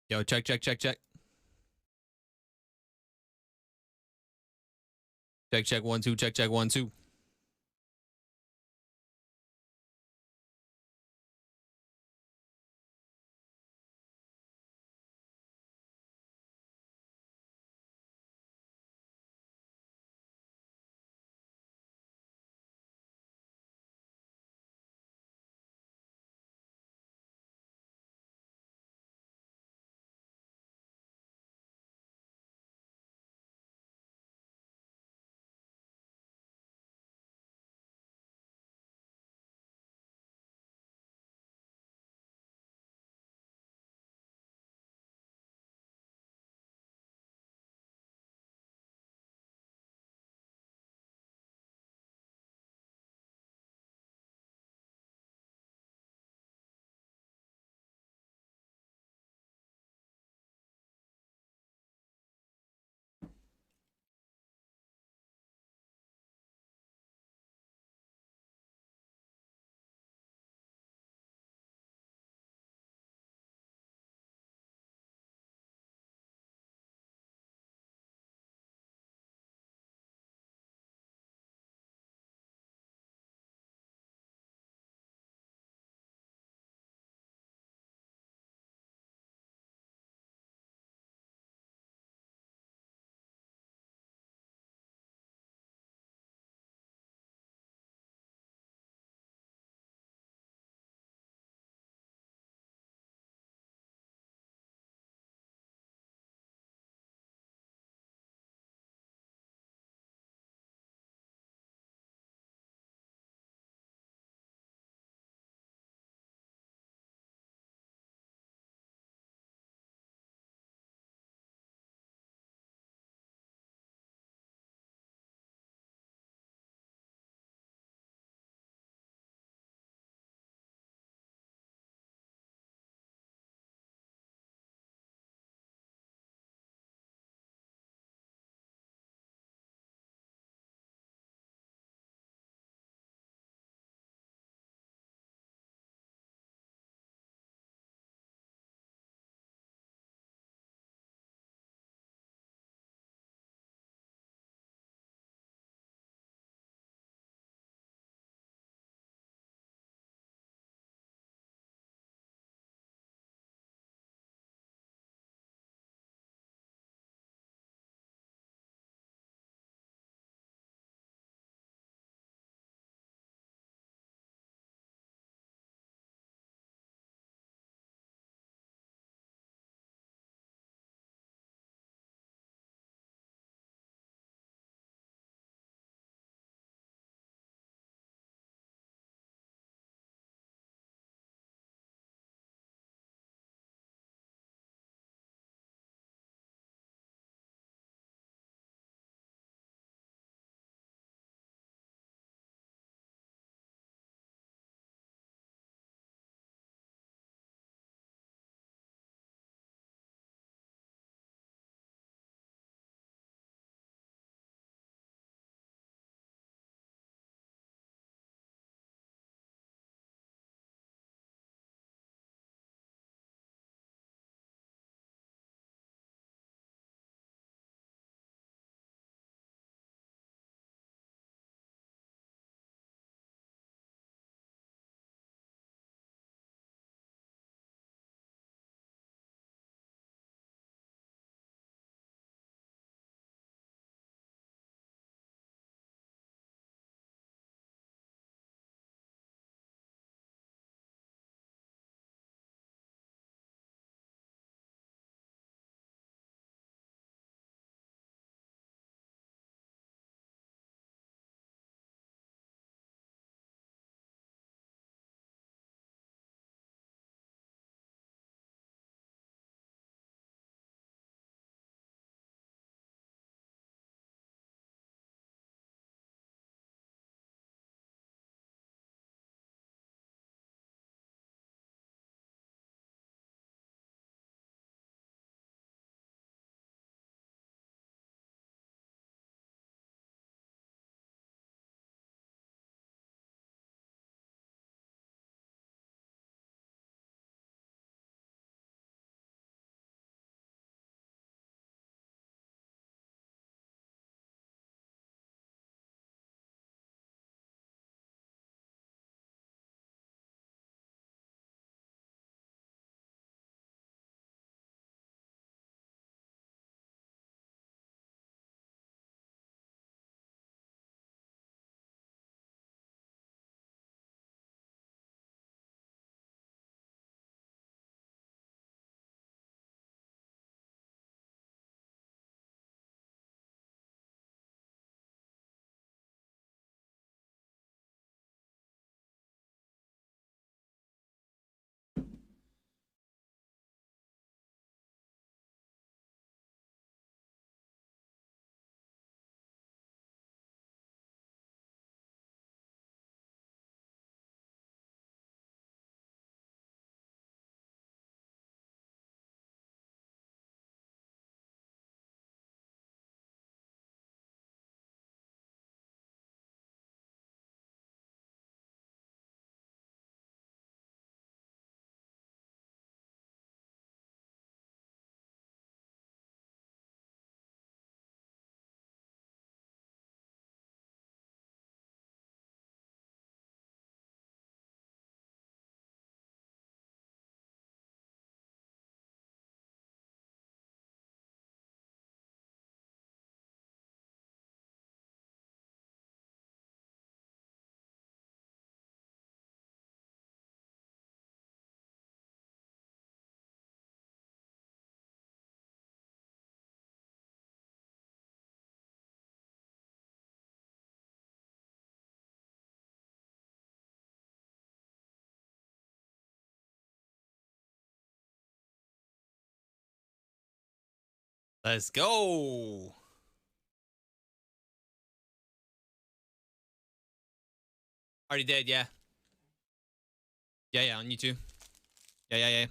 Yo, check, check, check, check. Check, check, 1, 2, check, check, 1, 2. Let's go. Already did, yeah. Yeah, on YouTube. Yeah.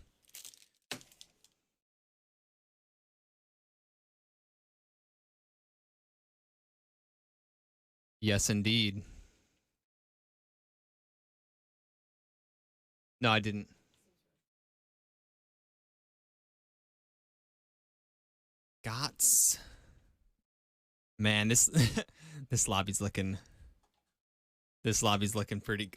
Yes, indeed. No, I didn't. Gots. Man, this this lobby's looking pretty.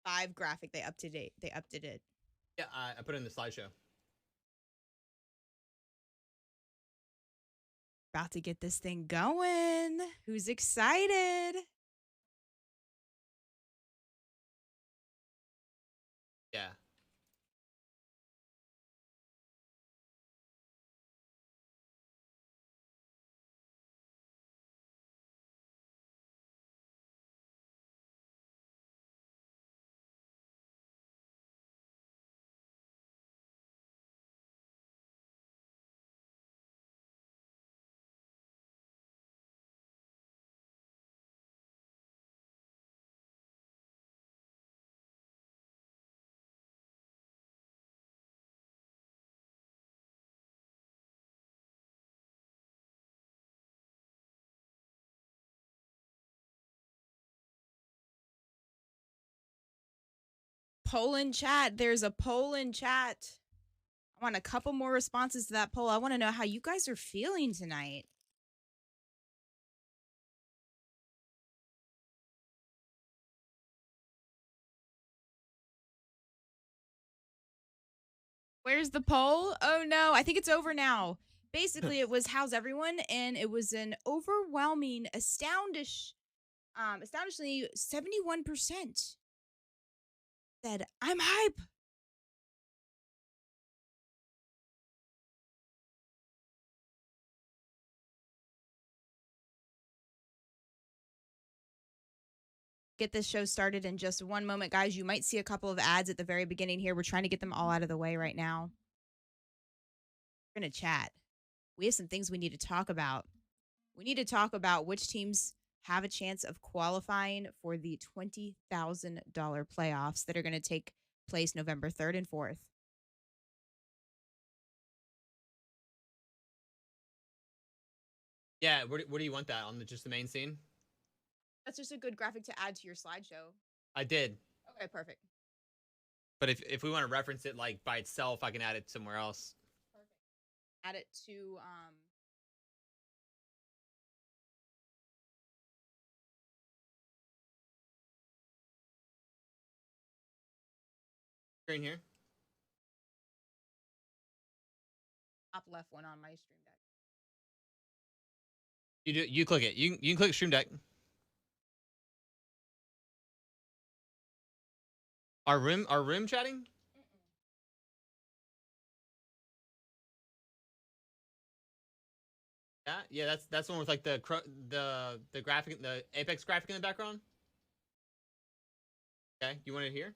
Five graphic. They updated it. Yeah, I put it in the slideshow. About to get this thing going. Who's excited? Yeah. Poll in chat. There's a poll in chat. I want a couple more responses to that poll. I want to know how you guys are feeling tonight. Where's the poll? Oh no, I think it's over now. Basically, it was how's everyone, and it was an overwhelming, astonishingly 71% said I'm hype. Get this show started in just one moment, guys. You might see a couple of ads at the very beginning here. We're trying to get them all out of the way right now. We're going to chat. We have some things we need to talk about. We need to talk about which teams have a chance of qualifying for the $20,000 playoffs that are going to take place November 3rd and 4th. Yeah, where do you want that on just the main scene? That's just a good graphic to add to your slideshow. I did. Okay, perfect. But if we want to reference it like by itself, I can add it somewhere else. Perfect. Add it to Screen here. top left one on my stream deck. You click it. You can click stream deck. Our room chatting? Yeah, that's the one with like the graphic, the Apex graphic in the background. Okay, you want it here?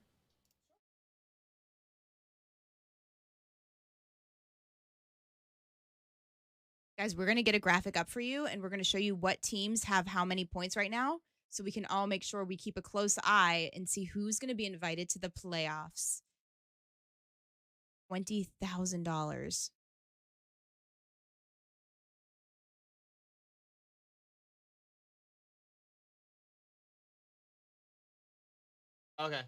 Guys, we're going to get a graphic up for you, and we're going to show you what teams have how many points right now, so we can all make sure we keep a close eye and see who's going to be invited to the playoffs. $20,000. Okay.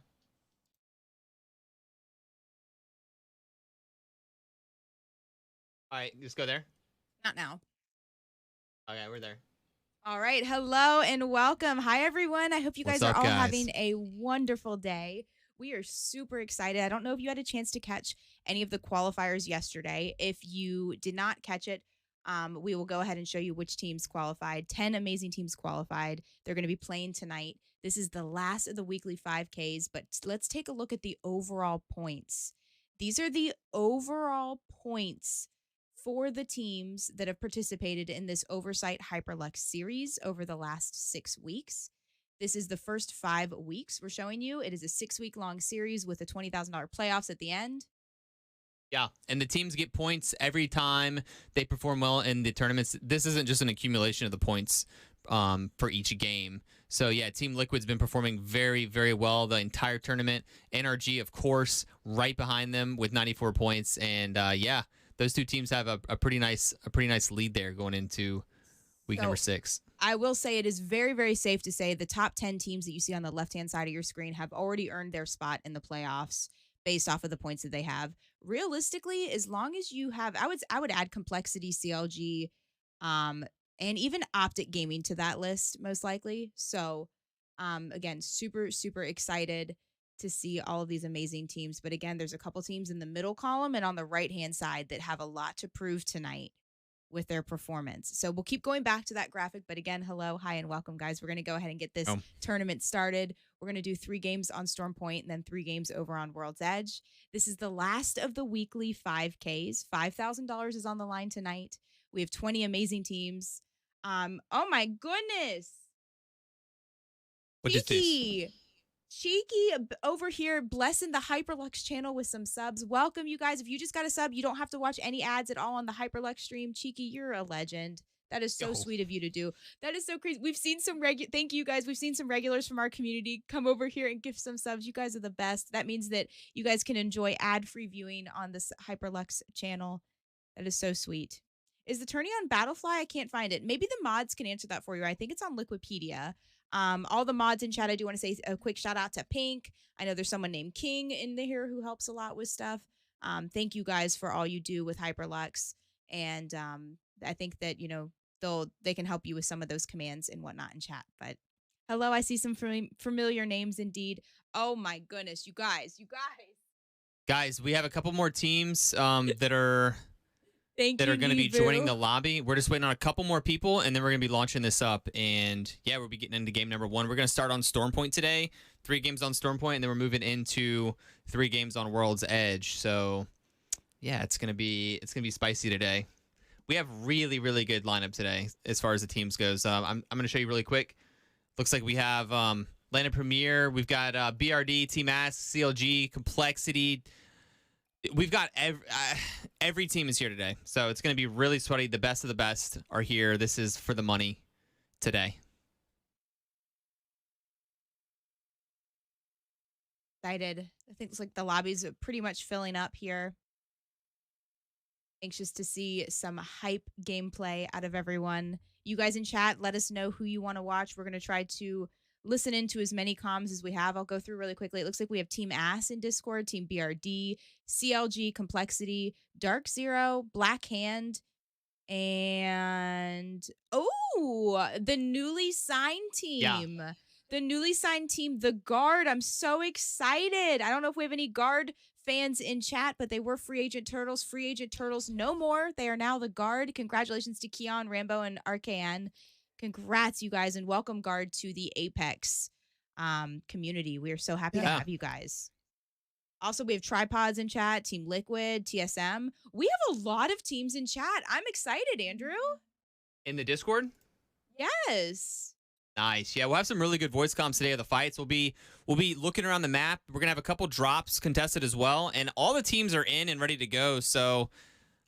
All right, just go there. Not now. Okay, we're there. All right. Hello and welcome. Hi, everyone. I hope you guys What's are up, all guys? having a wonderful day. We are super excited. I don't know if you had a chance to catch any of the qualifiers yesterday. If you did not catch it, We will go ahead and show you which teams qualified. 10 amazing teams qualified. They're going to be playing tonight. This is the last of the weekly 5Ks, but let's take a look at the overall points. These are the overall points for the teams that have participated in this Oversight Hyperlux series over the last 6 weeks. This is the first 5 weeks we're showing you. It is a 6-week long series with a $20,000 playoffs at the end. Yeah, and the teams get points every time they perform well in the tournaments. This isn't just an accumulation of the points for each game. So, yeah, Team Liquid's been performing very, very well the entire tournament. NRG, of course, right behind them with 94 points. And, yeah, those two teams have a pretty nice lead there going into week number 6. I will say it is very, very safe to say the top 10 teams that you see on the left-hand side of your screen have already earned their spot in the playoffs based off of the points that they have. Realistically, as long as you have, I would add Complexity, CLG, and even Optic Gaming to that list, most likely. So, again, super, super excited to see all of these amazing teams. But again, there's a couple teams in the middle column and on the right-hand side that have a lot to prove tonight with their performance. So we'll keep going back to that graphic. But again, hello, hi, and welcome, guys. We're going to go ahead and get this tournament started. We're going to do 3 games on Storm Point and then 3 games over on World's Edge. This is the last of the weekly 5Ks. $5,000 is on the line tonight. We have 20 amazing teams. Oh my goodness. What is this? Cheeky over here blessing the Hyperlux channel with some subs. Welcome, you guys. If you just got a sub, you don't have to watch any ads at all on the Hyperlux stream. Cheeky, you're a legend. That is so sweet of you to do. That is so crazy. We've seen some thank you guys. We've seen some regulars from our community come over here and give some subs. You guys are the best. That means that you guys can enjoy ad-free viewing on this Hyperlux channel. That is so sweet. Is the tourney on Battlefly? I can't find it. Maybe the mods can answer that for you. I think it's on Liquipedia. All the mods in chat, I do want to say a quick shout out to Pink. I know there's someone named King in here who helps a lot with stuff. Thank you guys for all you do with Hyperlux. And I think that, you know, they can help you with some of those commands and whatnot in chat. But hello, I see some familiar names indeed. Oh my goodness, you guys. Guys, we have a couple more teams that are going to be joining the lobby. We're just waiting on a couple more people, and then we're going to be launching this up. And, yeah, we'll be getting into game number 1. We're going to start on Storm Point today. 3 games on Storm Point, and then we're moving into 3 games on World's Edge. So, yeah, it's going to be spicy today. We have really, really good lineup today as far as the teams goes. I'm going to show you really quick. Looks like we have Landed Premier. We've got BRD, Team Ask, CLG, Complexity. We've got every team is here today, so it's going to be really sweaty. The best of the best are here. This is for the money today. Excited. I think it's like the lobbies are pretty much filling up here. Anxious to see some hype gameplay out of everyone. You guys in chat, let us know who you want to watch. We're going to try to listen into as many comms as we have. I'll go through really quickly. It looks like we have Team Ass in Discord, Team BRD, CLG, Complexity, Dark Zero, Black Hand, and the newly signed team. Yeah. The newly signed team, the Guard. I'm so excited. I don't know if we have any Guard fans in chat, but they were Free Agent Turtles. Free Agent Turtles no more. They are now the Guard. Congratulations to Keon, Rambo, and RKN. Congrats, you guys, and welcome, Guard, to the Apex community. We are so happy to have you guys. Also, we have Tripods in chat, Team Liquid, TSM. We have a lot of teams in chat. I'm excited, Andrew. In the Discord? Yes. Nice. Yeah, we'll have some really good voice comms today of the fights. We'll be looking around the map. We're going to have a couple drops contested as well, and all the teams are in and ready to go, so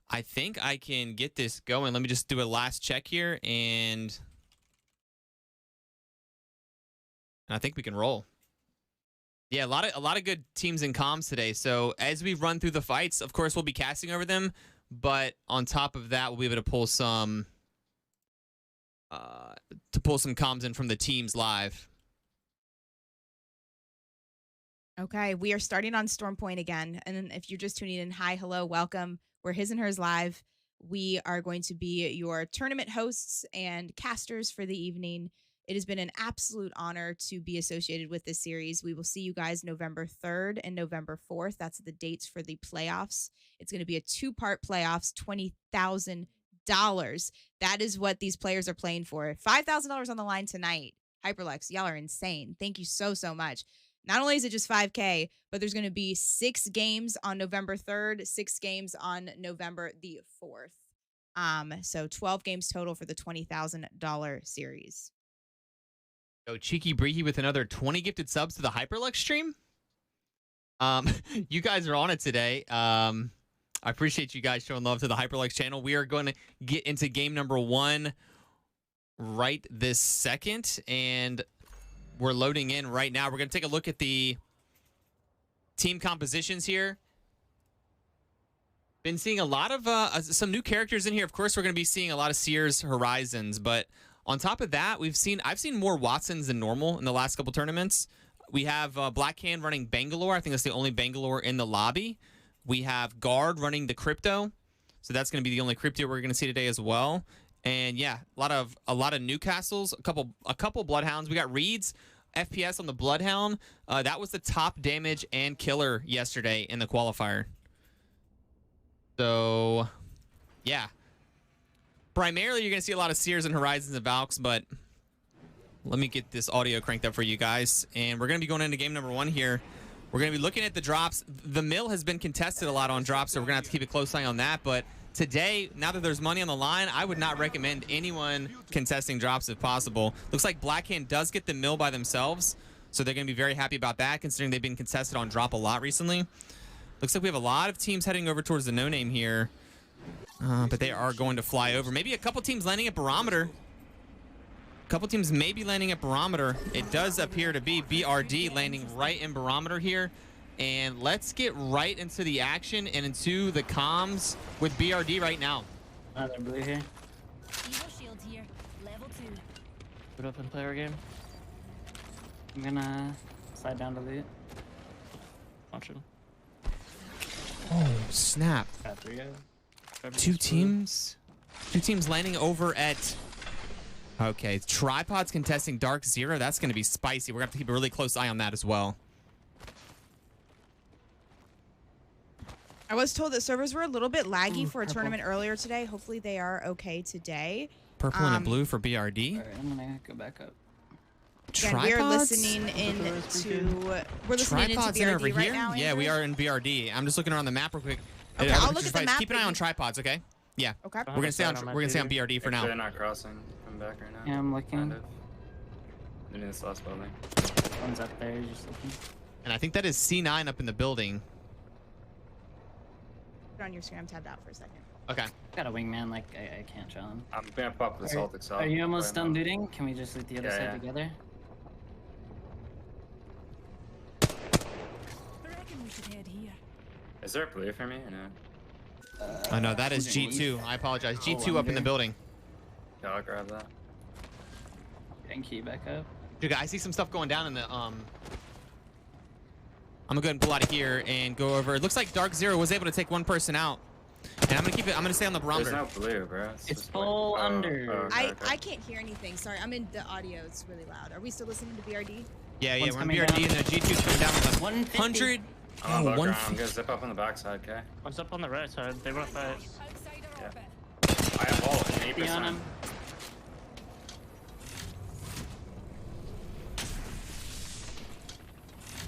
I think I can get this going. Let me just do a last check here, and I think we can roll. Yeah, a lot of good teams in comms today. So as we run through the fights, of course, we'll be casting over them. But on top of that, we'll be able to pull some comms in from the teams live. Okay, we are starting on Storm Point again. And if you're just tuning in, hi, hello, welcome. We're His and Hers Live. We are going to be your tournament hosts and casters for the evening. It has been an absolute honor to be associated with this series. We will see you guys November 3rd and November 4th. That's the dates for the playoffs. It's going to be a 2-part playoffs, $20,000 That is what these players are playing for. $5,000 on the line tonight. Hyperlex, y'all are insane. Thank you so much. Not only is it just 5K, but there's going to be 6 games on November 3rd, 6 games on November the 4th. So 12 games total for the $20,000 series. So Cheeky Breehy with another 20 gifted subs to the Hyperlux stream. You guys are on it today. I appreciate you guys showing love to the Hyperlux channel. We are going to get into game number 1 right this second, and we're loading in right now. We're going to take a look at the team compositions here. Been seeing a lot of some new characters in here. Of course, we're going to be seeing a lot of Sears Horizons, but on top of that, I've seen more Watsons than normal in the last couple tournaments. We have Blackhand running Bangalore. I think that's the only Bangalore in the lobby. We have Guard running the Crypto, so that's going to be the only Crypto we're going to see today as well. And yeah, a lot of Newcastles, a couple Bloodhounds. We got Reed's FPS on the Bloodhound. That was the top damage and killer yesterday in the qualifier. So yeah. Primarily, you're going to see a lot of Sears and Horizons and Valks, but let me get this audio cranked up for you guys. And we're going to be going into game number 1 here. We're going to be looking at the drops. The mill has been contested a lot on drops, so we're going to have to keep a close eye on that. But today, now that there's money on the line, I would not recommend anyone contesting drops if possible. Looks like Blackhand does get the mill by themselves, so they're going to be very happy about that, considering they've been contested on drop a lot recently. Looks like we have a lot of teams heading over towards the no-name here. But they are going to fly over. Maybe a couple teams landing at Barometer. A couple teams may be landing at Barometer. It does appear to be BRD landing right in Barometer here. And let's get right into the action and into the comms with BRD right now. Another blue here. Evo shield here, level 2. Put up and play our game. I'm gonna slide down to loot. Watch him. Oh, snap. Got 3 guys. Two teams landing over at... Okay, Tripods contesting Dark Zero. That's going to be spicy. We're going to have to keep a really close eye on that as well. I was told that servers were a little bit laggy for a tournament earlier today. Hopefully they are okay today. Purple and a blue for BRD. All right, I'm gonna go back up. Again, we're listening into BRD over right here. now. Yeah, we are in BRD. I'm just looking around the map real quick. Okay, I'll look at the map. Keep an eye on Tripods, okay? Yeah. Okay. We're gonna stay on BRD for now. They're not crossing. Come back right now. Yeah, I'm looking. Kind of. They're in this last building. One's up there, just looking. And I think that is C9 up in the building. Put on your screen. I'm tabbed out for a second. Okay. Got a wingman, like I can't show him. I'm gonna pop the salt itself. Are you almost done looting? Can we just loot the other side together? I reckon we should head here. Is there a blue for me or no? Oh no, that is G2. I apologize. G2 up in the building. Yeah, I'll grab that. Getting key back up. Dude, I see some stuff going down in the I'm gonna go ahead and pull out of here and go over. It looks like Dark Zero was able to take one person out. And I'm gonna stay on the barometer. There's no blue, bro. It's full under. Okay, I can't hear anything. Sorry, I'm in the audio. It's really loud. Are we still listening to BRD? Yeah, One's we're in coming BRD down. and the G2's coming down on the 150. 100. I'm on low ground. I'm 150. gonna zip up on the backside, okay? One's up on the right side. They want to fight. Outside our Yeah. orbit. I have all 8%. Be on him.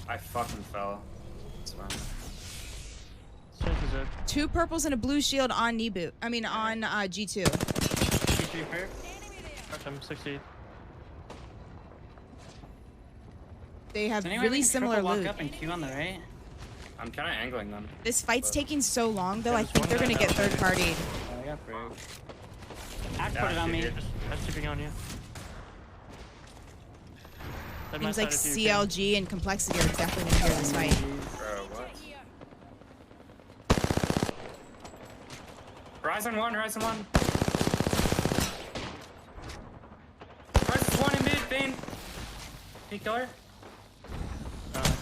I fucking fell. It's fine. Straight is it. 2 purples and a blue shield on Nibu. I mean, on G2. G3 perp. Crush him, 60. They have Anyone really can similar triple walk loot. up and Q on the right. I'm kind of angling them. This fight's taking so long, though. Yeah, I there's think one they're gonna guy get down third there. partied. Oh, I got broke. Act Yeah, put it on me. You're just keeping on you. They might Seems like fight if you can. CLG and Complexity are definitely gonna hear this fight. Bro, what? Here. Horizon 1, Horizon 1. Horizon 1 in mid, Bane. Peak killer?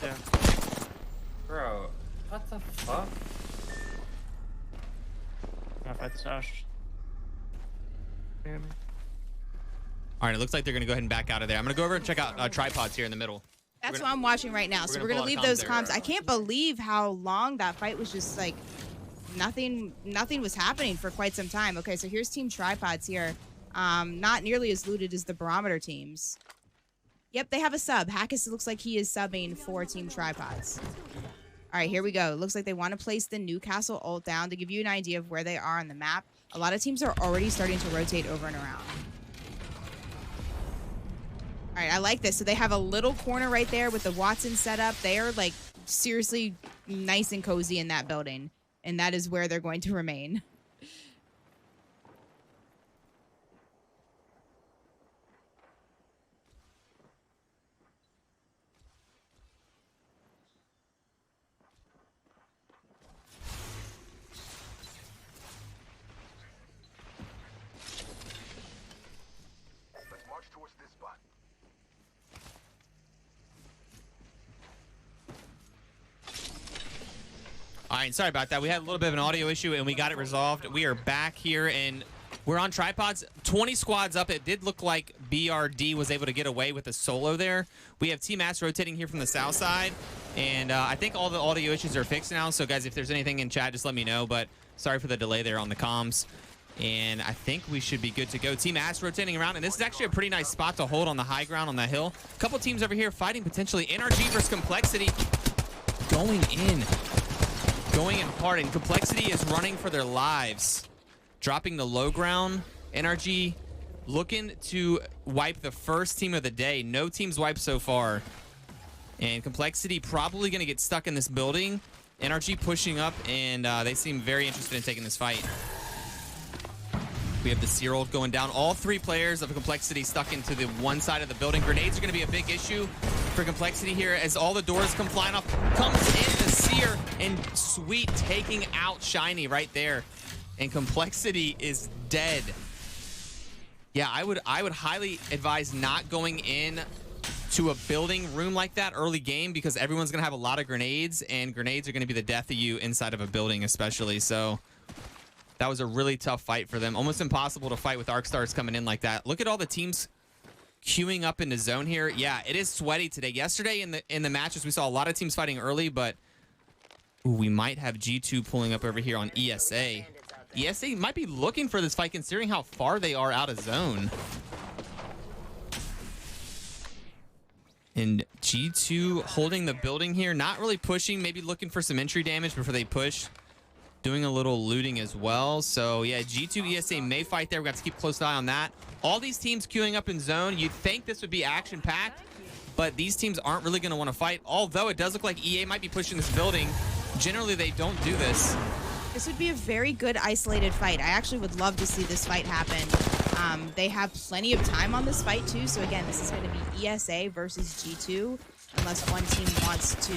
Yeah. Bro, what the fuck? I'm gonna fight this Ash. You hear me? All right, it looks like they're gonna go ahead and back out of there. I'm gonna go over and check out Tripods here in the middle. That's what I'm watching right now. So we're gonna pull out leave comms those there. comms. I can't believe how long that fight was just like nothing was happening for quite some time. Okay, so here's Team Tripods here. Not nearly as looted as the Barometer teams. Yep, they have a sub. Hackus looks like he is subbing for Team Tripods. All right, here we go. It looks like they want to place the Newcastle ult down to give you an idea of where they are on the map. A lot of teams are already starting to rotate over and around. All right, I like this. So they have a little corner right there with the Watson setup. They are like seriously nice and cozy in that building. And that is where they're going to remain. All right, sorry about that. We had a little bit of an audio issue, and we got it resolved. We are back here, and we're on Tripods. 20 squads up. It did look like BRD was able to get away with a solo there. We have Team Ass rotating here from the south side, and I think all the audio issues are fixed now. So, guys, if there's anything in chat, just let me know. But sorry for the delay there on the comms. And I think we should be good to go. Team Ass rotating around, and this is actually a pretty nice spot to hold on the high ground on that hill. A couple teams over here fighting potentially. NRG versus Complexity going in hard, and Complexity is running for their lives, dropping the low ground. NRG looking to wipe the first team of the day. No teams wiped so far, and Complexity probably going to get stuck in this building. NRG pushing up, and they seem very interested in taking this fight. We have the Searold going down. All three players of Complexity stuck into the one side of the building. Grenades are going to be a big issue for Complexity here as all the doors come flying off. Comes in the Seer, and Sweet taking out Shiny right there. And Complexity is dead. Yeah, I would highly advise not going in to a building room like that early game, because everyone's going to have a lot of grenades, and grenades are going to be the death of you inside of a building especially. So that was a really tough fight for them. Almost impossible to fight with Arcstars coming in like that. Look at all the teams queuing up into zone here. Yeah, it is sweaty today. Yesterday in the matches, we saw a lot of teams fighting early, but ooh, we might have G2 pulling up over here on ESA. ESA might be looking for this fight considering how far they are out of zone. And G2 holding the building here, not really pushing, maybe looking for some entry damage before they push. Doing a little looting as well. So yeah, G2 ESA may fight there. We've got to keep a close eye on that. All these teams queuing up in zone. You'd think this would be action-packed, but these teams aren't really going to want to fight. Although it does look like EA might be pushing this building. Generally, they don't do this. This would be a very good isolated fight. I actually would love to see this fight happen. They have plenty of time on this fight too. So again, this is going to be ESA versus G2, unless one team wants to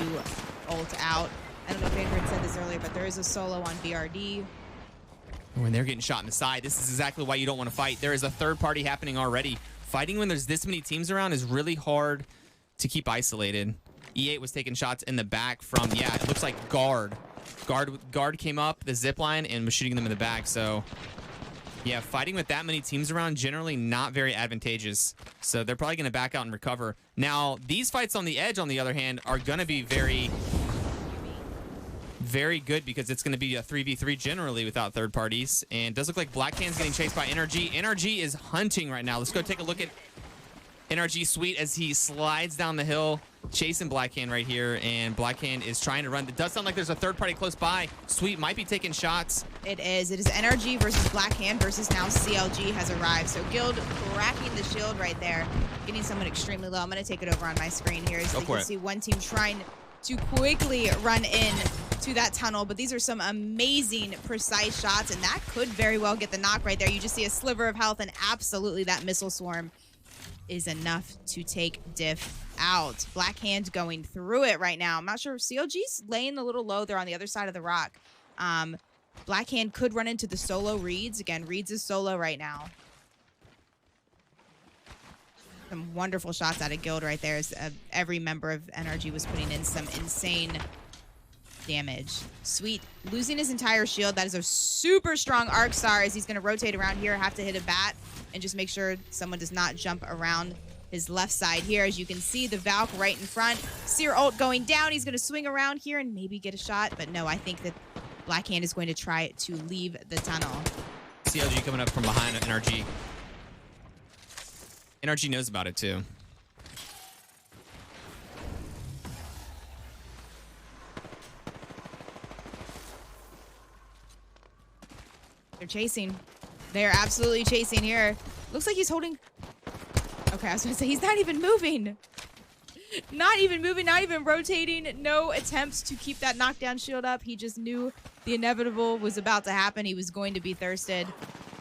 ult out. I don't know if Andrew had said this earlier, but there is a solo on BRD. When they're getting shot in the side, this is exactly why you don't want to fight. There is a third party happening already. Fighting when there's this many teams around is really hard to keep isolated. E8 was taking shots in the back from, yeah, it looks like Guard. Guard came up the zip line and was shooting them in the back. So yeah, fighting with that many teams around, generally not very advantageous. So they're probably going to back out and recover. Now, these fights on the edge, on the other hand, are going to be very good, because it's going to be a 3v3 generally without third parties. And it does look like Black Hand's getting chased by NRG. NRG is hunting right now. Let's go take a look at NRG Sweet as he slides down the hill, chasing Black Hand right here. And Black Hand is trying to run. It does sound like there's a third party close by. Sweet might be taking shots. It is NRG versus Black Hand versus now CLG has arrived. So Guild cracking the shield right there, getting someone extremely low. I'm going to take it over on my screen here. So you can see one team trying to quickly run in to that tunnel, but these are some amazing precise shots, and that could very well get the knock right there. You just see a sliver of health, and absolutely that missile swarm is enough to take Diff out. Black Hand going through it right now. I'm not sure. CLG's laying a little low there on the other side of the rock. Black Hand could run into the solo Reeds. Again, Reeds is solo right now. Some wonderful shots out of Guild right there. As, every member of NRG was putting in some insane damage. Sweet losing his entire shield. That is a super strong arc star as he's going to rotate around here, have to hit a bat and just make sure someone does not jump around his left side here. As you can see, the Valk right in front. Seer ult going down. He's going to swing around here and maybe get a shot, but no, I think that Black Hand is going to try to leave the tunnel. CLG coming up from behind NRG. NRG knows about it too. They're chasing. They're absolutely chasing here. Looks like he's holding... Okay, I was going to say, he's not even moving. Not even moving, not even rotating. No attempts to keep that knockdown shield up. He just knew the inevitable was about to happen. He was going to be thirsted.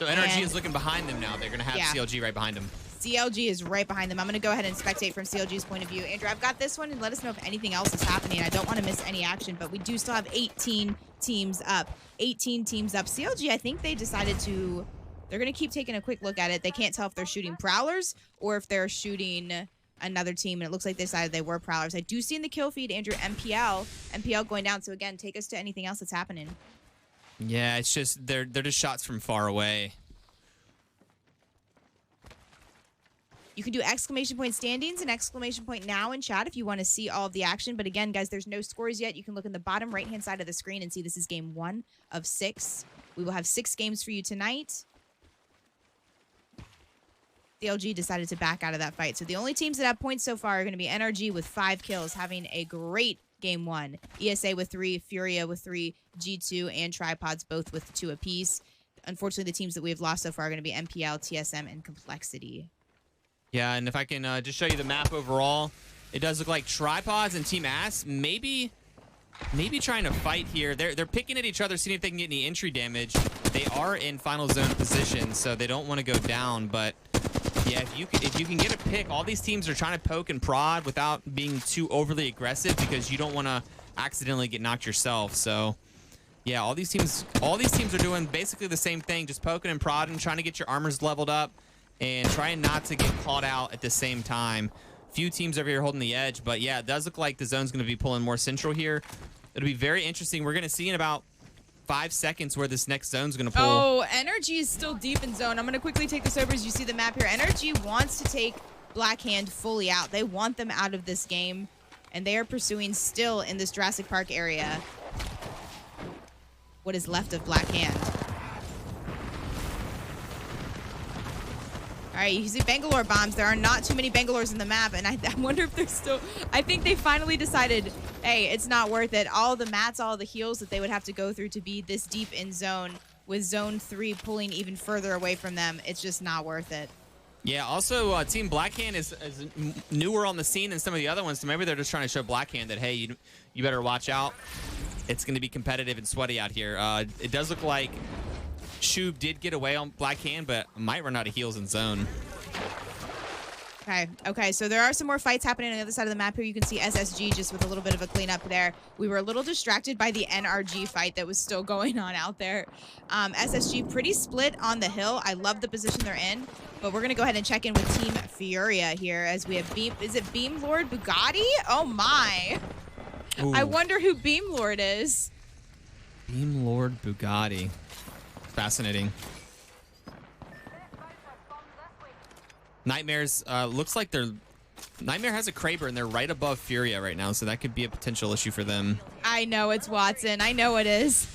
So NRG is looking behind them now. They're going to have CLG right behind them. CLG is right behind them. I'm going to go ahead and spectate from CLG's point of view. Andrew, I've got this one, and let us know if anything else is happening. I don't want to miss any action, but we do still have 18 teams up. 18 teams up. CLG, I think they decided to... They're going to keep taking a quick look at it. They can't tell if they're shooting Prowlers or if they're shooting another team, and it looks like they decided they were Prowlers. I do see in the kill feed, Andrew, MPL going down. So, again, take us to anything else that's happening. Yeah, it's just... They're just shots from far away. You can do exclamation point standings and exclamation point now in chat if you want to see all of the action. But again, guys, there's no scores yet. You can look in the bottom right-hand side of the screen and see this is game 1 of 6. We will have 6 games for you tonight. CLG decided to back out of that fight. So the only teams that have points so far are going to be NRG with 5 kills, having a great game 1. ESA with 3, Furia with 3, G2, and Tripods both with 2 apiece. Unfortunately, the teams that we have lost so far are going to be MPL, TSM, and Complexity. Yeah, and if I can just show you the map overall, it does look like Tripods and Team Ass maybe trying to fight here. They're picking at each other, seeing if they can get any entry damage. They are in final zone position, so they don't want to go down. But yeah, if you can get a pick, all these teams are trying to poke and prod without being too overly aggressive because you don't want to accidentally get knocked yourself. So yeah, all these teams are doing basically the same thing, just poking and prodding, trying to get your armors leveled up and trying not to get caught out at the same time. Few teams over here holding the edge, but yeah, it does look like the zone's going to be pulling more central here. It'll be very interesting. We're going to see in about 5 seconds where this next zone's going to pull. Oh, NRG is still deep in zone. I'm going to quickly take this over as you see the map here. NRG wants to take Black Hand fully out. They want them out of this game, and they are pursuing still in this Jurassic Park area what is left of Black Hand. All right, you see Bangalore bombs. There are not too many Bangalores in the map, and I wonder if they're still... I think they finally decided, hey, it's not worth it. All the mats, all the heals that they would have to go through to be this deep in zone, with Zone 3 pulling even further away from them, it's just not worth it. Yeah, also, Team Blackhand is newer on the scene than some of the other ones, so maybe they're just trying to show Blackhand that, hey, you better watch out. It's going to be competitive and sweaty out here. It does look like Shub did get away on Blackhand, but might run out of heals in zone. Okay, so there are some more fights happening on the other side of the map here. You can see SSG just with a little bit of a cleanup there. We were a little distracted by the NRG fight that was still going on out there. SSG pretty split on the hill. I love the position they're in, but we're going to go ahead and check in with Team Furia here as we have Beam. Is it Beam Lord Bugatti? Oh my. Ooh. I wonder who Beam Lord is. Beam Lord Bugatti. Fascinating. Nightmares looks like Nightmare has a Kraber and they're right above Furia right now, so that could be a potential issue for them. I know it's Watson. I know it is.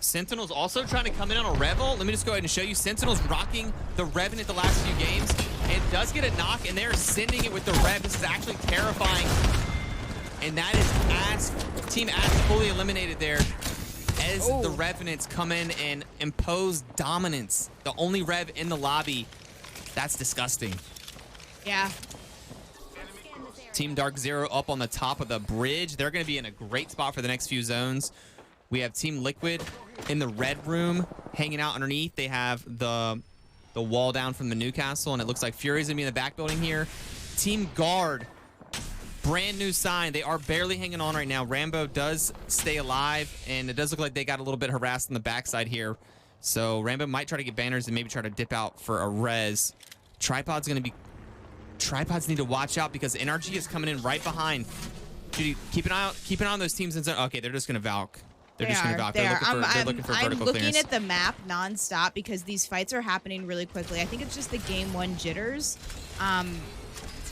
Sentinel's also trying to come in on a Revel. Let me just go ahead and show you. Sentinel's rocking the Revenant the last few games. It does get a knock, and they're sending it with the Rev. This is actually terrifying. And that is Team Ass fully eliminated there as the Revenants come in and impose dominance. The only Rev in the lobby. That's disgusting. Yeah. Team Dark Zero up on the top of the bridge. They're going to be in a great spot for the next few zones. We have Team Liquid in the red room hanging out underneath. They have the wall down from the Newcastle, and it looks like Fury's going to be in the back building here. Team Guard. Brand new sign. They are barely hanging on right now. Rambo does stay alive, and it does look like they got a little bit harassed on the backside here. So Rambo might try to get banners and maybe try to dip out for a res. Tripods need to watch out because NRG is coming in right behind. Judy, keep an eye on those teams in zone. Okay, they're just gonna Valk. They're looking for vertical clearance. I'm looking at the map nonstop because these fights are happening really quickly. I think it's just the game 1 jitters.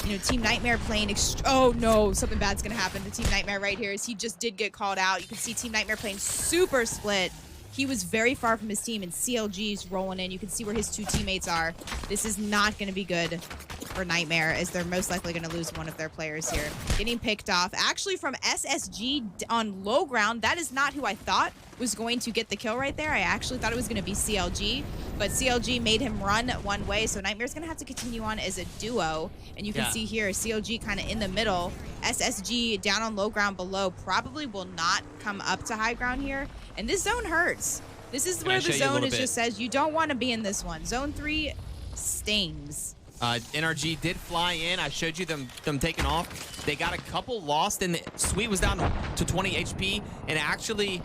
You know, Team Nightmare playing oh no, something bad's gonna happen to Team Nightmare right here as he just did get called out. You can see Team Nightmare playing super split. He was very far from his team, and CLG's rolling in. You can see where his 2 teammates are. This is not gonna be good for Nightmare, as they're most likely gonna lose one of their players here. Getting picked off, actually from SSG on low ground. That is not who I thought was going to get the kill right there. I actually thought it was gonna be CLG, but CLG made him run one way, so Nightmare's gonna have to continue on as a duo. And you can see here, CLG kind of in the middle. SSG down on low ground below probably will not come up to high ground here. And this zone hurts. This is where the zone just says you don't want to be in this one. Zone 3 stings. NRG did fly in. I showed you them taking off. They got a couple lost, and the Sweet was down to 20 HP, and actually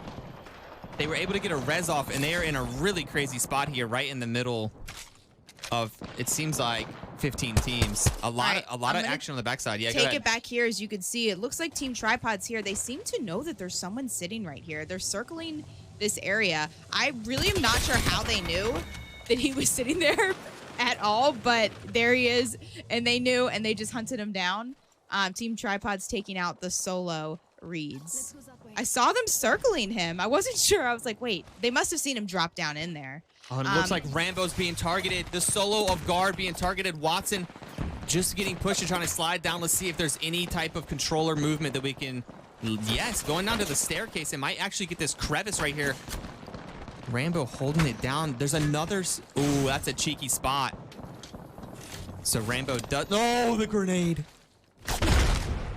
they were able to get a res off, and they are in a really crazy spot here, right in the middle of, it seems like, 15 teams. A lot of action on the backside. Yeah, take it back here. As you can see, it looks like Team Tripod's here. They seem to know that there's someone sitting right here. They're circling this area. I really am not sure how they knew that he was sitting there at all, but there he is, and they knew, and they just hunted him down. Team Tripod's taking out the solo reads. I saw them circling him. I wasn't sure. I was like, wait, they must have seen him drop down in there. Oh, and it looks like Rambo's being targeted. The solo of guard being targeted. Watson just getting pushed and trying to slide down. Let's see if there's any type of controller movement that we can... Yes, going down to the staircase. It might actually get this crevice right here. Rambo holding it down. There's another... Ooh, that's a cheeky spot. So Rambo does... Oh, the grenade.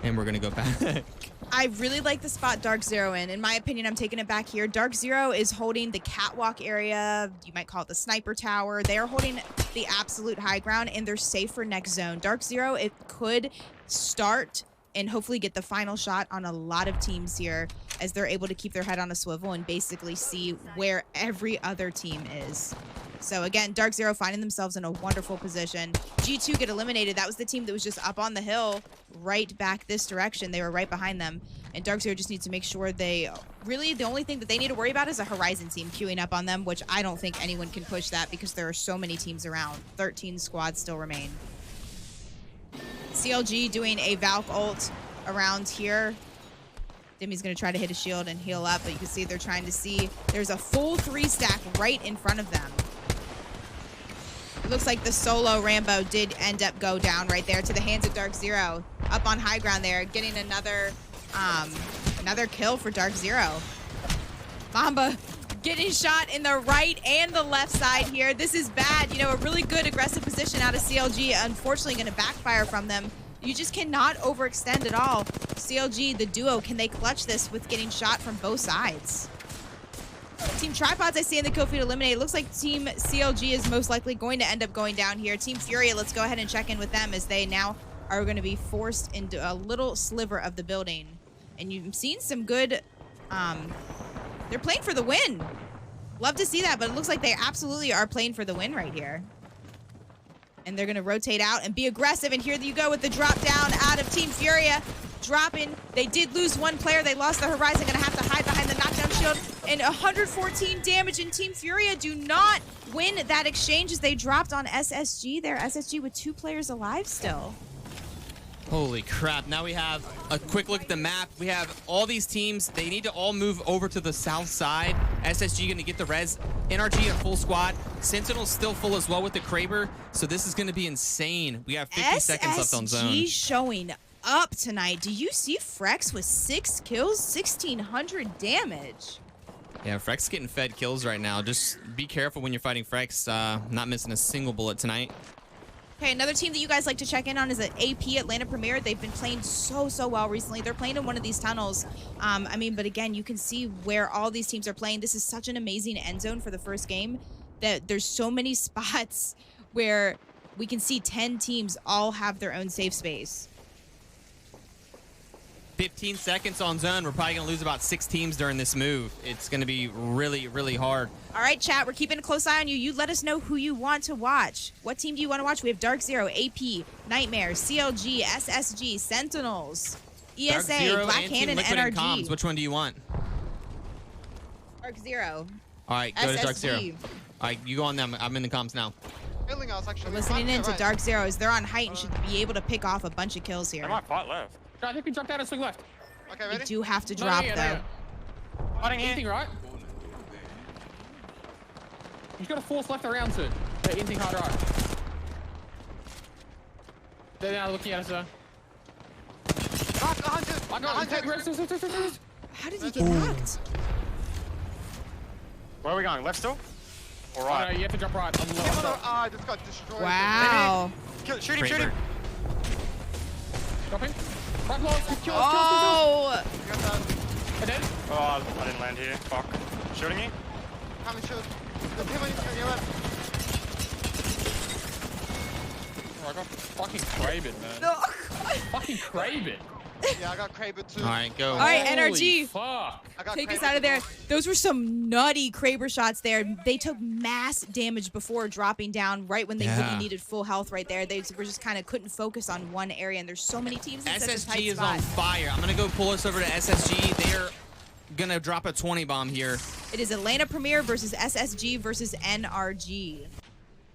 And we're going to go back. I really like the spot Dark Zero in. In my opinion, I'm taking it back here. Dark Zero is holding the catwalk area. You might call it the sniper tower. They are holding the absolute high ground, and they're safe for next zone. Dark Zero, it could start and hopefully get the final shot on a lot of teams here as they're able to keep their head on a swivel and basically see where every other team is. So again, Dark Zero finding themselves in a wonderful position. G2 get eliminated. That was the team that was just up on the hill, right back this direction. They were right behind them. And Dark Zero just needs to make sure they... Really, the only thing that they need to worry about is a Horizon team queuing up on them, which I don't think anyone can push that because there are so many teams around. 13 squads still remain. CLG doing a Valk ult around here. Dimmy's going to try to hit a shield and heal up, but you can see they're trying to see. There's a full 3-stack right in front of them. It looks like the solo Rambo did end up go down right there to the hands of Dark Zero. Up on high ground there, getting another kill for Dark Zero. Mamba getting shot in the right and the left side here. This is bad. You know, a really good aggressive position out of CLG. Unfortunately, going to backfire from them. You just cannot overextend at all. CLG, the duo, can they clutch this with getting shot from both sides? Team Tripods, I see in the kill feed eliminated. It looks like Team CLG is most likely going to end up going down here. Team Furia, let's go ahead and check in with them as they now are going to be forced into a little sliver of the building. And you've seen some good... they're playing for the win. Love to see that, but it looks like they absolutely are playing for the win right here. And they're going to rotate out and be aggressive. And here you go with the drop down out of Team Furia. Dropping. They did lose one player. They lost the Horizon. Going to have to hide behind the knockdown shield. And 114 damage. And Team Furia do not win that exchange as they dropped on SSG there. SSG with 2 players alive still. Holy crap. Now we have a quick look at the map. We have all these teams. They need to all move over to the south side. SSG going to get the res. NRG a full squad. Sentinel's still full as well with the Kraber. So this is going to be insane. We have 50 seconds left on zone. SSG showing up tonight. Do you see Frex with 6 kills? 1,600 damage. Yeah, Frex getting fed kills right now. Just be careful when you're fighting Frex. Not missing a single bullet tonight. Okay, another team that you guys like to check in on is at AP, Atlanta Premier. They've been playing so well recently. They're playing in one of these tunnels. I mean, but again, you can see where all these teams are playing. This is such an amazing end zone for the first game that there's so many spots where we can see 10 teams all have their own safe space. 15 seconds on zone. We're probably going to lose about 6 teams during this move. It's going to be really hard. All right, chat, we're keeping a close eye on you. You let us know who you want to watch. What team do you want to watch? We have Dark Zero, AP, Nightmare, CLG, SSG, Sentinels, ESA, Zero, Black Hand, and Liquid and NRG. Comms. Which one do you want? Dark Zero. All right, go to Dark Zero. All right, you go on them. I'm in the comms now. All Killing us actually. Listening Right, in to right. Dark Zeros, they're on height and should be able to pick off a bunch of kills They here. might fight left. I think we dropped out and swing left. Okay, We ready? do have to No, drop yeah, though. no, Fighting here. Anything, right? He's got to force left around to. Yeah, anything hard right. They're now looking at us, sir. Knock 100. I got it. 100. Rest. How did he get knocked? Where are we going? Left still? All Oh, no, right. you have to drop right. I'm low. People are, I just got destroyed. Wow. Shoot him, shoot him. Drop him. Right, low. Kill us. Oh. You got that. I dead. Oh, I didn't land here. Fuck. Shooting you? Come and shoot. The people on your left. Oh, I got fucking Craven, man. No. Fucking Craven. Yeah, I got Kraber too. All right, go. All right, Holy NRG. fuck. I got Take us Kraber out of there. too. Those were some nutty Kraber shots there. They took mass damage before dropping down right when they Yeah. really needed full health right there. They were just kind of couldn't focus on one area, and there's so many teams in such a tight SSG is spot. on fire. I'm gonna go pull us over to SSG. They're gonna drop a 20 bomb here. It is Atlanta Premier versus SSG versus NRG.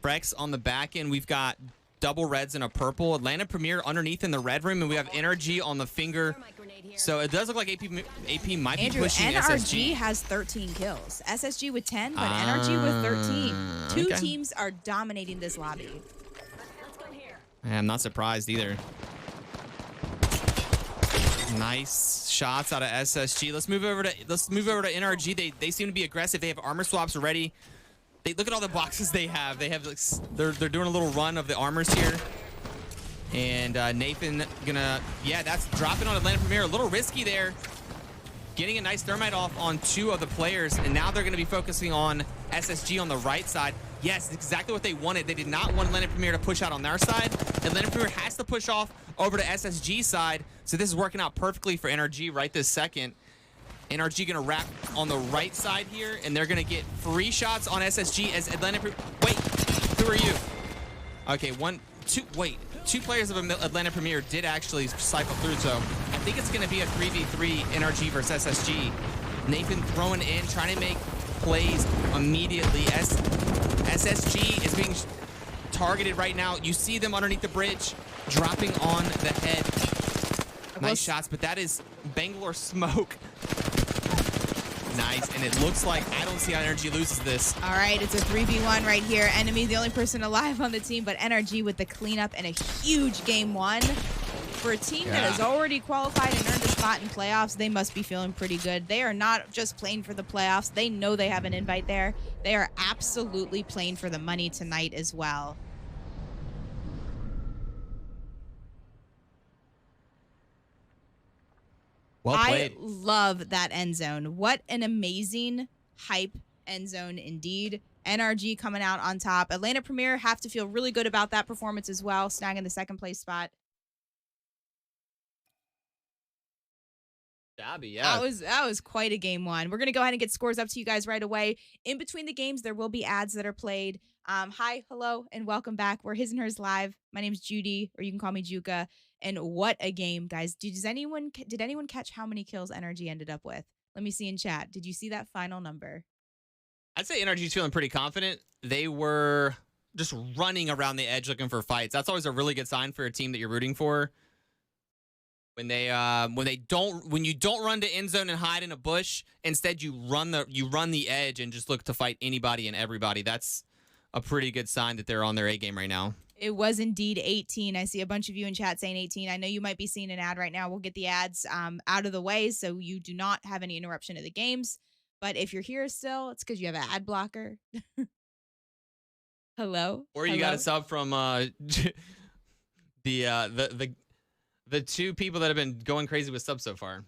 Brex on the back end. We've got double reds and a purple. Atlanta Premier underneath in the red room, and we have NRG on the finger. So it does look like AP might be Andrew, pushing NRG SSG. has 13 kills. SSG with 10, but NRG with 13. Two okay. teams are dominating this lobby. Yeah, I'm not surprised either. Nice shots out of SSG. Let's move over to NRG. They seem to be aggressive. They have armor swaps ready. They look at all the boxes they have. They have like, they're doing a little run of the armors here. And Nathan gonna that's dropping on Atlanta Premier. A little risky there. Getting a nice thermite off on two of the players, and now they're gonna be focusing on SSG on the right side. Yes, exactly what they wanted. They did not want Atlanta Premier to push out on their side. Atlanta Premier has to push off over to SSG side. So this is working out perfectly for NRG right this second. NRG gonna wrap on the right side here, and they're gonna get free shots on SSG as Atlanta Premier. Wait, who are you? Okay, two players of Atlanta Premier did actually cycle through, so I think it's gonna be a 3v3 NRG versus SSG. Nathan throwing in, trying to make plays immediately. SSG is being targeted right now. You see them underneath the bridge, dropping on the head. Nice shots, but that is Bangalore smoke. Nice, and it looks like I don't see how NRG loses this. All right, it's a 3v1 right here. Enemy, the only person alive on the team, but NRG with the cleanup and a huge game one. For a team that has already qualified and earned a spot in playoffs, they must be feeling pretty good. They are not just playing for the playoffs. They know they have an invite there. They are absolutely playing for the money tonight as well. Well played. I love that end zone. What an amazing hype end zone indeed. NRG coming out on top. Atlanta Premier have to feel really good about that performance as well, snagging the second place spot. Yeah. That was quite a game one. We're gonna go ahead and get scores up to you guys right away. In between the games, there will be ads that are played. Hi, hello, and welcome back. We're His and Hers Live. My name's Judy, or you can call me Juka. And what a game, guys! Did anyone catch how many kills NRG ended up with? Let me see in chat. Did you see that final number? I'd say NRG's feeling pretty confident. They were just running around the edge looking for fights. That's always a really good sign for a team that you're rooting for. When you don't run to end zone and hide in a bush, instead you run the edge and just look to fight anybody and everybody. That's a pretty good sign that they're on their A game right now. It was indeed 18. I see a bunch of you in chat saying 18. I know you might be seeing an ad right now. We'll get the ads out of the way so you do not have any interruption of the games. But if you're here still, it's because you have an ad blocker. Hello? Or you got a sub from the two people that have been going crazy with subs so far.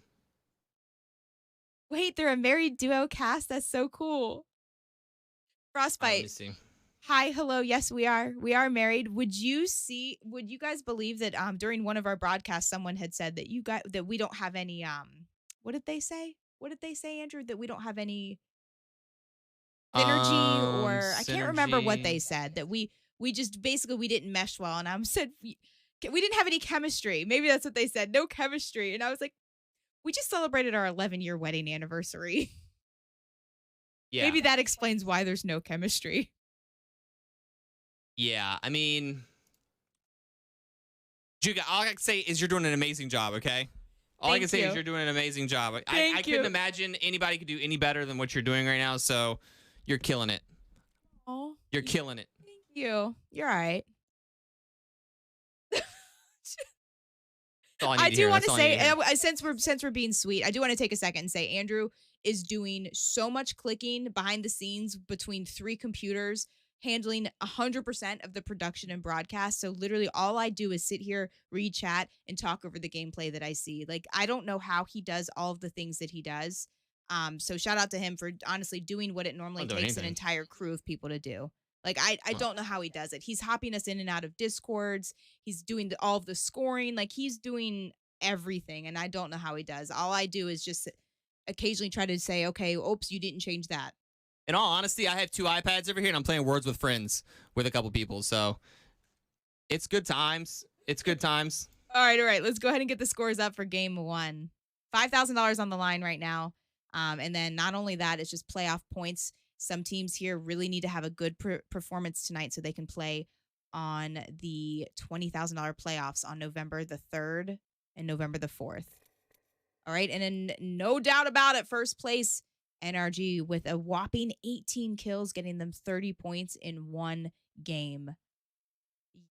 Wait, they're a married duo cast? That's so cool. Let me Frostbite. see. Hi, hello. Yes, we are. We are married. Would you guys believe that during one of our broadcasts someone had said that we don't have any what did they say? What did they say, Andrew? That we don't have any synergy or I can't remember what they said. That we just basically we didn't mesh well, and I said we didn't have any chemistry. Maybe that's what they said. No chemistry. And I was like, we just celebrated our 11-year wedding anniversary. Yeah. Maybe that explains why there's no chemistry. Yeah, I mean, Juga, all I can say is you're doing an amazing job, okay? All I can say is you're doing an amazing job. I couldn't imagine anybody could do any better than what you're doing right now, so you're killing it. Oh, You're killing it. thank you. You're all right. That's all I need I to do hear. want That's to all I need say, to hear. since we're being sweet, I do want to take a second and say Andrew is doing so much clicking behind the scenes between 3 computers, handling 100% of the production and broadcast. So literally all I do is sit here, read chat, and talk over the gameplay that I see. Like, I don't know how he does all of the things that he does. So shout out to him for honestly doing what it normally Don't do takes an anything. entire crew of people to do. Like, I don't know how he does it. He's hopping us in and out of Discords. He's doing all of the scoring. Like, he's doing everything, and I don't know how he does. All I do is just occasionally try to say, okay, oops, you didn't change that. In all honesty, I have 2 iPads over here, and I'm playing Words with Friends with a couple people, so it's good times. It's good times. All right. Let's go ahead and get the scores up for game 1. $5,000 on the line right now. And then not only that, it's just playoff points. Some teams here really need to have a good performance tonight so they can play on the $20,000 playoffs on November the 3rd and November the 4th. All right. And then no doubt about it, first place, NRG with a whopping 18 kills, getting them 30 points in 1 game.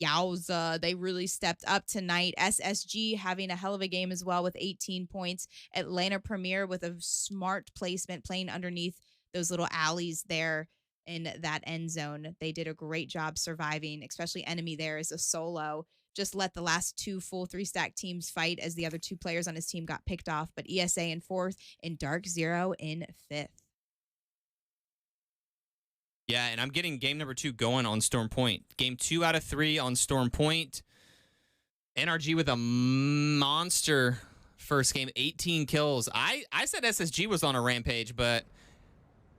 Yowza, they really stepped up tonight. SSG having a hell of a game as well with 18 points. Atlanta Premier with a smart placement, playing underneath those little alleys there in that end zone. They did a great job surviving, especially Enemy there as a solo. Just let the last 2 full 3-stack teams fight as the other 2 players on his team got picked off. But ESA in 4th and Dark Zero in 5th. Yeah, and I'm getting game number 2 going on Storm Point. Game 2 out of 3 on Storm Point. NRG with a monster first game, 18 kills. I said SSG was on a rampage, but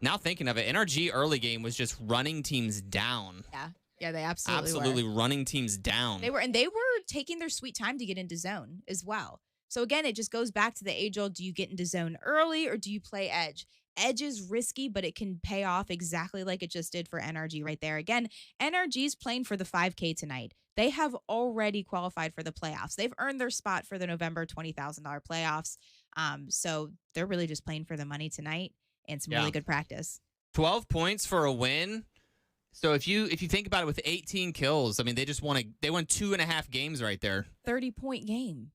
now thinking of it, NRG early game was just running teams down. Yeah, they absolutely were. running teams down. They were taking their sweet time to get into zone as well. So again, it just goes back to the age-old, do you get into zone early or do you play edge? Edge is risky, but it can pay off exactly like it just did for NRG right there. Again, NRG's playing for the 5K tonight. They have already qualified for the playoffs. They've earned their spot for the November $20,000 playoffs. So they're really just playing for the money tonight and some really good practice. 12 points for a win. So if you think about it, with 18 kills, I mean, they won 2.5 games right there. 30-point game.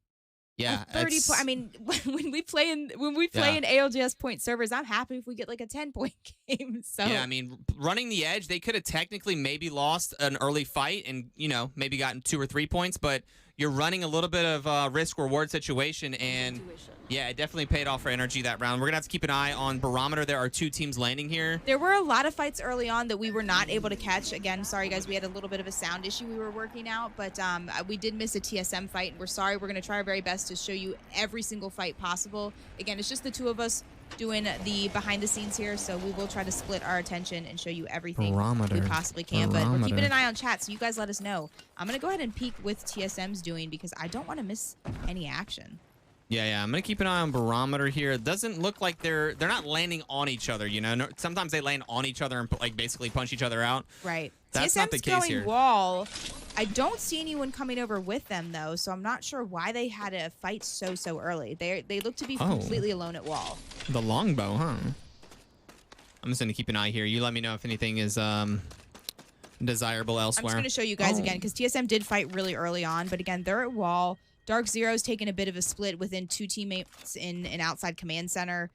Yeah, 30 point. I mean, when we play in ALGS point servers, I'm happy if we get like a 10-point game. So yeah, I mean, running the edge, they could have technically maybe lost an early fight and maybe gotten 2 or 3 points, but you're running a little bit of risk reward situation, and yeah, it definitely paid off for NRG that round. We're gonna have to keep an eye on Barometer. There are 2 teams landing here. There were a lot of fights early on that we were not able to catch. Again, sorry guys, we had a little bit of a sound issue we were working out, but we did miss a TSM fight, and we're sorry. We're gonna try our very best to show you every single fight possible. Again, it's just the 2 of us doing the behind the scenes here, so we will try to split our attention and show you everything we possibly can. But we're keeping an eye on chat, so you guys let us know. I'm gonna go ahead and peek with TSM's doing, because I don't want to miss any action. Yeah, I'm gonna keep an eye on Barometer here. It doesn't look like they're not landing on each other. Sometimes they land on each other and like basically punch each other out. Right. That's TSM's not the case going here. wall. I don't see anyone coming over with them though, so I'm not sure why they had to fight so early. They look to be completely alone at wall. The longbow, huh? I'm just gonna keep an eye here. You let me know if anything is desirable elsewhere. I'm just gonna show you guys again, because TSM did fight really early on, but again, they're at wall. Dark Zero's taking a bit of a split within 2 teammates in an outside command center.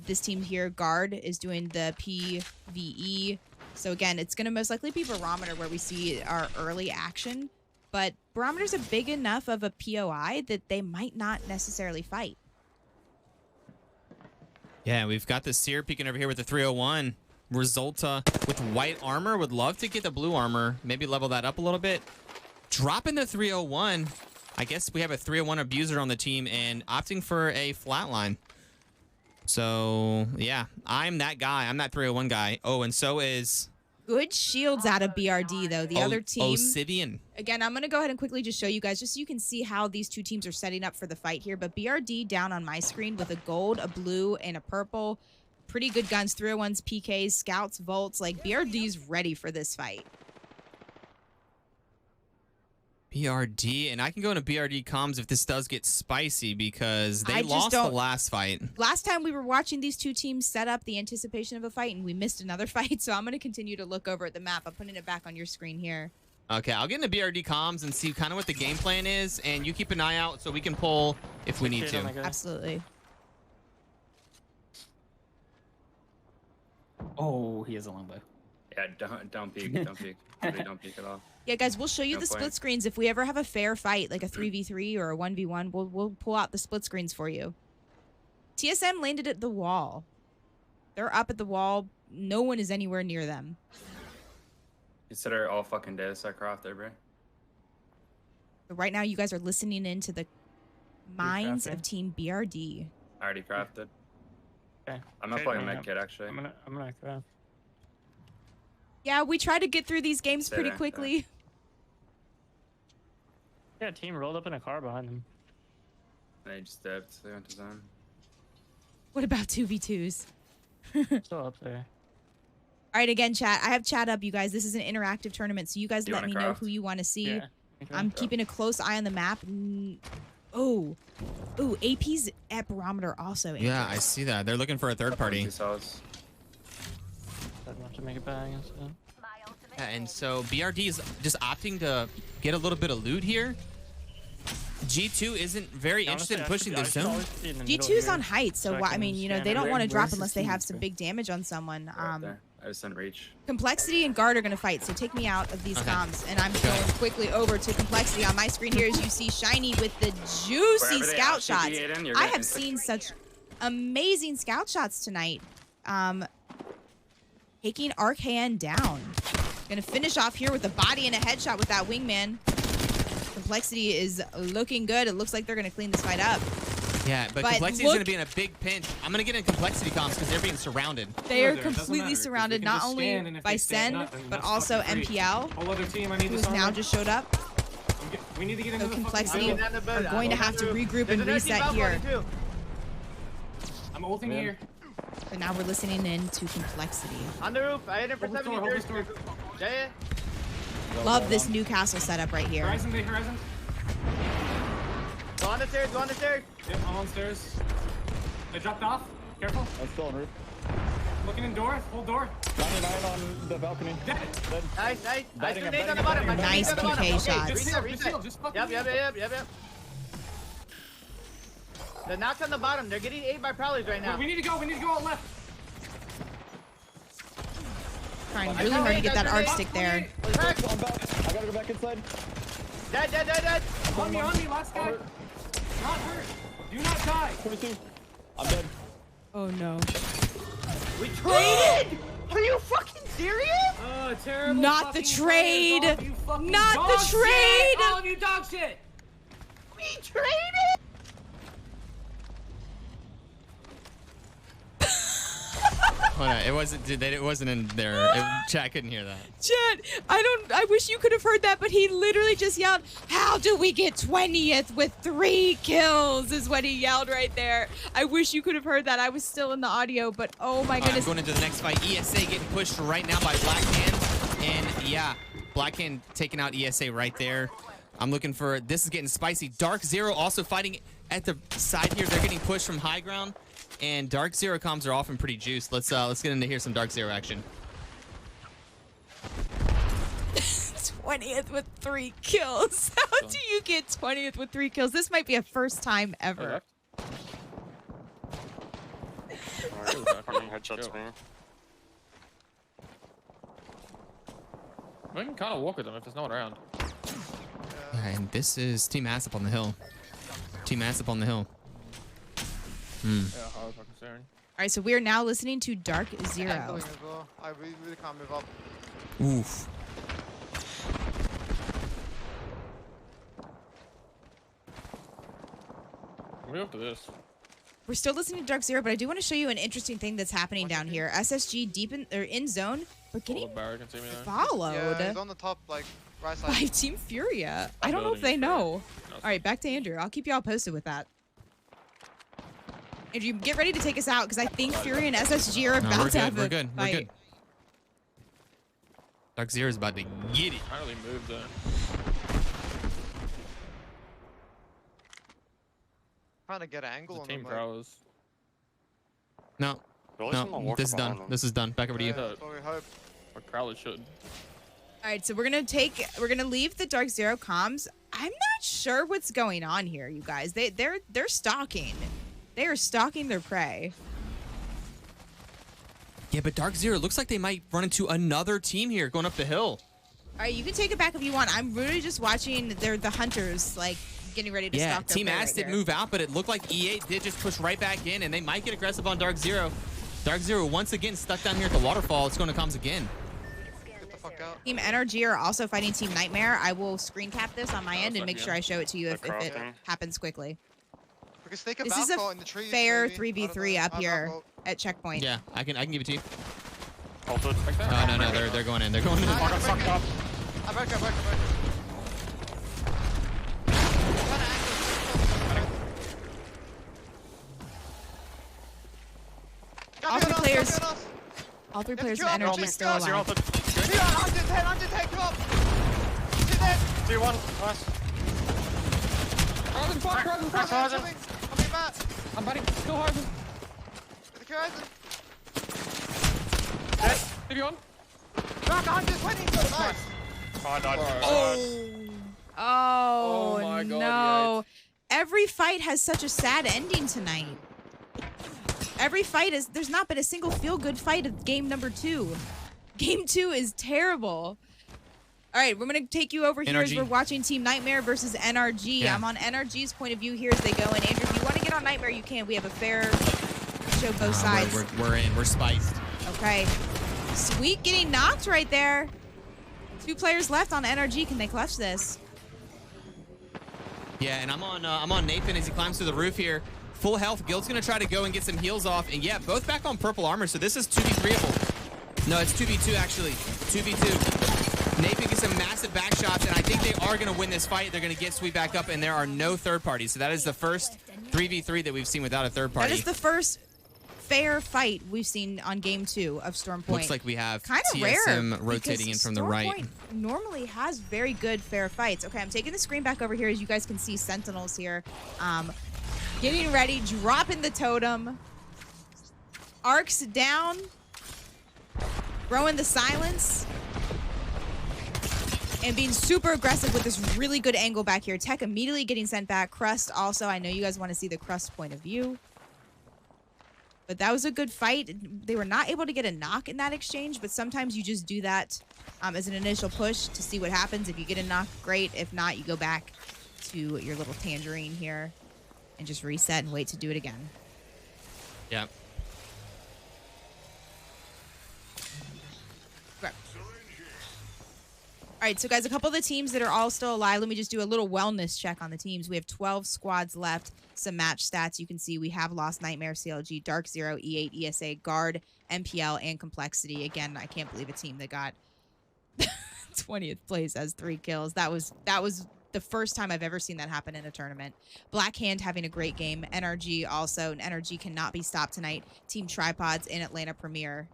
This team here, Guard, is doing the PvE. So again, it's going to most likely be Barometer where we see our early action. But Barometer's a big enough of a POI that they might not necessarily fight. Yeah, we've got the Seer peeking over here with the 301. Resulta with white armor. Would love to get the blue armor. Maybe level that up a little bit. Dropping the 301. I guess we have a 301 abuser on the team and opting for a flatline. So, yeah, I'm that guy. I'm that 301 guy. Oh, and so is... Good shields out of BRD, though. The other team... Osivian. Again, I'm going to go ahead and quickly just show you guys, just so you can see how these 2 teams are setting up for the fight here. But BRD down on my screen with a gold, a blue, and a purple. Pretty good guns. 301s, PKs, scouts, volts. Like, BRD's ready for this fight. BRD, and I can go into BRD comms if this does get spicy because they I just lost the don't- last fight. Last time we were watching these two teams set up the anticipation of a fight, and we missed another fight. So I'm going to continue to look over at the map. I'm putting it back on your screen here. Okay, I'll get into BRD comms and see kind of what the game plan is, and you keep an eye out so we can pull if we need Kid on the to. guy. Absolutely. Oh, he has a longbow. Yeah, don't peek, don't peek. Really don't peek at all. Yeah, guys, we'll show you No the point. split screens. If we ever have a fair fight, like a 3v3 or a 1v1, we'll pull out the split screens for you. TSM landed at the wall. They're up at the wall. No one is anywhere near them. Consider all fucking data set craft there, bro. But right now, you guys are listening into the minds crafting? of Team BRD. I already crafted. Okay. I'm not Okay, playing yeah. med kit actually. I'm gonna craft. Yeah, we try to get through these games Stay pretty there, quickly. Yeah, team rolled up in a car behind them. They just dipped. They went to zone. What about 2v2s? Still up there. All right, again, chat. I have chat up, you guys. This is an interactive tournament, so you guys You let wanna me know craft? who you want to see. Yeah. Okay. I'm keeping a close eye on the map. Oh, AP's at barometer also. Yeah, injured. I see that. They're looking for a third party. Two cells. Doesn't have to make it back. I guess, so. Yeah, and so BRD is just opting to get a little bit of loot here. G2 isn't very interested in pushing the zone. G2's on height, so I I mean, can you know, scan they don't it. want to drop Where's the unless they have team? some big damage on someone. Right there. I just sent reach. Complexity and Guard are going to fight, so take me out of these Okay. comms. And I'm going quickly over to Complexity. On my screen here, as you see Shiny with the juicy Wherever they scout actually shots. be in, you're I getting have seen such amazing scout shots tonight. Taking Arcane down. Gonna finish off here with a body and a headshot with that wingman. Complexity is looking good. It looks like they're gonna clean this fight up. Yeah, but But Complexity is look- going to be in a big pinch. I'm going to get in Complexity comms because they're being surrounded. They are It doesn't completely matter, 'cause they surrounded, can not just only stand, and if by they stand Sen, up, then but that's also fucking free. MPL, Whole other team, I need who's this now armor. just showed up. We need to get into So the fucking Complexity zone. are going to have to regroup and reset here. I'm ulting here. So now we're listening in to Complexity. On the roof. I hit him for Hold this 70 door, hold this door. Yeah. Love this Newcastle setup right here. Horizon, big horizon. Go on the stairs. Go on the stairs. Yep, I'm on stairs. They dropped off. Careful. I'm still on roof. Looking in door. Hold door. 99 on the balcony. Dead. Dead. Nice, nice. I Batting, threw I'm nades on the batting, bottom. I'm I threw Nice nades on the bottom. PK Okay, shots. Just reset, heal, just heal. reset. Just fucking Yep. heal. The knocks on the bottom. They're getting ate by prowlers right now. We need to go. We need to go out left. Trying really hard to get that arc stick there. Crack. I'm back. I gotta go back inside. Dead. On me, last guy. Not hurt. Do not die. 22. I'm dead. Oh no. We traded. Are you fucking serious? Oh, terrible. Not the fucking trade. players, all of you fucking Not the dog trade. Shit. All of you dog shit. We traded. Hold on, it wasn't in there. Chat couldn't hear that. Chet, I wish you could have heard that, but he literally just yelled, "How do we get 20th with 3 kills?" is what he yelled right there. I wish you could have heard that. I was still in the audio, but oh my All right, I'm goodness. going into the next fight. ESA getting pushed right now by Black Hand. And yeah, Black Hand taking out ESA right there. I'm looking for, this is getting spicy. Dark Zero also fighting at the side here. They're getting pushed from high ground. And Dark Zero comms are often pretty juiced. Let's get into here some Dark Zero action. 20th with 3 kills. How do you get 20th with 3 kills? This might be a first time ever. Headshots me. We can kind of walk with them if there's no one around. And this is Team Ass up on the hill. Team Ass up on the hill. Yeah, how was my concern? All right, so we are now listening to Dark I'm Zero. going as well. I really can't move up. Oof. Move up to this. We're still listening to Dark Zero, but I do want to show you an interesting thing that's happening down here. SSG deep in zone, but All getting the barrier can see me there. followed Yeah, he's on the top, like, right side. by Team Furia. I don't know if building they is know. No. All right, back to Andrew. I'll keep y'all posted with that. Andrew, get ready to take us out because I think Furia and SSG are No, about we're to good. have We're a good. We're fight. good. Dark Zero is about to get it. I really moved there. Trying to get an angle The on team them. throwers. No, Really someone no, walking this is done. behind them. This is done. Back over to you. That's what we hope. Or Crowley should. All right, so we're gonna leave the Dark Zero comms. I'm not sure what's going on here, you guys. They're stalking. They are stalking their prey. Yeah, but Dark Zero looks like they might run into another team here going up the hill. All right, you can take it back if you want. I'm really just watching the hunters like getting ready to Yeah, stalk their Team prey Ass right did here. move out, but it looked like E8 did just push right back in, and they might get aggressive on Dark Zero. Dark Zero once again stuck down here at the waterfall. It's going to comms again. Get the fuck out. Team Energy are also fighting Team Nightmare. I will screen cap this on my end and make sure I show it to you if it crossing. happens quickly. We can sneak a This is balcony a in the trees. fair maybe. I don't 3v3 know. up I don't here know. at checkpoint. Yeah, I can give it to you. Ulted. Oh, no, they're going in. They're going in. I got fucked up. I back up. All three players of Energy still alive. 110, come on! Sit there! 2-1. Nice. Horizon! Coming back! I'm fighting. Kill Horizon. Get the horizon! Dead. 3v1. Back 120! Nice! I died. Oh, Oh my God, no. Every fight has such a sad ending tonight. Every fight there's not been a single feel-good fight of game number 2. Game 2 is terrible. All right, we're going to take you over here as NRG. we're watching Team Nightmare versus NRG. Yeah. I'm on NRG's point of view here as they go. And Andrew, if you want to get on Nightmare, you can. We have a fair show both sides. We're in. We're spiced. Okay. Sweet getting knocked right there. 2 players left on NRG. Can they clutch this? Yeah, and I'm on Nathan as he climbs through the roof here. Full health. Guild's going to try to go and get some heals off. And yeah, both back on purple armor. So this is 2v3able. No, it's 2v2 actually. 2v2. Nathan gets some massive back shots, and I think they are going to win this fight. They're going to get Sweet back up, and there are no third parties. So that is the first 3v3 that we've seen without a third party. That is the first fair fight we've seen on game 2 of Stormpoint. Looks like we have kind of TSM rare rotating in because from the right. Stormpoint normally has very good fair fights. Okay, I'm taking the screen back over here as you guys can see Sentinels here. Getting ready, dropping the totem. Arcs down. Throwing the silence. And being super aggressive with this really good angle back here. Tech immediately getting sent back. Crust also. I know you guys want to see the Crust point of view. But that was a good fight. They were not able to get a knock in that exchange, but sometimes you just do that as an initial push to see what happens. If you get a knock, great. If not, you go back to your little tangerine here and just reset and wait to do it again. Yeah. Right. All right, so guys, a couple of the teams that are all still alive. Let me just do a little wellness check on the teams. We have 12 squads left. Some match stats. You can see we have lost Nightmare, CLG, Dark Zero, E8, ESA, Guard, MPL, and Complexity. Again, I can't believe a team that got 20th place has 3 kills. That was the first time I've ever seen that happen in a tournament. Black Hand having a great game. NRG also. And NRG cannot be stopped tonight. Team Tripods in Atlanta Premier.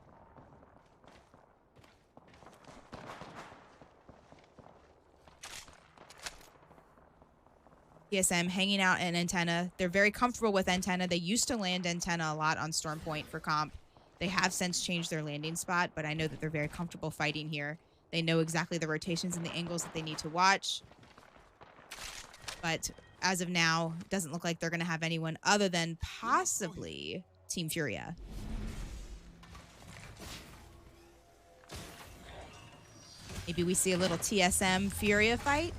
TSM hanging out in Antenna. They're very comfortable with Antenna. They used to land Antenna a lot on Stormpoint for comp. They have since changed their landing spot, but I know that they're very comfortable fighting here. They know exactly the rotations and the angles that they need to watch. But as of now, it doesn't look like they're going to have anyone other than possibly Team Furia. Maybe we see a little TSM Furia fight.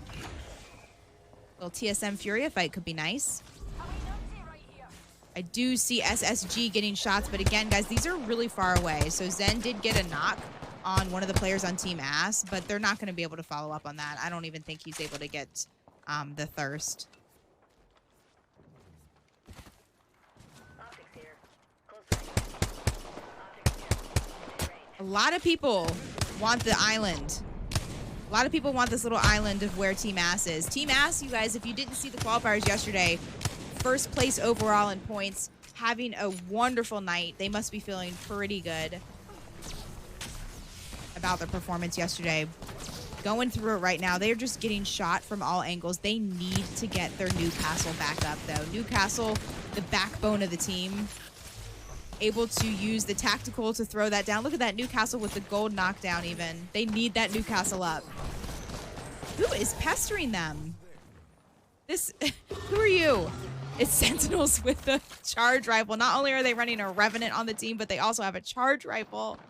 Little TSM Furia fight could be nice. I do see SSG getting shots, but again, guys, these are really far away. So Zen did get a knock on one of the players on Team Ass, but they're not going to be able to follow up on that. I don't even think he's able to get the Thirst. A lot of people want the island. A lot of people want this little island of where Team Ass is. Team Ass, you guys, if you didn't see the qualifiers yesterday, first place overall in points, having a wonderful night. They must be feeling pretty good about their performance yesterday. going through it right now. They're just getting shot from all angles. They need to get their Newcastle back up, though. Newcastle, the backbone of the team, able to use the tactical to throw that down. Look at that Newcastle with the gold knockdown even. They need that Newcastle up. Who is pestering them? Who are you? It's Sentinels with the charge rifle. Not only are they running a Revenant on the team, but they also have a charge rifle.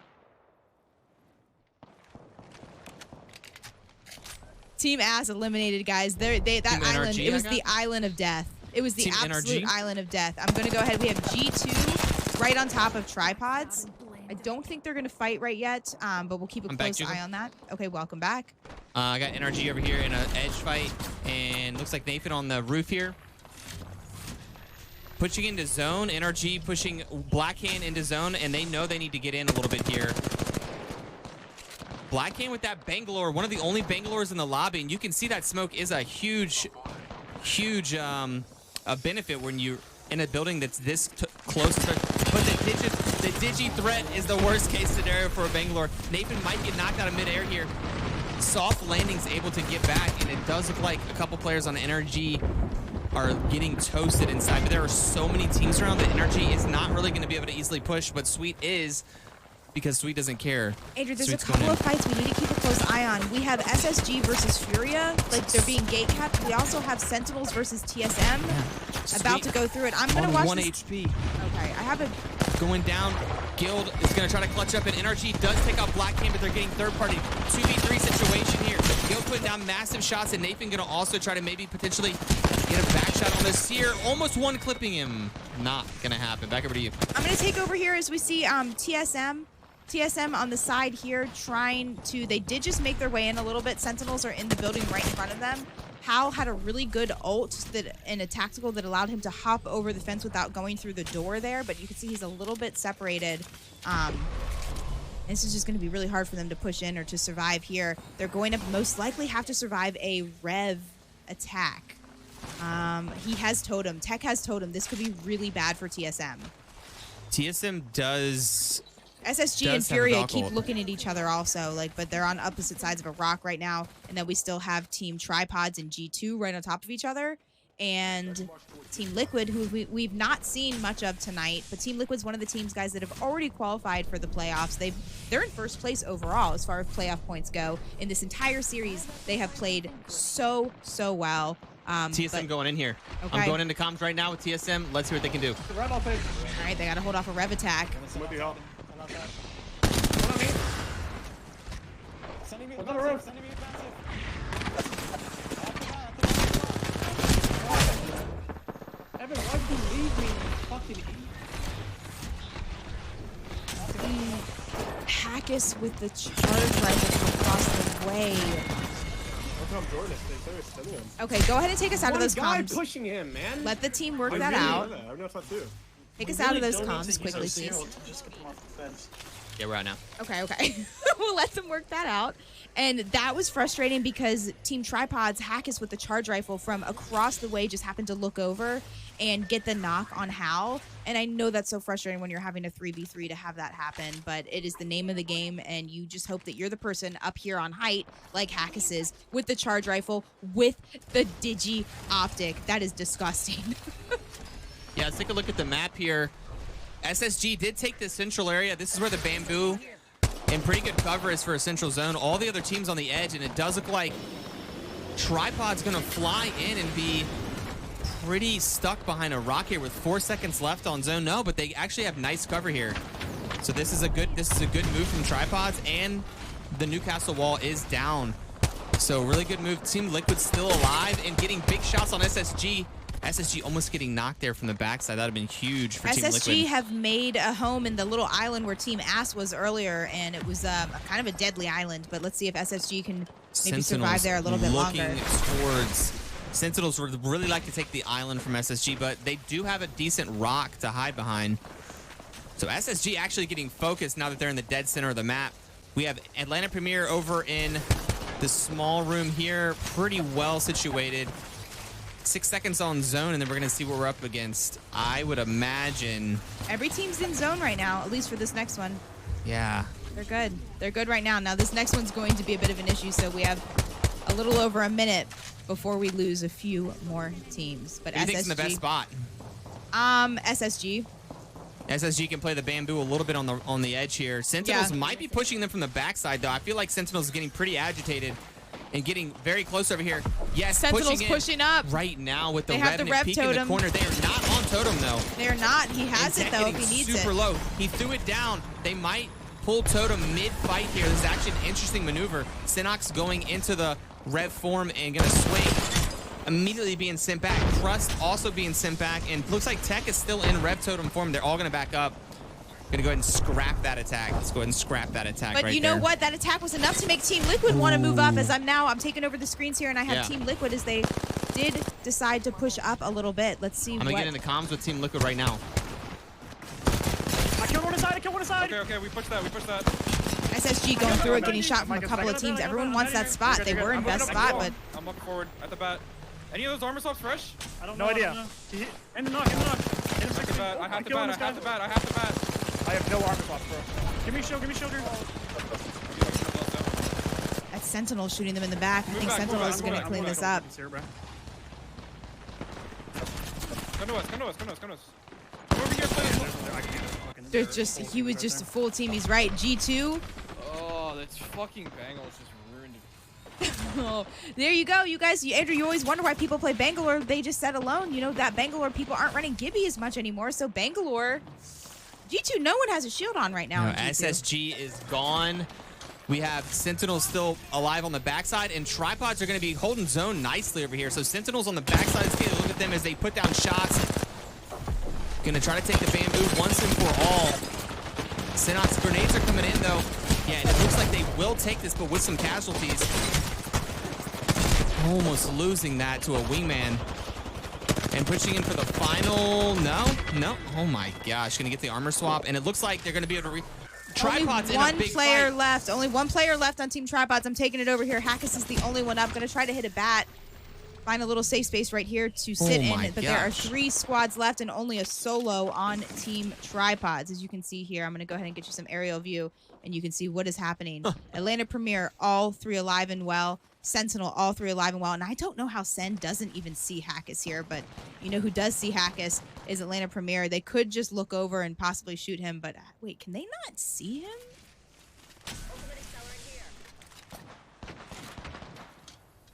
Team Ass eliminated, guys. That Team island, NRG, it was the island of death. It was the Team absolute NRG? island of death. I'm going to go ahead. We have G2 right on top of tripods. I don't think they're going to fight right yet, but we'll keep a close eye on that. Okay, welcome back. I got NRG over here in an edge fight, and looks like Nathan on the roof here. Pushing into zone, NRG pushing Blackhand into zone, and they know they need to get in a little bit here. Blackhand with that Bangalore, one of the only Bangalores in the lobby, and you can see that smoke is a huge a benefit when you're in a building that's this close to. But the digi threat is the worst case scenario for a Bangalore. Nathan might get knocked out of midair here. Soft landing's able to get back, and it does look like a couple players on NRG are getting toasted inside, but there are so many teams around that NRG is not really going to be able to easily push, but Sweet is, because Sweet doesn't care. Andrew, there's a couple of fights we need to keep a close eye on. We have SSG versus Furia, like they're being gate capped. We also have Sentinels versus TSM. About to go through it. I'm going to watch 1 this. HP. Okay, I have a... Going down. Guild is going to try to clutch up, and NRG does take out Blackhand, but they're getting third party 2v3 situation here. Guild putting down massive shots, and Nathan going to also try to maybe potentially get a back shot on this Seer. Almost one clipping him. Not going to happen. Back over to you. I'm going to take over here as we see TSM on the side here trying to... They did just make their way in a little bit. Sentinels are in the building right in front of them. Hal had a really good ult and a tactical that allowed him to hop over the fence without going through the door there, but you can see he's a little bit separated. This is just going to be really hard for them to push in or to survive here. They're going to most likely have to survive a Rev attack. He has Totem. Tech has Totem. This could be really bad for TSM. TSM does... SSG and Furia keep looking at each other also, but they're on opposite sides of a rock right now. And then we still have Team Tripods and G2 right on top of each other. And Team Liquid, who we've not seen much of tonight. But Team Liquid's one of the teams, guys, that have already qualified for the playoffs. They're in first place overall as far as playoff points go. In this entire series, they have played so well. TSM going in here. Okay. I'm going into comms right now with TSM. Let's see what they can do. All right, they got to hold off a Rev attack. Evan, why did you leave me fucking Hackus with the charge rifle from across the way. Okay, go ahead and take us out of those comms. Pushing him, man. Let the team work that out. Take us out of those comms quickly, please. Yeah, we're out now. Okay. We'll let them work that out. And that was frustrating because Team Tripod's Hackus with the charge rifle from across the way just happened to look over and get the knock on Hal. And I know that's so frustrating when you're having a 3v3 to have that happen, but it is the name of the game, and you just hope that you're the person up here on height, like Hackus is, with the charge rifle, with the digi optic. That is disgusting. Yeah, let's take a look at the map here. SSG did take the central area. This is where the bamboo and pretty good cover is for a central zone. All the other teams on the edge, and it does look like Tripod's going to fly in and be pretty stuck behind a rock here with 4 seconds left on zone. No, but they actually have nice cover here. So this is a good move from Tripods, and the Newcastle wall is down. So really good move. Team Liquid still alive and getting big shots on SSG. SSG almost getting knocked there from the backside. That would have been huge for Team Liquid. SSG have made a home in the little island where Team Ass was earlier, and it was kind of a deadly island. But let's see if SSG can maybe survive there a little bit longer. Towards Sentinels would really like to take the island from SSG, but they do have a decent rock to hide behind. So SSG actually getting focused now that they're in the dead center of the map. We have Atlanta Premier over in the small room here, pretty well situated. 6 seconds on zone, and then we're going to see what we're up against. I would imagine... Every team's in zone right now, at least for this next one. Yeah. They're good. They're good right now. Now this next one's going to be a bit of an issue, so we have a little over a minute before we lose a few more teams. But Who do you think's in the best spot? SSG. SSG can play the bamboo a little bit on the edge here. Sentinels might be pushing them from the backside, though. I feel like Sentinels is getting pretty agitated and getting very close over here. Yes, Sentinels pushing up right now with the They have the Revenant Rev peek in the totem. corner. They are not on totem, though. They're not. He has it, though, if he needs super it. low. He threw it down. They might pull totem mid-fight here. This is actually an interesting maneuver. Sinox going into the Rev form and going to swing. Immediately being sent back. Crust also being sent back. And looks like Tech is still in Rev totem form. They're all going to back up. Gonna go ahead and scrap that attack. Let's go ahead and scrap that attack But right you know there. what? That attack was enough to make Team Liquid want to move up. As I'm taking over the screens here, and I have Team Liquid as they did decide to push up a little bit. Let's see I'm gonna get into comms with Team Liquid right now. I killed one aside. Okay, we pushed that. SSG going through it, getting shot from a couple of teams. Everyone wants that spot. They were in best spot, but I'm looking forward at the bat. Any of those armor swaps fresh? I don't know. No idea. In the knock. I have the bat. I have no armor slots, bro. Give me shield, that's Sentinel shooting them in the back. I think Sentinel is going to clean this up. Come to us. Come over here, please. He was just a full team. He's right. G2. Oh, that's fucking Bangalore just ruined it. Oh, there you go, you guys. Andrew, you always wonder why people play Bangalore. They just said alone, you know, that Bangalore people aren't running Gibby as much anymore. So Bangalore, G2, no one has a shield on right now. No, in G2. SSG is gone. We have Sentinels still alive on the backside, and Tripods are going to be holding zone nicely over here. So Sentinels on the backside, let's get a look at them as they put down shots. Going to try to take the bamboo once and for all. Sinox grenades are coming in, though. Yeah, and it looks like they will take this, but with some casualties. Almost losing that to a wingman. And pushing in for the final. No. Oh my gosh. Going to get the armor swap. And it looks like they're going to be able to Tripods in a big player fight. left. Only one player left on Team Tripods. I'm taking it over here. Hackus is the only one up. Going to try to hit a bat. Find a little safe space right here to sit in. But there are 3 squads left and only a solo on Team Tripods. As you can see here, I'm going to go ahead and get you some aerial view. And you can see what is happening. Atlanta Premier, all 3 alive and well. Sentinel, all 3 alive and well. And I don't know how Sen doesn't even see Hackus here, but you know who does see Hackus is Atlanta Premier. They could just look over and possibly shoot him, but wait, can they not see him?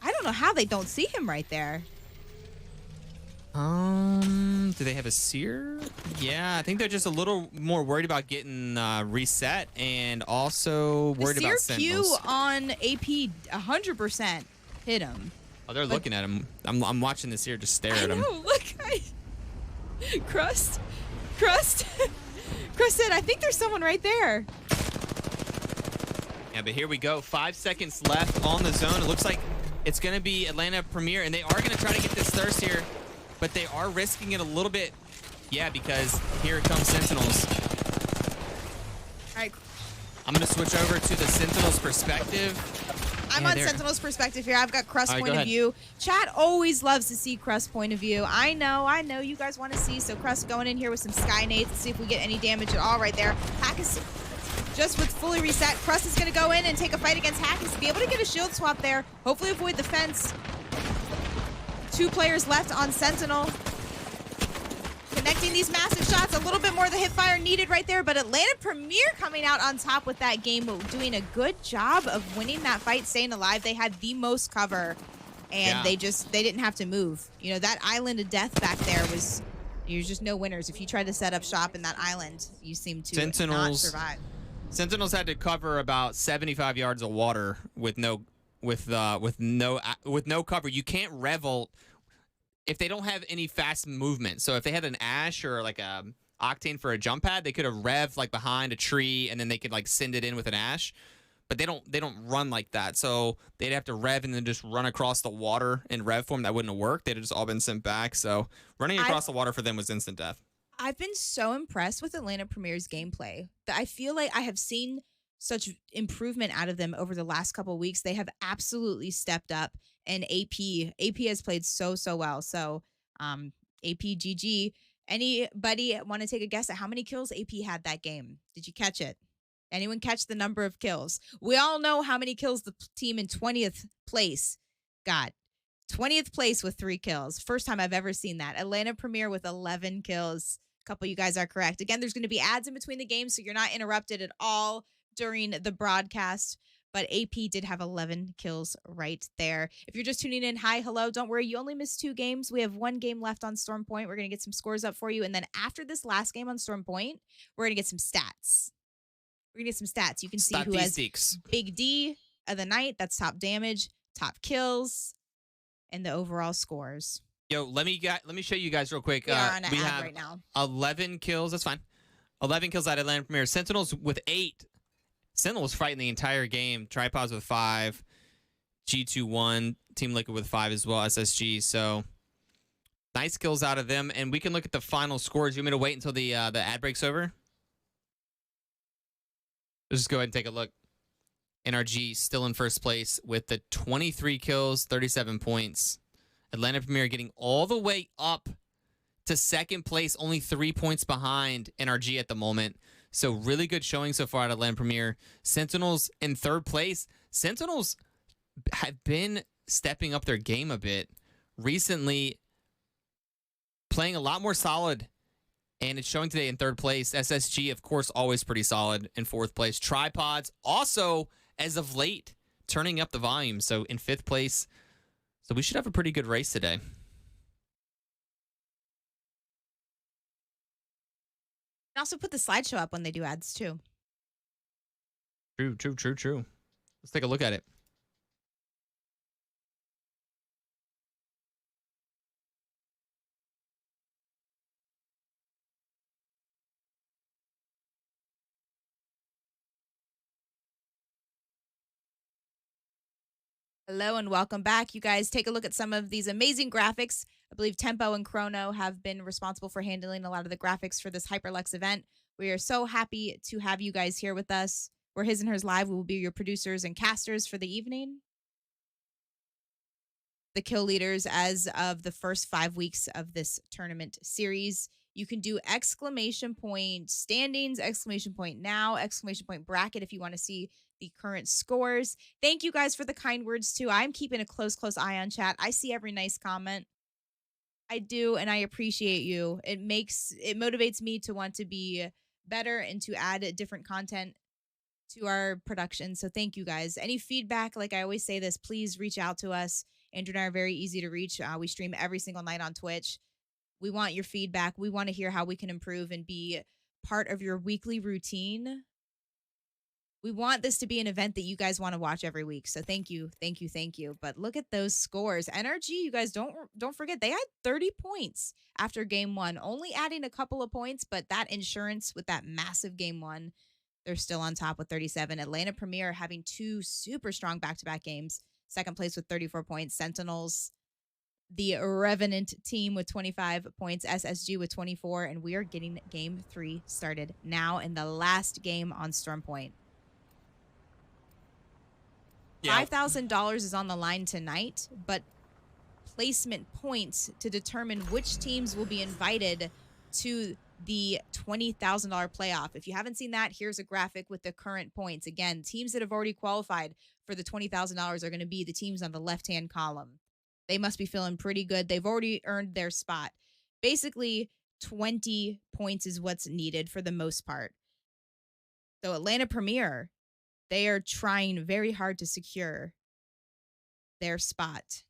I don't know how they don't see him right there. Do they have a seer? Yeah, I think they're just a little more worried about getting reset and also worried about Seer Q Sentinels. on AP 100% hit him. Oh, they're looking at him. I'm watching this here just stare at him. Oh, look. Crust. Crust said, I think there's someone right there. Yeah, but here we go. 5 seconds left on the zone. It looks like it's going to be Atlanta Premier, and they are going to try to get this thirst here, but they are risking it a little bit. Yeah, because here it comes Sentinels. All right. I'm going to switch over to the Sentinels perspective. I'm on Sentinel's perspective here. I've got Crust's point of view. Chat always loves to see Crust's point of view. I know you guys want to see. So Crust going in here with some Sky Nades to see if we get any damage at all right there. Hackus just with fully reset. Crust is going to go in and take a fight against Hackus. Be able to get a shield swap there. Hopefully avoid the fence. 2 players left on Sentinel. Connecting these massive shots. A little bit more of the hip fire needed right there, but Atlanta Premier coming out on top with that game, doing a good job of winning that fight, staying alive. They had the most cover, and they didn't have to move. You know, that island of death back there was, there's just no winners. If you tried to set up shop in that island, you seem to not survive. Sentinels had to cover about 75 yards of water with no cover. You can't revolt if they don't have any fast movement. So if they had an Ash or like a Octane for a jump pad, they could have revved like behind a tree and then they could like send it in with an Ash. But they don't run like that. So they'd have to rev and then just run across the water in rev form. That wouldn't have worked. They'd have just all been sent back. So running across the water for them was instant death. I've been so impressed with Atlanta Premier's gameplay that I feel like I have seen such improvement out of them over the last couple of weeks. They have absolutely stepped up. And AP has played so well. So AP GG. Anybody want to take a guess at how many kills AP had that game? Did you catch it? Anyone catch the number of kills? We all know how many kills the team in 20th place got. 20th place with 3 kills. First time I've ever seen that. Atlanta Premier with 11 kills. A couple of you guys are correct. Again, there's going to be ads in between the games, so you're not interrupted at all during the broadcast. But AP did have 11 kills right there. If you're just tuning in, hi, hello, don't worry. You only missed 2 games. We have 1 game left on Storm Point. We're going to get some scores up for you. And then after this last game on Storm Point, we're going to get some stats. We're going to get some stats. You can see who has Big D of the night. That's top damage, top kills, and the overall scores. Yo, let me show you guys real quick. We are on an we ad have right now. 11 kills. That's fine. 11 kills out of Atlanta Premier. Sentinels with 8. Sentinel was fighting the entire game. Tripods with 5. G2 1. Team Liquid with 5 as well. SSG. So nice kills out of them. And we can look at the final scores. You want me to wait until the ad break's over? Let's just go ahead and take a look. NRG still in first place with the 23 kills, 37 points. Atlanta Premier getting all the way up to second place, only 3 points behind NRG at the moment. So really good showing so far at Atlanta Premier. Sentinels in third place. Sentinels have been stepping up their game a bit recently, playing a lot more solid. And it's showing today in third place. SSG, of course, always pretty solid in fourth place. Tripods also, as of late, turning up the volume. So in fifth place. So we should have a pretty good race today. And also put the slideshow up when they do ads, too. True. Let's take a look at it. Hello and welcome back. You guys take a look at some of these amazing graphics. I believe Tempo and Chrono have been responsible for handling a lot of the graphics for this HyperLux event. We are so happy to have you guys here with us. We're His and Hers Live. We will be your producers and casters for the evening. The kill leaders as of the first 5 weeks of this tournament series. You can do exclamation point standings, exclamation point now, exclamation point bracket if you want to see the current scores. Thank you guys for the kind words too. I'm keeping a close eye on chat. I see every nice comment. I do, and I appreciate you. It motivates me to want to be better and to add different content to our production. So thank you guys. Any feedback, like I always say this, please reach out to us. Andrew and I are very easy to reach. We stream every single night on Twitch. We want your feedback. We want to hear how we can improve and be part of your weekly routine. We want this to be an event that you guys want to watch every week. So thank you. But look at those scores. NRG, you guys don't forget, they had 30 points after game 1. Only adding a couple of points, but that insurance with that massive game 1, they're still on top with 37. Atlanta Premier having 2 super strong back-to-back games. Second place with 34 points. Sentinels, the Revenant team with 25 points. SSG with 24. And we are getting game 3 started now in the last game on Storm Point. Yeah. $5,000 is on the line tonight, but placement points to determine which teams will be invited to the $20,000 playoff. If you haven't seen that, here's a graphic with the current points. Again, teams that have already qualified for the $20,000 are going to be the teams on the left-hand column. They must be feeling pretty good. They've already earned their spot. Basically, 20 points is what's needed for the most part. So Atlanta Premier, they are trying very hard to secure their spot.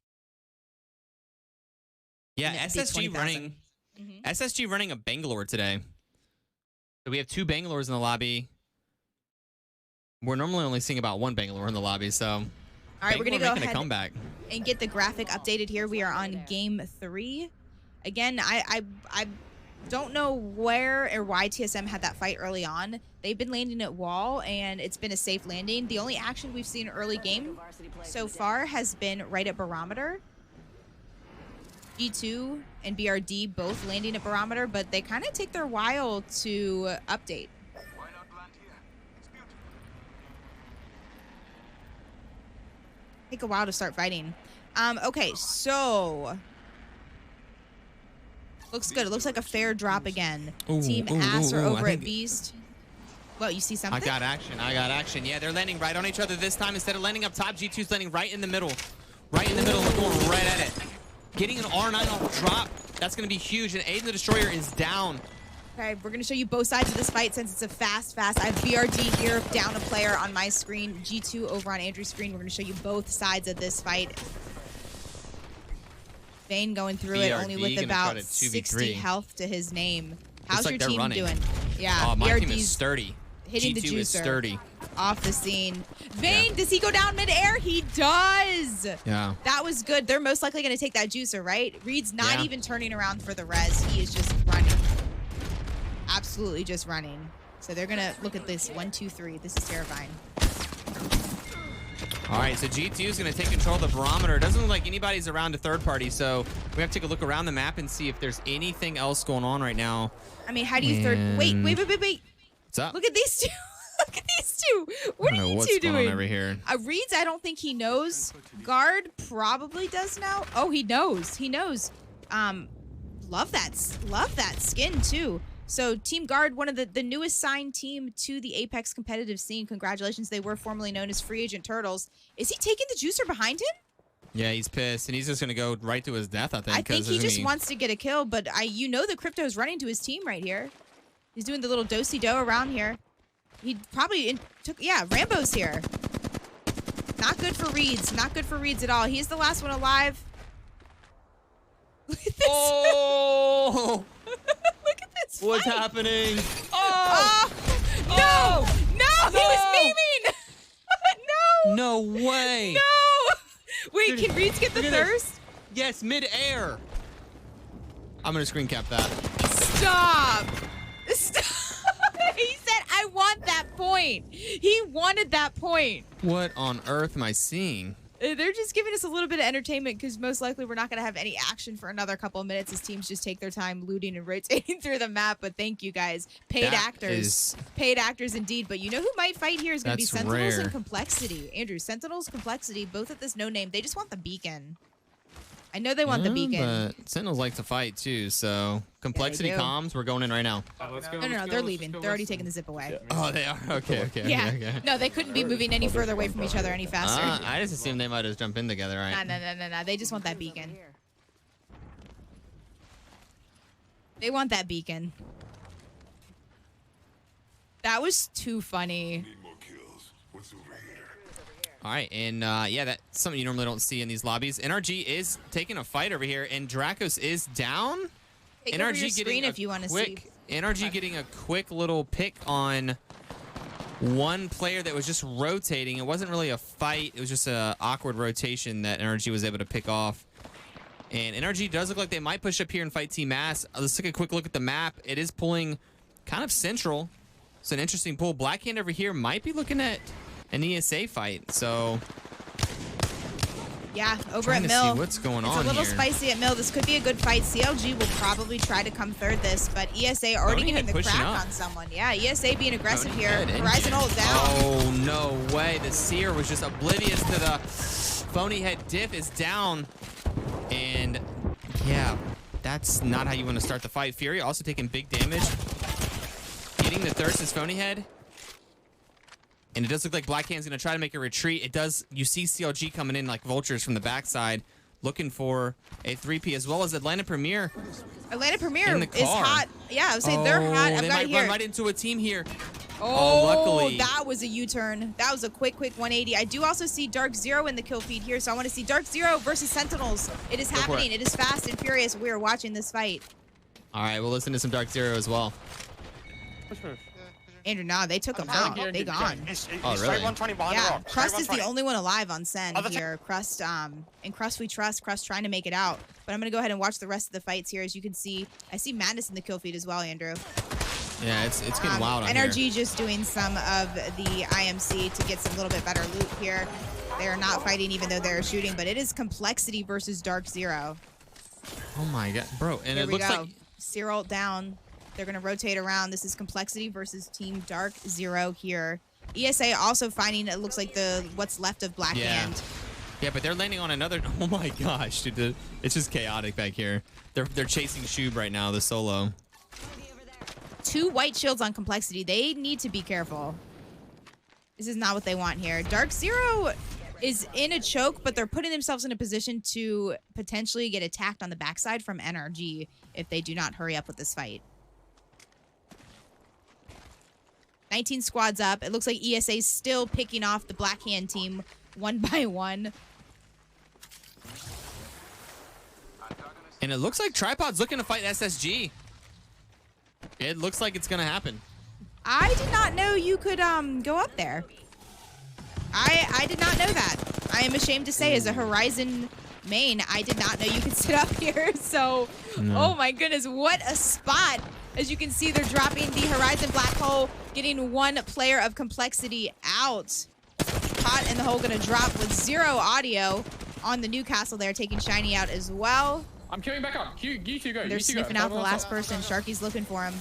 Yeah, SSG running. SSG running a Bangalore today. So we have 2 Bangalores in the lobby. We're normally only seeing about 1 Bangalore in the lobby, so all right, we're gonna go ahead a comeback and get the graphic updated here. We are on game 3. Again, I don't know where or why TSM had that fight early on. They've been landing at wall, and it's been a safe landing. The only action we've seen early game so far has been right at Barometer. G2 and BRD both landing at Barometer, but they kind of take their while to update. Take a while to start fighting. Okay, so looks good. It looks like a fair drop again. Team Ass are over at Beast. Well, you see something? I got action. Yeah, they're landing right on each other this time. Instead of landing up top, G2's landing right in the middle. Right in the middle, and going right at it. Getting an R9 off drop. That's going to be huge. And Aiden the Destroyer is down. Okay, we're going to show you both sides of this fight since it's a fast. I have BRD here, down a player on my screen. G2 over on Andrew's screen. We're going to show you both sides of this fight. Vayne going through it only with about 60 health to his name. How's your team doing? Yeah, oh, my BRD's team is sturdy. hitting G2 the juicer. is sturdy. Off the scene. Vayne, does he go down midair? He does. Yeah. That was good. They're most likely going to take that juicer, right? Reed's not even turning around for the res. He is just running. Absolutely just running. So they're going to look at this. 1, 2, 3. This is terrifying. All right, so G2 is going to take control of the barometer. It doesn't look like anybody's around a third party, so we have to take a look around the map and see if there's anything else going on right now. I mean, how do you Wait. What's up? Look at these two. Look at these two. What are you two doing? What's going on over here? Reeds, I don't think he knows. Guard probably does now. Oh, he knows. He knows. Love that skin too. So Team Guard, one of the newest signed team to the Apex competitive scene. Congratulations. They were formerly known as Free Agent Turtles. Is he taking the juicer behind him? Yeah, he's pissed, and he's just going to go right to his death, I think. I think he just wants to get a kill, but the Crypto's running to his team right here. He's doing the little do-si-do around here. He probably Rambo's here. Not good for Reeds. Not good for Reeds at all. He's the last one alive. Look at this. Oh! Look at this What's fight. happening? Oh! No! No! He was memeing! No! No way! No! Wait, can Reeds get the thirst? Yes, mid-air. I'm going to screen cap that. Stop! He said, I want that point. He wanted that point. What on earth am I seeing? They're just giving us a little bit of entertainment because most likely we're not going to have any action for another couple of minutes as teams just take their time looting and rotating through the map. But thank you, guys. Paid actors. Paid actors indeed. But you know who might fight here is going to be Sentinels and Complexity. Andrew, Sentinels, Complexity, both at this no name. They just want the beacon. I know they want the beacon. But Sentinels like to fight too, so Complexity comms, we're going in right now. No, they're leaving. They're already taking the zip away. Oh, they are? Okay. Yeah. No, they couldn't be moving any further away from each other any faster. I just assumed they might just jump in together, right? No. They just want that beacon. They want that beacon. That was too funny. All right, and yeah, that's something you normally don't see in these lobbies. NRG is taking a fight over here, and Dracos is down. Take over your screen if you want to see. NRG getting a quick little pick on one player that was just rotating. It wasn't really a fight. It was just an awkward rotation that NRG was able to pick off. And NRG does look like they might push up here and fight Team Ass. Let's take a quick look at the map. It is pulling kind of central. It's an interesting pull. Blackhand over here might be looking at an ESA fight, so yeah, over at Mill. See what's going on It's a little here. spicy at Mill. This could be a good fight. CLG will probably try to come third this, but ESA already getting the crack on someone. Yeah, ESA being aggressive here. Horizon ult down. Oh, no way. The Seer was just oblivious to the phony head. Diff is down. And yeah, that's not how you want to start the fight. Fury also taking big damage. Getting the thirst is phony head. And it does look like Blackhand's going to try to make a retreat. It does. You see CLG coming in like vultures from the backside, looking for a 3P, as well as Atlanta Premier. Atlanta Premier is hot. Yeah, I would say they're hot. They might run right into a team here. Oh, luckily. That was a U-turn. That was a quick 180. I do also see Dark Zero in the kill feed here, so I want to see Dark Zero versus Sentinels. It is happening. It is fast and furious. We are watching this fight. All right, we'll listen to some Dark Zero as well. Andrew, nah, they took him out. They gone. Oh, really? Yeah, Crust is the only one alive on Sen here. Crust, and Crust we trust. Crust trying to make it out. But I'm going to go ahead and watch the rest of the fights here. As you can see, I see Madness in the kill feed as well, Andrew. Yeah, it's getting wild on NRG here. just doing some of the IMC to get some little bit better loot here. They're not fighting even though they're shooting, but it is Complexity versus Dark Zero. Oh my god, bro. And here it looks like Cyril down. They're going to rotate around. This is Complexity versus Team Dark Zero here. ESA also finding, it looks like, what's left of Blackhand. Yeah, but they're landing on another. Oh my gosh, dude. It's just chaotic back here. They're chasing Shub right now, the solo. 2 white shields on Complexity. They need to be careful. This is not what they want here. Dark Zero is in a choke, but they're putting themselves in a position to potentially get attacked on the backside from NRG if they do not hurry up with this fight. 19 squads up. It looks like ESA is still picking off the Black Hand team one by one. And it looks like Tripod's looking to fight SSG. It looks like it's going to happen. I did not know you could go up there. I did not know that. I am ashamed to say, as a Horizon main, I did not know you could sit up here. So, oh my goodness, what a spot. As you can see, they're dropping the Horizon Black Hole, getting 1 player of Complexity out. Caught in the hole, gonna drop with 0 audio on the Newcastle there, taking Shiny out as well. I'm queuing back up. You two go. They're sniffing out the last person. Sharky's looking for him.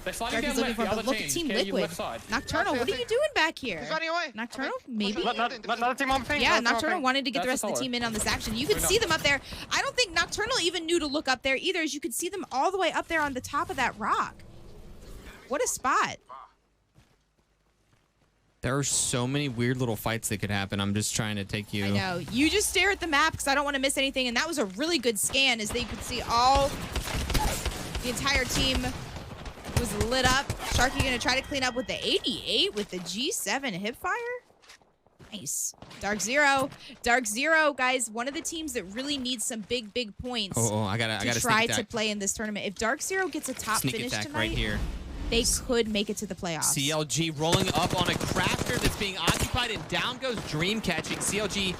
They're sliding Sharky's down looking left, for him. the But other look at team. Team Okay, you Liquid. left side. Nocturnal, what are you doing back here? He's running away. Nocturnal, maybe? Another team on ping. Yeah, another team on Nocturnal ping. wanted to get the That's rest of the a team in on this action. You could see them up there. I don't think Nocturnal even knew to look up there either, as you could see them all the way up there on the top of that rock. What a spot. There are so many weird little fights that could happen. I'm just trying to take you. I know. You just stare at the map because I don't want to miss anything. And that was a really good scan, as they could see all the entire team was lit up. Sharky going to try to clean up with the 88 with the G7 hipfire. Nice. Dark Zero. Dark Zero, guys, one of the teams that really needs some big points I gotta try sneak to attack. play in this tournament. If Dark Zero gets a top Sneak finish attack tonight, right here. they could make it to the playoffs. CLG rolling up on a crafter that's being occupied, and down goes Dream catching. CLG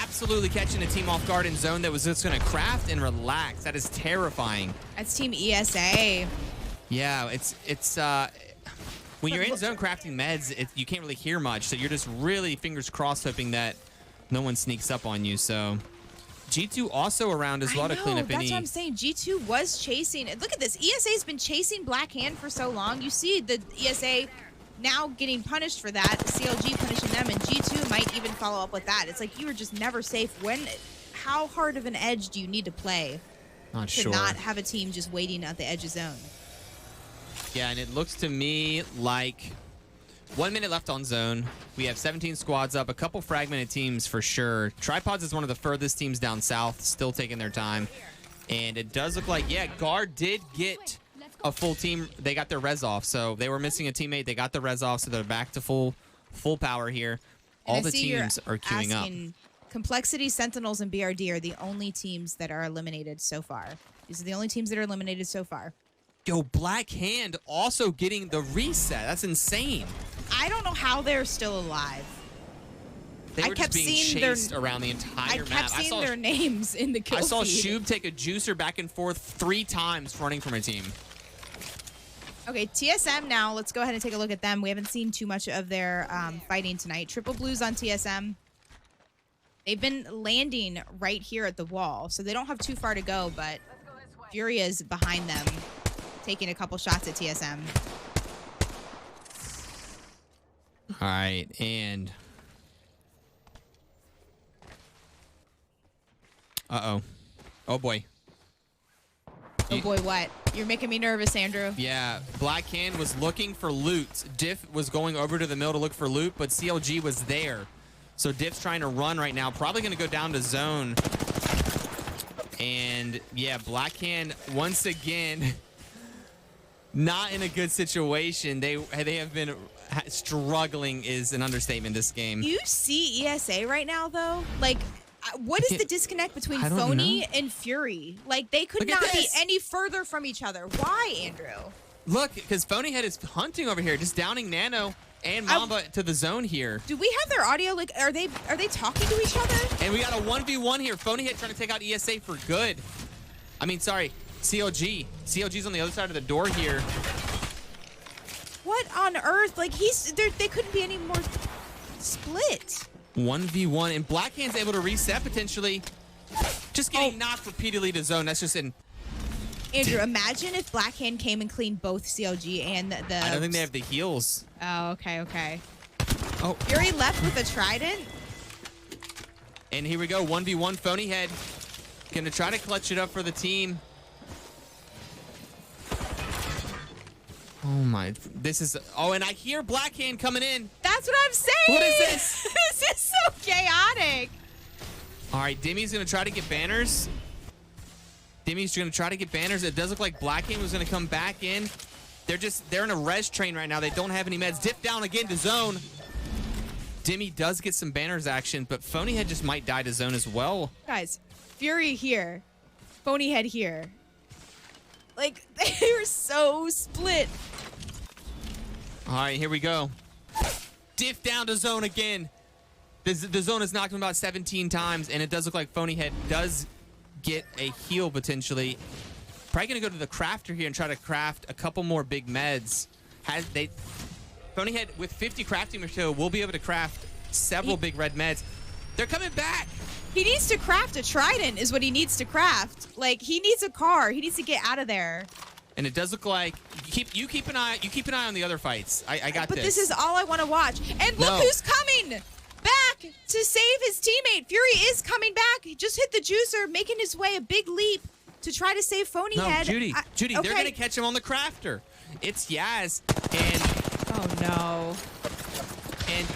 absolutely catching a team off guard in zone that was just going to craft and relax. That is terrifying. That's Team ESA. Yeah, it's when you're in zone crafting meds, you can't really hear much, so you're just really fingers crossed hoping that no one sneaks up on you. So G2 also around as well to clean up that's any. what I'm saying. G2 was chasing. Look at this. ESA's been chasing Black Hand for so long. You see the ESA now getting punished for that. CLG punishing them, and G2 might even follow up with that. It's like you were just never safe. How hard of an edge do you need to play Not to sure. not have a team just waiting at the edge of zone? Yeah, and it looks to me like 1 minute left on zone. We have 17 squads up, a couple fragmented teams for sure. Tripods is one of the furthest teams down south, still taking their time. And it does look like, yeah, Guard did get a full team. They got their res off, so they were missing a teammate. They got the res off, so they're back to full power here. All the teams are queuing up. Complexity, Sentinels, and BRD are the only teams that are eliminated so far. These are the only teams that are eliminated so far. Yo, Black Hand also getting the reset. That's insane. I don't know how they're still alive. They were just being chased around the entire map. I kept seeing their names in the kill feed. I saw Shub take a juicer back and forth 3 times running from a team. Okay, TSM now. Let's go ahead and take a look at them. We haven't seen too much of their fighting tonight. Triple Blues on TSM. They've been landing right here at the wall, so they don't have too far to go, but Furia's behind them, taking a couple shots at TSM. All right, and... Uh-oh. Oh, boy. Oh, boy, what? You're making me nervous, Andrew. Yeah, Black Hand was looking for loot. Diff was going over to the mill to look for loot, but CLG was there. So Diff's trying to run right now. Probably going to go down to zone. And, yeah, Black Hand, once again, not in a good situation. They have been struggling is an understatement this game. You see ESA right now, though? Like, what is the disconnect between Phony and Fury? Like, they could not be any further from each other. Why, Andrew? Look, because Phony Head is hunting over here, just downing Nano and Mamba to the zone here. Do we have their audio? Like, are they talking to each other? And we got a 1v1 here. Phony Head trying to take out ESA for good. I mean, sorry, CLG. CLG's on the other side of the door here. What on earth? Like, they couldn't be any more split. 1v1, and Black Hand's able to reset potentially. Just getting knocked repeatedly to zone. That's just an... Andrew, imagine if Black Hand came and cleaned both CLG and the... I don't think they have the heals. Oh, okay, okay. Oh. Fury left with a trident. And here we go, 1v1, Phony Head. Gonna try to clutch it up for the team. Oh my, this is, oh, and I hear Black Hand coming in. That's what I'm saying. What is this? This is so chaotic. All right, Demi's going to try to get banners. Demi's going to try to get banners. It does look like Black Hand was going to come back in. They're in a res train right now. They don't have any meds. Dip down again to zone. Demi does get some banners action, but Phonyhead just might die to zone as well. Guys, Fury here. Phonyhead here. Like, they were so split. All right, here we go. Diff down to zone again. The zone has knocked him about 17 times, and it does look like Phonyhead does get a heal potentially. Probably going to go to the crafter here and try to craft a couple more big meds. Phonyhead, with 50 crafting material, will be able to craft several big red meds. They're coming back. He needs to craft a trident is what he needs to craft. Like, he needs a car. He needs to get out of there. And it does look like you keep an eye on the other fights. I got this. But this is all I want to watch. And look who's coming back to save his teammate. Fury is coming back. He just hit the juicer, making his way a big leap to try to save Phonyhead. No, Judy, okay. they're going to catch him on the crafter. It's Yaz, and oh no. And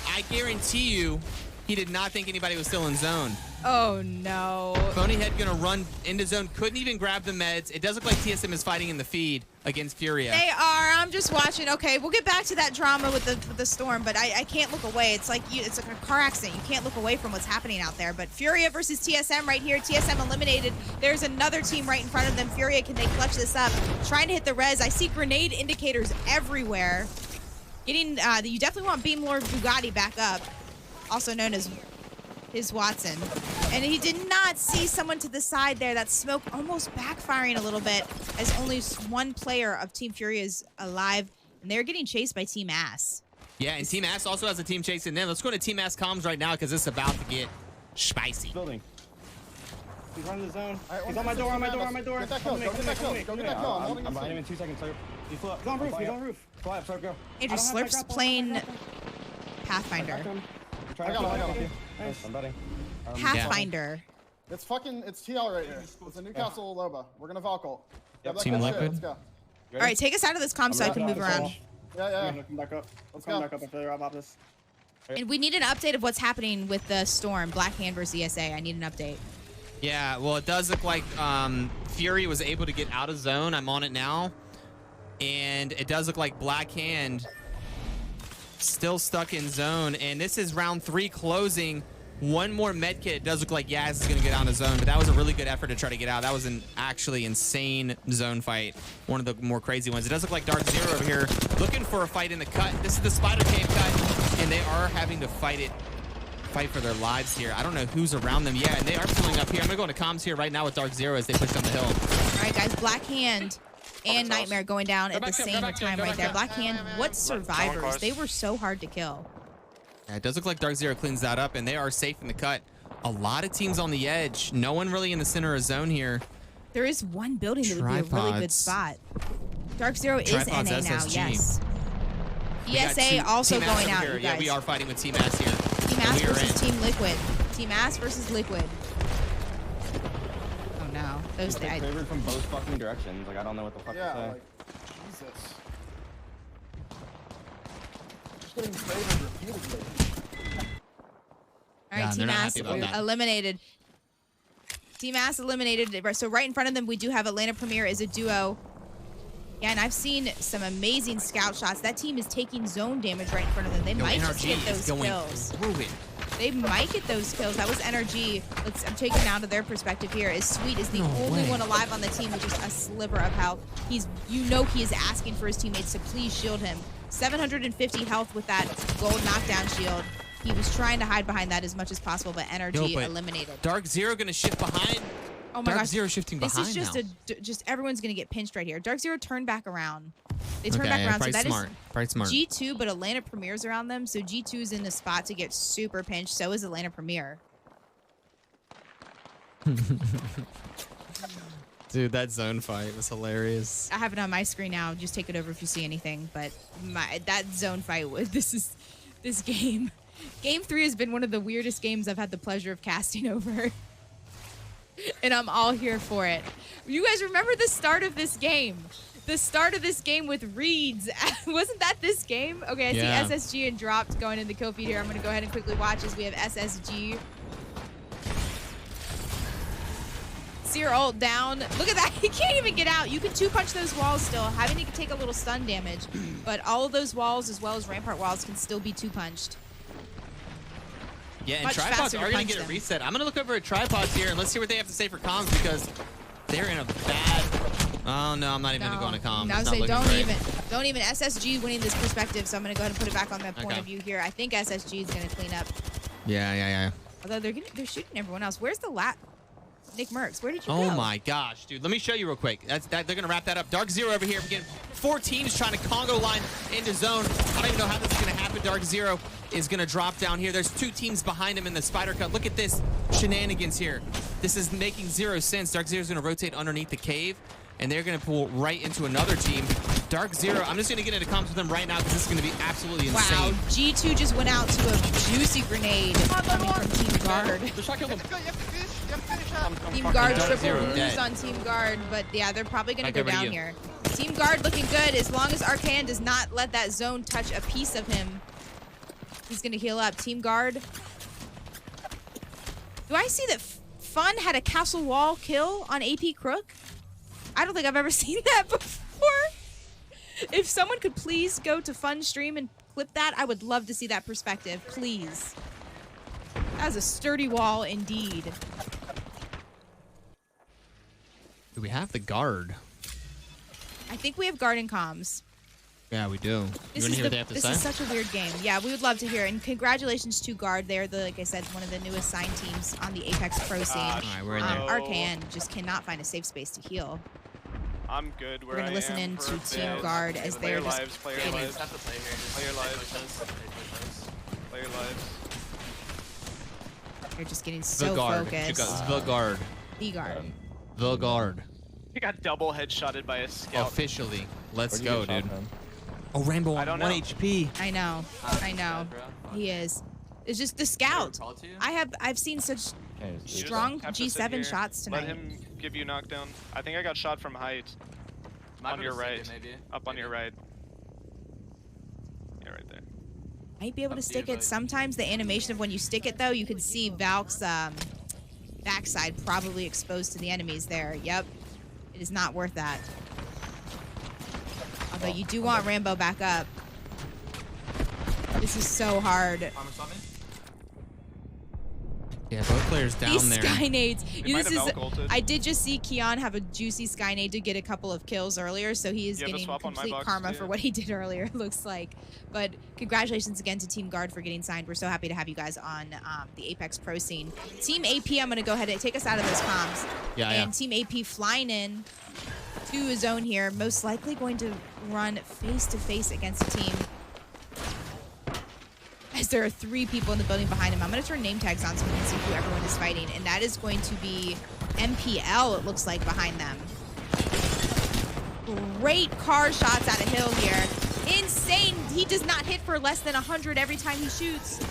I guarantee you, he did not think anybody was still in zone. Oh no. Phonyhead gonna run into zone, couldn't even grab the meds. It does look like TSM is fighting in the feed against Furia. They are. I'm just watching. Okay, we'll get back to that drama with the storm, but I can't look away. It's like it's like a car accident. You can't look away from what's happening out there. But Furia versus TSM right here. TSM eliminated. There's another team right in front of them. Furia, can they clutch this up? Trying to hit the res. I see grenade indicators everywhere. Getting you definitely want Beam Lord Bugatti back up, also known as his Watson. And he did not see someone to the side there. That smoke almost backfiring a little bit as only one player of Team Fury is alive. And they're getting chased by Team Ass. Yeah, and Team Ass also has a team chasing them. Let's go to Team Ass comms right now because it's about to get spicy. Building. He's running the zone. He's on my door, on my door. Get that kill, go get that kill. Go get that kill. I'm behind him in 2 seconds. He's on roof, he's on roof. Go ahead, go. Andrew Slurp's playing Pathfinder. I got him. Nice. I'm betting. Pathfinder. It's TL right here. It's a Newcastle Loba. We're gonna Valcolt. Team Liquid. Let's go. All right, take us out of this comm so I can move around. Yeah. Come back up. Let's go. Back up and figure out about this. And we need an update of what's happening with the storm. Black Hand versus ESA. I need an update. Yeah, well, it does look like Fury was able to get out of zone. I'm on it now. And it does look like Black Hand still stuck in zone. And this is round 3 closing. One more med kit. It does look like Yaz is going to get out of zone, but that was a really good effort to try to get out. That was an actually insane zone fight. One of the more crazy ones. It does look like Dark Zero over here looking for a fight in the cut. This is the Spider Cave cut, and they are having to fight for their lives here. I don't know who's around them. Yeah, and they are pulling up here. I'm going to go into comms here right now with Dark Zero as they push down the hill. All right, guys. Black Hand and Nightmare going down at the same time right there. Black Hand, what survivors? They were so hard to kill. Yeah, it does look like Dark Zero cleans that up, and they are safe in the cut. A lot of teams on the edge. No one really in the center of zone here. There is one building that would be a really good spot. Dark Zero is NA now, yes. ESA also going out, you guys. Yeah, we are fighting with Team Ass here. Team Ass versus Team Liquid. Team Ass versus Liquid. Oh no. Those guys. Favored from both fucking directions. Like, I don't know what the fuck to say. Like, Jesus. Just getting favored repeatedly. All right, Team Ass eliminated. Team Ass eliminated. So right in front of them, we do have Atlanta Premier as a duo. Yeah, and I've seen some amazing scout shots. That team is taking zone damage right in front of them. They might just get those kills. They might get those kills. That was NRG. I'm taking out of their perspective here. Is Sweet is the only one alive on the team with just a sliver of health. He is asking for his teammates to please shield him. 750 health with that gold knockdown shield. He was trying to hide behind that as much as possible, but NRG eliminated. Dark Zero gonna shift behind. Oh my gosh. Dark Zero shifting behind. This is just everyone's gonna get pinched right here. Dark Zero turned back around. They turned back around, so that is G2, but Atlanta Premier's around them, so G2's in the spot to get super pinched. So is Atlanta Premier. Dude, that zone fight was hilarious. I have it on my screen now. Just take it over if you see anything. But that zone fight was this game. Game 3 has been one of the weirdest games I've had the pleasure of casting over. And I'm all here for it. You guys remember the start of this game? the start of this game with reads. Wasn't that this game? Okay, I see SSG and dropped going in the kill feed here. I'm going to go ahead and quickly watch as we have SSG. Seer ult down. Look at that. He can't even get out. You can two-punch those walls still, having to take a little stun damage. But all of those walls, as well as Rampart walls, can still be two-punched. Yeah, and Much tripods faster are to going to punch get a them. reset. I'm going to look over at tripods here, and let's see what they have to say for comms, because they're in a bad... Oh, no, I'm not even going to go into comms. No, I It's would not say looking great. don't even. SSG winning this perspective, so I'm going to go ahead and put it back on that point of view here. I think SSG is going to clean up. Yeah. Although they're shooting everyone else. Where's the Nick Merckx, where did you go? Oh my gosh, dude. Let me show you real quick. They're going to wrap that up. Dark Zero over here. We're getting 4 teams trying to Congo line into zone. I don't even know how this is going to happen. Dark Zero is going to drop down here. There's 2 teams behind him in the spider cut. Look at this shenanigans here. This is making zero sense. Dark Zero is going to rotate underneath the cave, and they're going to pull right into another team. Dark Zero, I'm just going to get into comms with them right now because this is going to be absolutely insane. Wow, G2 just went out to a juicy grenade coming from Team Guard. The shot killed him. Team Guard Dark triple Zero lose dead. on Team Guard, but yeah, they're probably going to Back go over to down you. here. Team Guard looking good as long as Arcan does not let that zone touch a piece of him. He's going to heal up. Team Guard. Do I see that Fun had a castle wall kill on AP Crook? I don't think I've ever seen that before. If someone could please go to Fun stream and clip that, I would love to see that perspective. Please. That was a sturdy wall indeed. Do we have the guard? I think we have Guard and comms. Yeah, we do. You want to hear what they have to This say? is such a weird game. Yeah, we would love to hear. And congratulations to Guard. They're, like I said, one of the newest signed teams on the Apex Pro scene. All right, we're in there. Arcan just cannot find a safe space to heal. I'm good where We're going I to listen am in for to Team a bit. Guard as Player they're just lives, player getting- lives, Have to play here. Just player play lives, push. player lives. They're just getting The so guard. focused. The guard. The Guard. The guard. He got double headshotted by a scout. Officially. Let's Where'd you go, get shot dude. from? Oh, Rainbow I on don't 1 know. HP. I know. I know. He is. It's just the scout. I've seen such Okay, it's- You just strong have to sit G7 here, shots Let tonight. him give you knockdown. I think I got shot from height. On your right. Up on your right. Yeah, right there. Might be able to Up to stick you, it. bud. Sometimes the animation of when you stick it, though, you can see Valk's backside probably exposed to the enemies there. Yep. It is not worth that. Although you do want Rambo back up. This is so hard. Yeah, both players down These there. sky nades. They might have outgolted. I did just see Keon have a juicy sky nade to get a couple of kills earlier, so he is You have a getting swap on my complete box, karma too? for what he did earlier, it looks like. But congratulations again to Team Guard for getting signed. We're so happy to have you guys on the Apex Pro scene. Team AP, I'm going to go ahead and take us out of those comms. Yeah, And Team AP flying in to a zone here, most likely going to run face-to-face against a team. As there are 3 people in the building behind him. I'm going to turn name tags on so we can see who everyone is fighting. And that is going to be MPL, it looks like, behind them. Great car shots out of Hill here. Insane. He does not hit for less than 100 every time he shoots.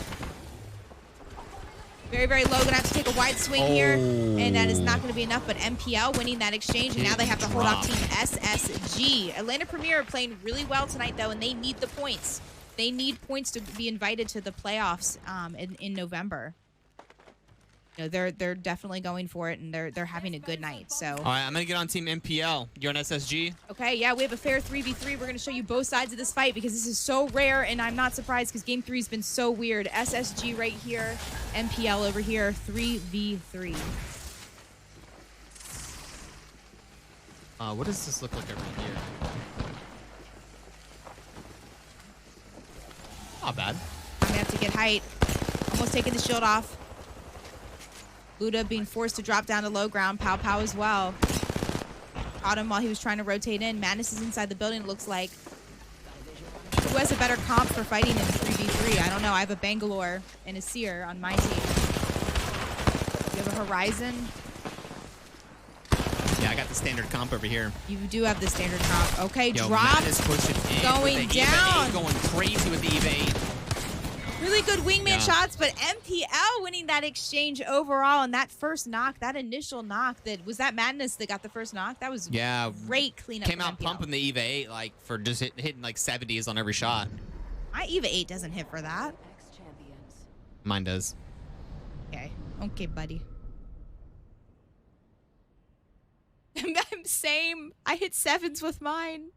Very, very low. Going to have to take a wide swing here. And that is not going to be enough. But MPL winning that exchange. And now they have to hold off Team SSG. Atlanta Premier are playing really well tonight, though, and they need the points. They need points to be invited to the playoffs in November. You know, they're definitely going for it, and they're having a good night. So All right, I'm going to get on Team MPL. You're on SSG? okay, yeah, we have a fair 3v3. We're going to show you both sides of this fight because this is so rare, and I'm not surprised because Game 3 has been so weird. SSG right here, MPL over here, 3v3. What does this look like over here? Not bad. I'm gonna have to get height. Almost taking the shield off. Luda being forced to drop down to low ground. Pow Pow as well. Caught him while he was trying to rotate in. Madness is inside the building, it looks like. Who has a better comp for fighting in 3v3? I don't know. I have a Bangalore and a Seer on my team. You have a Horizon. Yeah, I got the standard comp over here. You do have the standard comp. Okay, Yo, drop. Matt is pushing in Going with the Eva down. 8, going crazy with the Eva 8. Really good wingman Yeah. shots, but MPL winning that exchange overall. And that first knock, that initial knock, was that Madness that got the first knock? That was great cleanup. Came from out MPL. pumping the EVA 8 like for just hitting like 70s on every shot. My EVA 8 doesn't hit for that. Mine does. Okay, buddy. Same. I hit 7s with mine.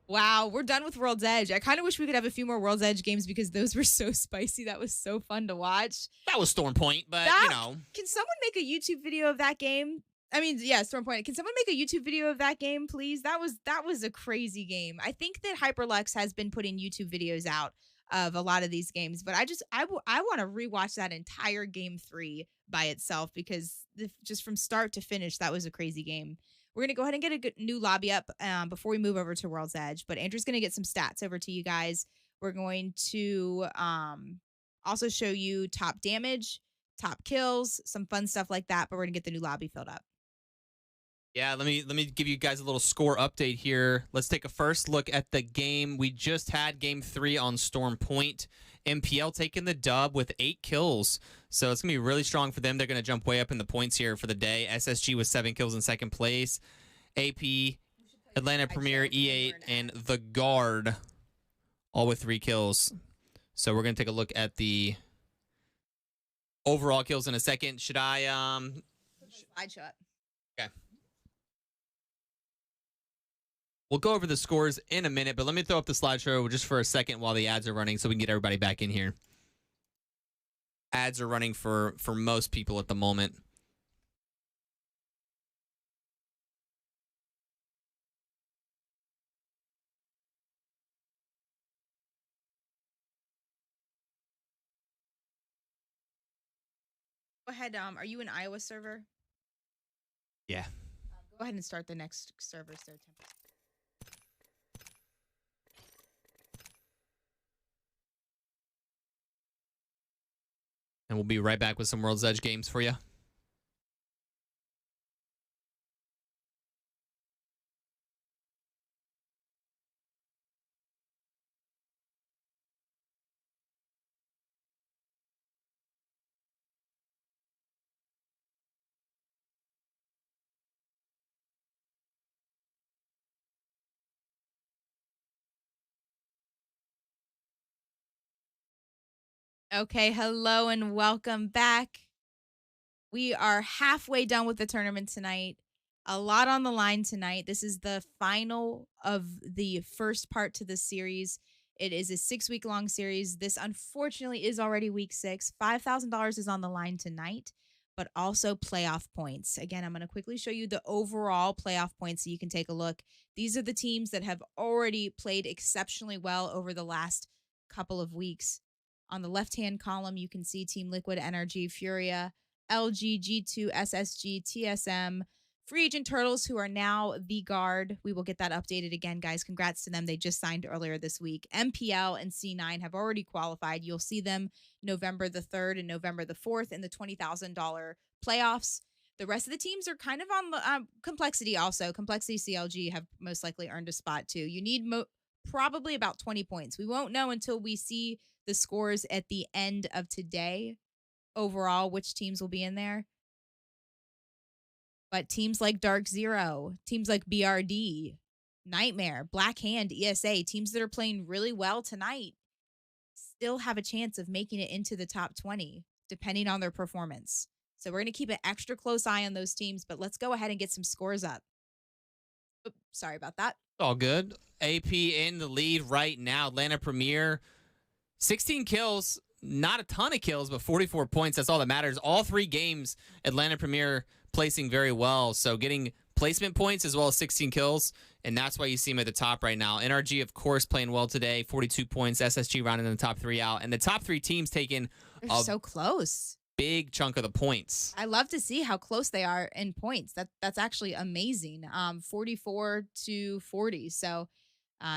Wow, we're done with World's Edge. I kind of wish we could have a few more World's Edge games because those were so spicy. That was so fun to watch. That was Storm Point, but you know. Can someone make a YouTube video of that game? I mean, yeah, Storm Point. Can someone make a YouTube video of that game, please? That was a crazy game. I think that Hyperlux has been putting YouTube videos out of a lot of these games, but I want to rewatch that entire game 3 by itself because just from start to finish, that was a crazy game. We're going to go ahead and get a good new lobby up before we move over to World's Edge, but Andrew's going to get some stats over to you guys. We're going to also show you top damage, top kills, some fun stuff like that, but we're going to get the new lobby filled up. Yeah, let me give you guys a little score update here. Let's take a first look at the game. We just had game 3 on Storm Point. MPL taking the dub with 8 kills. So it's going to be really strong for them. They're going to jump way up in the points here for the day. SSG with 7 kills in second place. AP, Atlanta Premier, E8, and The Guard all with 3 kills. So we're going to take a look at the overall kills in a second. Should I... Slideshow up. Okay. We'll go over the scores in a minute, but let me throw up the slideshow just for a second while the ads are running so we can get everybody back in here. Ads are running for most people at the moment. Go ahead. Are you an Iowa server? Yeah. Go ahead and start the next server. So And we'll be right back with some World's Edge games for you. Okay, hello and welcome back. We are halfway done with the tournament tonight. A lot on the line tonight. This is the final of the first part to the series. It is a 6-week-long series. This, unfortunately, is already week 6. $5,000 is on the line tonight, but also playoff points. Again, I'm going to quickly show you the overall playoff points so you can take a look. These are the teams that have already played exceptionally well over the last couple of weeks. On the left-hand column, you can see Team Liquid, NRG, Furia, LG, G2, SSG, TSM, Free Agent Turtles, who are now The Guard. We will get that updated again, guys. Congrats to them. They just signed earlier this week. MPL and C9 have already qualified. You'll see them November the 3rd and November the 4th in the $20,000 playoffs. The rest of the teams are kind of on the Complexity also. Complexity CLG have most likely earned a spot too. You need probably about 20 points. We won't know until we see the scores at the end of today overall, which teams will be in there. But teams like Dark Zero, teams like BRD, Nightmare, Black Hand, ESA, teams that are playing really well tonight still have a chance of making it into the top 20, depending on their performance. So we're going to keep an extra close eye on those teams, but let's go ahead and get some scores up. Oops, sorry about that. All good. AP in the lead right now. Atlanta Premier, 16 kills, not a ton of kills, but 44 points. That's all that matters. All 3 games, Atlanta Premier placing very well. So getting placement points as well as 16 kills, and that's why you see him at the top right now. NRG, of course, playing well today, 42 points. SSG rounding in the top 3 out. And the top 3 teams taking They're so close. Big chunk of the points. I love to see how close they are in points. That's actually amazing. 44 to 40. So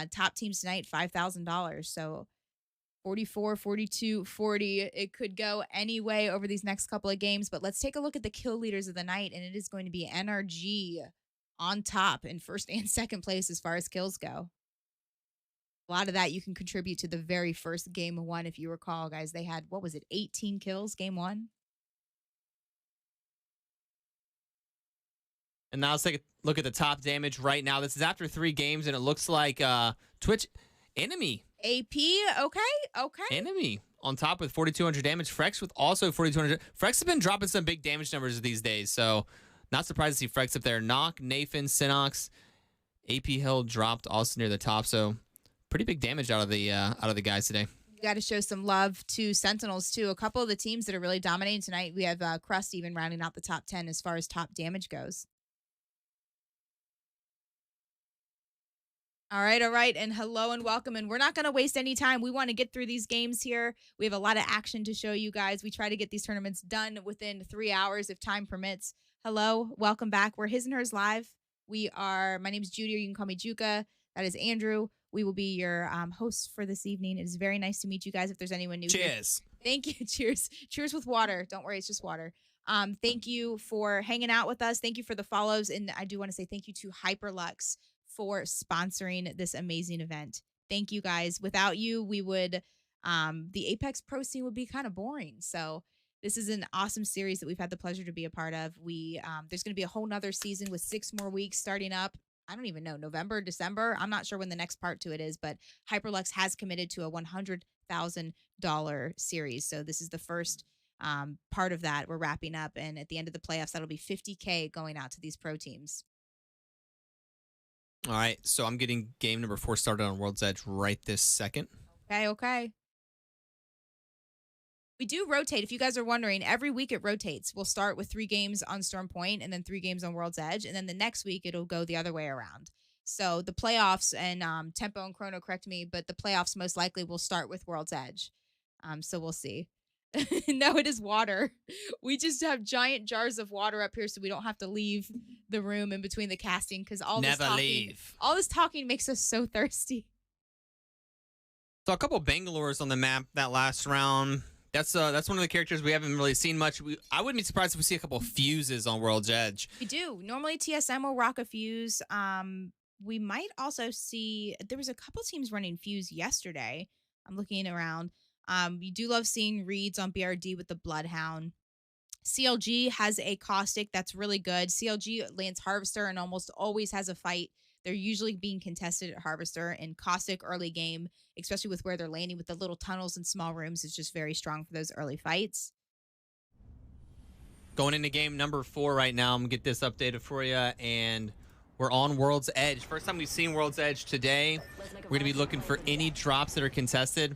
top teams tonight, $5,000. So 44, 42, 40. It could go any way over these next couple of games, but let's take a look at the kill leaders of the night, and it is going to be NRG on top in first and second place as far as kills go. A lot of that you can contribute to the very first game one. If you recall, guys, they had, what was it, 18 kills game one? And now let's take a look at the top damage right now. This is after 3 games, and it looks like Twitch enemy. AP, okay. Enemy on top with 4,200 damage. Frex with also 4,200. Frex has been dropping some big damage numbers these days, so not surprised to see Frex up there. Knock, Nathan, Sinox, AP Hill dropped also near the top, so pretty big damage out of the guys today. You got to show some love to Sentinels too. A couple of the teams that are really dominating tonight. We have Crust even rounding out the top 10 as far as top damage goes. All right, and hello and welcome. And we're not going to waste any time. We want to get through these games here. We have a lot of action to show you guys. We try to get these tournaments done within 3 hours if time permits. Hello, welcome back. We're His and Hers Live. My name is Judy, or you can call me Juka. That is Andrew. We will be your hosts for this evening. It is very nice to meet you guys. If there's anyone new Cheers. Here. Thank you. Cheers. Cheers with water. Don't worry, it's just water. Thank you for hanging out with us. Thank you for the follows. And I do want to say thank you to Hyperlux for sponsoring this amazing event. Thank you guys. Without you, we would the Apex Pro scene would be kind of boring. So this is an awesome series that we've had the pleasure to be a part of. There's going to be a whole nother season with 6 more weeks starting up. I don't even know, November, December. I'm not sure when the next part to it is, but Hyperlux has committed to a $100,000 series. So this is the first part of that. We're wrapping up, and at the end of the playoffs, that'll be $50K going out to these pro teams. All right, so I'm getting game number 4 started on World's Edge right this second. Okay. We do rotate. If you guys are wondering, every week it rotates. We'll start with 3 games on Storm Point and then 3 games on World's Edge. And then the next week it'll go the other way around. So the playoffs, and Tempo and Chrono correct me, but the playoffs most likely will start with World's Edge. So we'll see. No, it is water. We just have giant jars of water up here so we don't have to leave the room in between the casting, because all this talking makes us so thirsty. So a couple of Bangalores on the map that last round. That's one of the characters we haven't really seen much. I wouldn't be surprised if we see a couple of fuses on World's Edge. We do. Normally TSM will rock a fuse. We might also see, there was a couple teams running fuse yesterday. I'm looking around. You do love seeing reads on BRD with the Bloodhound. CLG has a Caustic that's really good. CLG lands Harvester and almost always has a fight. They're usually being contested at Harvester, and Caustic early game, especially with where they're landing with the little tunnels and small rooms, is just very strong for those early fights. Going into game number 4 right now. I'm going to get this updated for you, and we're on World's Edge. First time we've seen World's Edge today. We're going to be looking for any drops that are contested.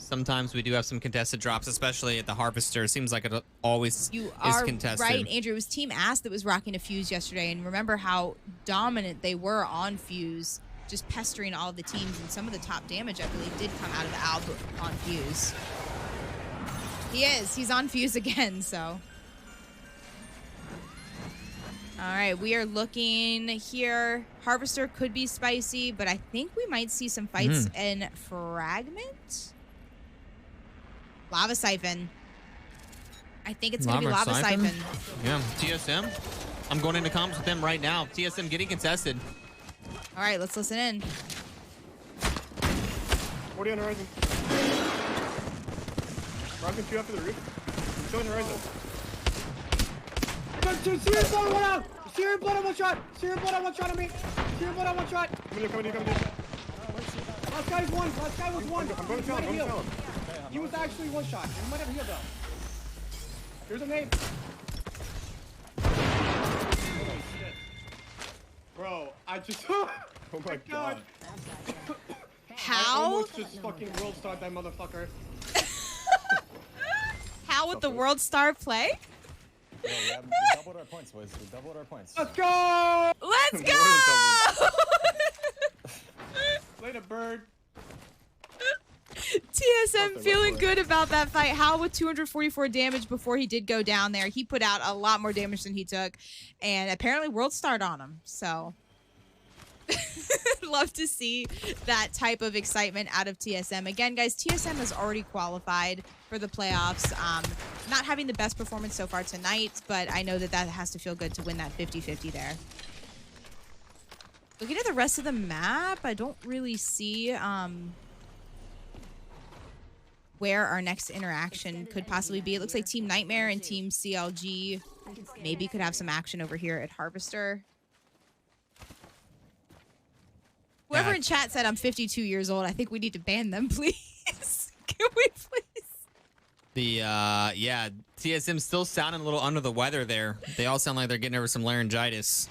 Sometimes we do have some contested drops, especially at the Harvester. It seems like it always is contested. Right, Andrew. It was Team Ass that was rocking a fuse yesterday, and remember how dominant they were on fuse, just pestering all the teams, and some of the top damage, I believe, did come out of Alb on fuse. He's on fuse again, so. All right, we are looking here. Harvester could be spicy, but I think we might see some fights in Fragment. Lava Siphon. I think it's going to be Lava Siphon. Yeah, TSM. I'm going into comms with them right now. TSM getting contested. All right, let's listen in. 40 on horizon. Rocking 2 after the roof. Showing horizon. Searing blood on 1 out! Searing blood on 1 shot! Searing blood on 1 shot on me! Searing blood on 1 shot! Coming in. Last guy was 1. Last guy was 1. I'm going to tell him. He was actually 1 shot. He might have healed though. Here's a nade. Bro, I just... oh my god. How? I almost just fucking world starred that motherfucker. How would the World Star play? Yo, we doubled our points, boys. We doubled our points. Let's go! Let's go! Later, bird. TSM feeling good about that fight. Hal with 244 damage before he did go down there. He put out a lot more damage than he took, and apparently World starred on him. So love to see that type of excitement out of TSM. Again, guys, TSM has already qualified for the playoffs. Not having the best performance so far tonight, but I know that has to feel good to win that 50-50 there. Looking at the rest of the map, I don't really see where our next interaction could possibly be. It looks like Team Nightmare and Team CLG maybe could have some action over here at Harvester. Whoever in chat said I'm 52 years old, I think we need to ban them, please. Can we please? The, yeah, TSM still sounding a little under the weather there. They all sound like they're getting over some laryngitis.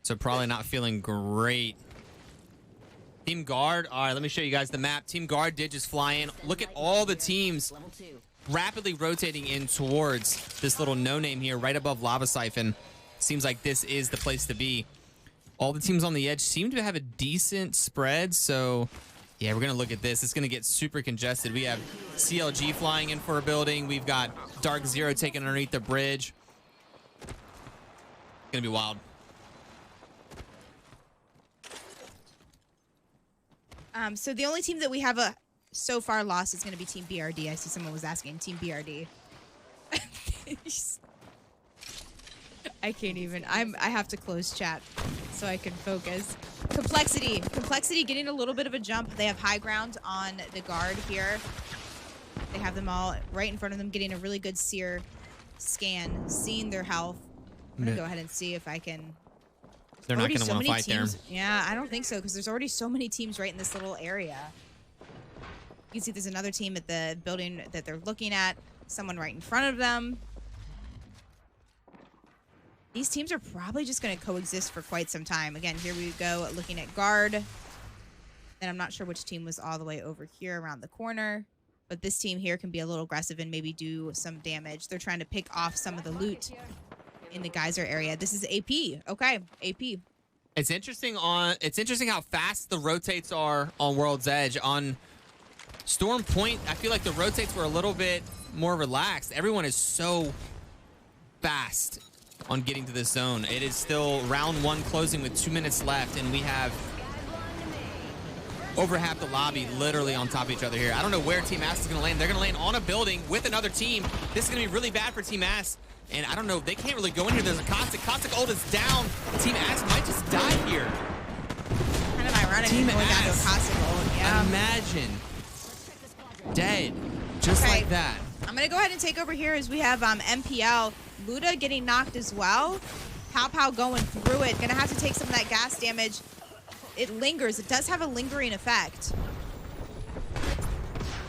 So probably not feeling great. Team Guard, all right, let me show you guys the map. Team Guard did just fly in. Look at all the teams rapidly rotating in towards this little no-name here right above Lava Siphon. Seems like this is the place to be. All the teams on the edge seem to have a decent spread, so yeah, we're going to look at this. It's going to get super congested. We have CLG flying in for a building. We've got Dark Zero taking underneath the bridge. It's going to be wild. So the only team that we have so far lost is going to be Team BRD. I see someone was asking Team BRD. I can't even. I have to close chat so I can focus. Complexity getting a little bit of a jump. They have high ground on the guard here. They have them all right in front of them, getting a really good seer scan, seeing their health. I'm gonna go ahead and see if I can. They're not gonna want to fight there. Yeah, I don't think so, because there's already so many teams right in this little area. You can see there's another team at the building that they're looking at. Someone right in front of them. These teams are probably just going to coexist for quite some time. Again, here we go looking at guard. And I'm not sure which team was all the way over here around the corner. But this team here can be a little aggressive and maybe do some damage. They're trying to pick off some of the loot in the geyser area. This is AP. Okay, AP. It's interesting how fast the rotates are on World's Edge. On Storm Point, I feel like the rotates were a little bit more relaxed. Everyone is so fast on getting to this zone. It is still round one closing with 2 minutes left, and we have over half the lobby literally on top of each other here. I don't know where Team Ass is going to land. They're going to land on a building with another team. This is going to be really bad for Team Ass, and I don't know. They can't really go in here. There's a Caustic. Caustic ult is down. Team Ass might just die here. Kind of ironic. Team going down to a Ass. Caustic ult. Yeah. Imagine. Dead. Just like that. I'm going to go ahead and take over here as we have MPL. Luda getting knocked as well. Pow Pow going through it. Gonna have to take some of that gas damage. It lingers. It does have a lingering effect.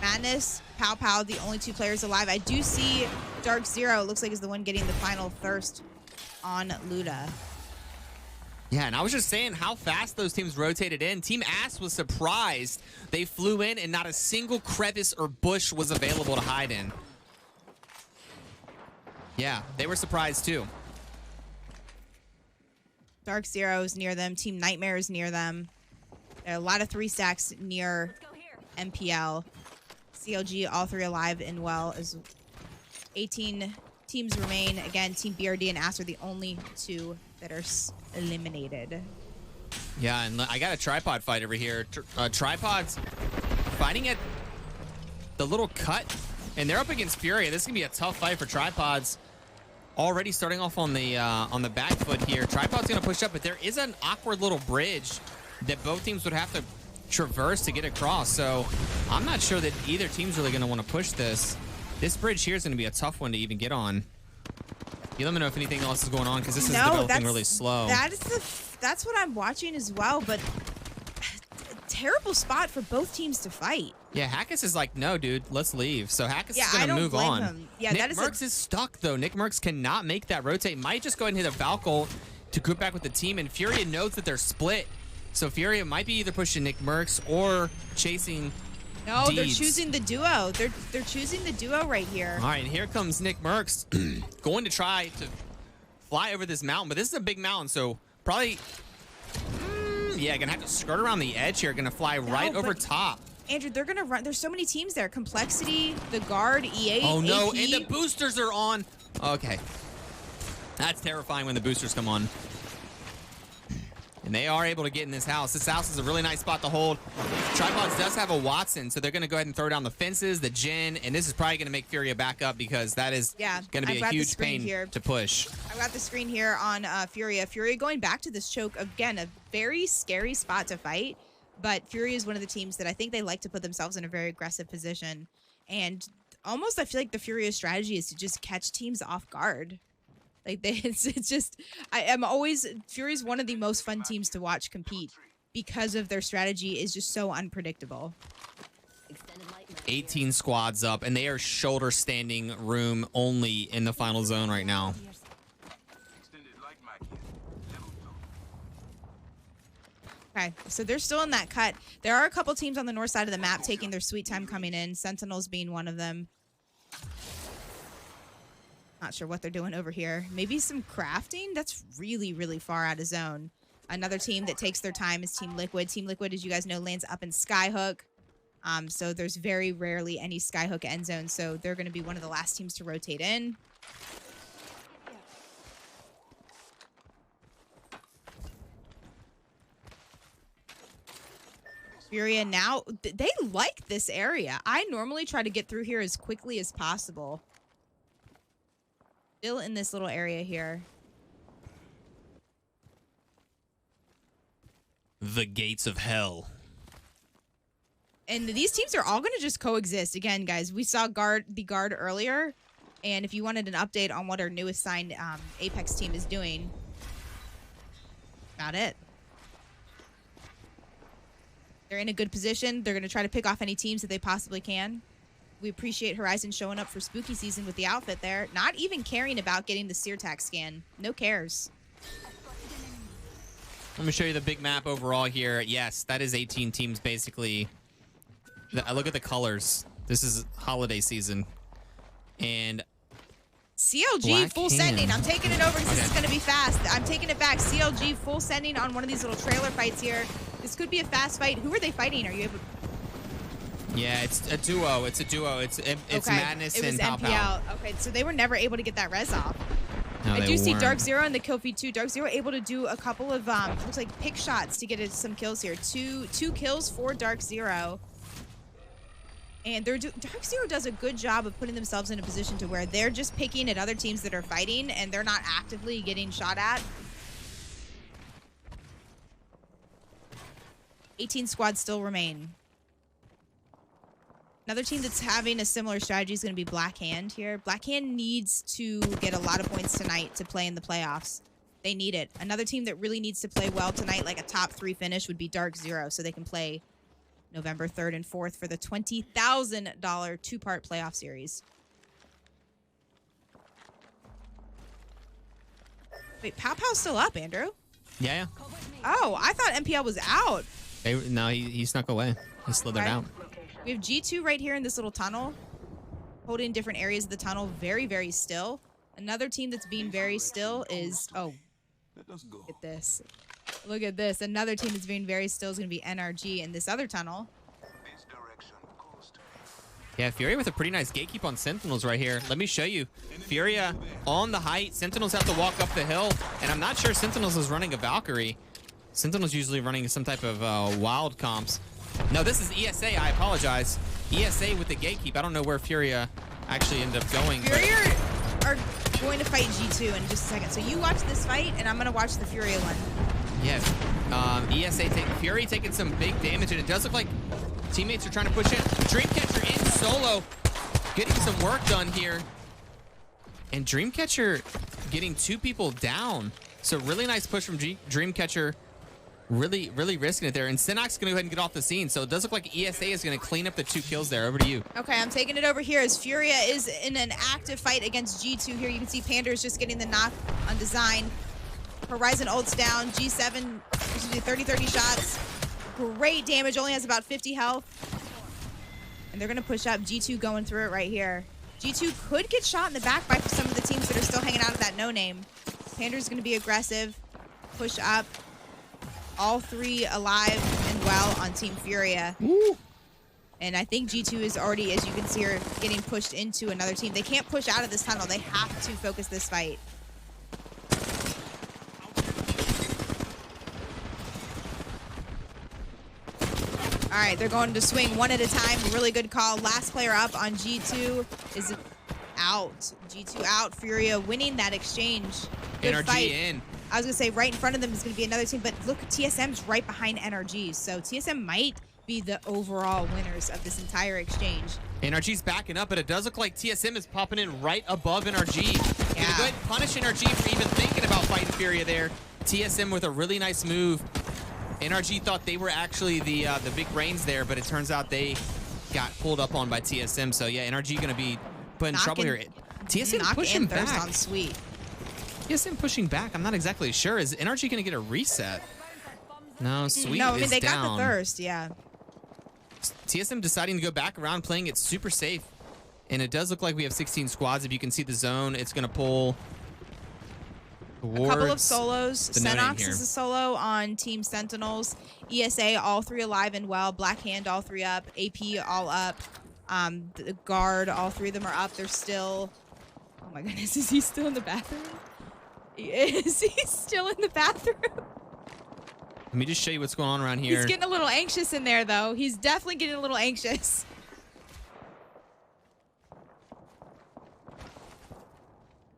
Madness, Pow Pow, the only two players alive. I do see Dark Zero. Looks like is the one getting the final thirst on Luda. Yeah, and I was just saying how fast those teams rotated in. Team Ass was surprised. They flew in and not a single crevice or bush was available to hide in. Yeah, they were surprised too. Dark Zero is near them. Team Nightmare is near them. There are a lot of 3 stacks near MPL. CLG, all 3 alive and well. As 18 teams remain. Again, Team BRD and Ass are the only 2 that are eliminated. Yeah, and I got a tripod fight over here. Tripods fighting at the little cut, and they're up against Furia. This is gonna be a tough fight for Tripods. Already starting off on the back foot here. Tripod's gonna push up, but there is an awkward little bridge that both teams would have to traverse to get across. So I'm not sure that either team's really gonna want to push this. This bridge here is gonna be a tough one to even get on. You let me know if anything else is going on, because this is developing really slow. That's what I'm watching as well, but terrible spot for both teams to fight. Yeah, Hackus is like, no, dude, let's leave. So Hackus is going to move blame on. him. Yeah, Nick Mercs is stuck, though. Nick Mercs cannot make that rotate. Might just go ahead and hit a Valkyrie to group back with the team, and Furia knows that they're split. So Furia might be either pushing Nick Mercs or chasing No, Deeds. they're choosing the duo. They're choosing the duo right here. All right, and here comes Nick Mercs going to try to fly over this mountain, but this is a big mountain, so probably, yeah, gonna have to skirt around the edge here. Gonna fly right over top. Andrew, they're gonna run. There's so many teams there. Complexity, the guard, E8. Oh no, AP. and the boosters are on. Okay, that's terrifying when the boosters come on. And And they are able to get in this house. This house is a really nice spot to hold. Tripods does have a Watson, so they're going to go ahead and throw down the fences, the Jin, and this is probably going to make Furia back up because that is going to be a huge pain to push. I've got the screen here on Furia. Furia going back to this choke. Again, a very scary spot to fight, but Furia is one of the teams that I think they like to put themselves in a very aggressive position. And almost I feel like the Furia strategy is to just catch teams off guard. Like it's just, Fury's one of the most fun teams to watch compete because of their strategy is just so unpredictable. 18 squads up, and they are shoulder standing room only in the final zone right now. Okay, so they're still in that cut. There are a couple teams on the north side of the map taking their sweet time coming in, Sentinels being one of them. Not sure what they're doing over here. Maybe some crafting? That's really, really far out of zone. Another team that takes their time is Team Liquid. Team Liquid, as you guys know, lands up in Skyhook. So there's very rarely any Skyhook end zone. So they're going to be one of the last teams to rotate in. Furia now, they like this area. I normally try to get through here as quickly as possible. Still in this little area here. The gates of hell. And these teams are all going to just coexist. Again, guys, we saw the guard earlier. And if you wanted an update on what our newest signed Apex team is doing, got it. They're in a good position. They're going to try to pick off any teams that they possibly can. We appreciate Horizon showing up for spooky season with the outfit there. Not even caring about getting the Seartac scan. No cares. Let me show you the big map overall here. Yes, that is 18 teams basically. Look at the colors. This is holiday season. And CLG Black full hand. sending. I'm taking it over because this is going to be fast. I'm taking it back. CLG full sending on one of these little trailer fights here. This could be a fast fight. Who are they fighting? Are you able to... Yeah, it's a duo. It's a duo. It's okay. Madness and Pow Pow. Okay, so they were never able to get that res off. No, I do see weren't. Dark Zero in the kill feed too. Dark Zero able to do a couple of looks like pick shots to get some kills here. Two kills for Dark Zero. And Dark Zero does a good job of putting themselves in a position to where they're just picking at other teams that are fighting and they're not actively getting shot at. 18 squads still remain. Another team that's having a similar strategy is going to be Black Hand here. Black Hand needs to get a lot of points tonight to play in the playoffs. They need it. Another team that really needs to play well tonight, like a top 3 finish, would be Dark Zero, so they can play November 3rd and 4th for the $20,000 2-part playoff series. Wait, Pow Pow's still up, Andrew? Yeah. Oh, I thought MPL was out. No, he snuck away. He slithered out. We have G2 right here in this little tunnel, holding different areas of the tunnel, very, very still. Another team that's being very still is, oh, look at this. Look at this. Another team that's being very still is going to be NRG in this other tunnel. Yeah, Furia with a pretty nice gatekeep on Sentinels right here. Let me show you. Furia on the height. Sentinels have to walk up the hill, and I'm not sure Sentinels is running a Valkyrie. Sentinels usually running some type of wild comps. No, this is ESA. I apologize. ESA with the gatekeep. I don't know where Furia actually ended up going. Furia are going to fight G2 in just a second. So you watch this fight, and I'm going to watch the Furia one. Yes. Fury taking some big damage, and it does look like teammates are trying to push in. Dreamcatcher in solo, getting some work done here. And Dreamcatcher getting 2 people down. So really nice push from Dreamcatcher. Really, really risking it there. And Sinox going to go ahead and get off the scene. So it does look like ESA is going to clean up the 2 kills there. Over to you. Okay, I'm taking it over here as Furia is in an active fight against G2 here. You can see Panda is just getting the knock on Design. Horizon ults down. G7, 30-30 shots. Great damage. Only has about 50 health. And they're going to push up. G2 going through it right here. G2 could get shot in the back by some of the teams that are still hanging out at that no-name. Panda's going to be aggressive. Push up. All 3 alive and well on Team Furia. Woo. And I think G2 is already, as you can see, are getting pushed into another team. They can't push out of this tunnel. They have to focus this fight. All right, they're going to swing one at a time. Really good call. Last player up on G2 is out. G2 out. Furia winning that exchange. Good NRG fight. in. I was going to say right in front of them is going to be another team, but look, TSM's right behind NRG. So TSM might be the overall winners of this entire exchange. NRG's backing up, but it does look like TSM is popping in right above NRG. Gonna go ahead and punish NRG for even thinking about fighting Furia there. TSM with a really nice move. NRG thought they were actually the big brains there, but it turns out they got pulled up on by TSM. So yeah, NRG gonna be put in trouble here. TSM pushing back. On Sweet. TSM pushing back. I'm not exactly sure. Is NRG gonna get a reset? No, Sweet No, I mean is they down. got the thirst. Yeah. TSM deciding to go back around, playing it super safe, and it does look like we have 16 squads. If you can see the zone, it's gonna pull. A couple of solos. The no-name Senox here. is a solo on Team Sentinels. ESA, all three alive and well. Black Hand, all three up. AP, all up. The Guard, all three of them are up. They're still... Oh my goodness, is he still in the bathroom? He is. He's still in the bathroom. Let me just show you what's going on around here. He's getting a little anxious in there, though. He's definitely getting a little anxious.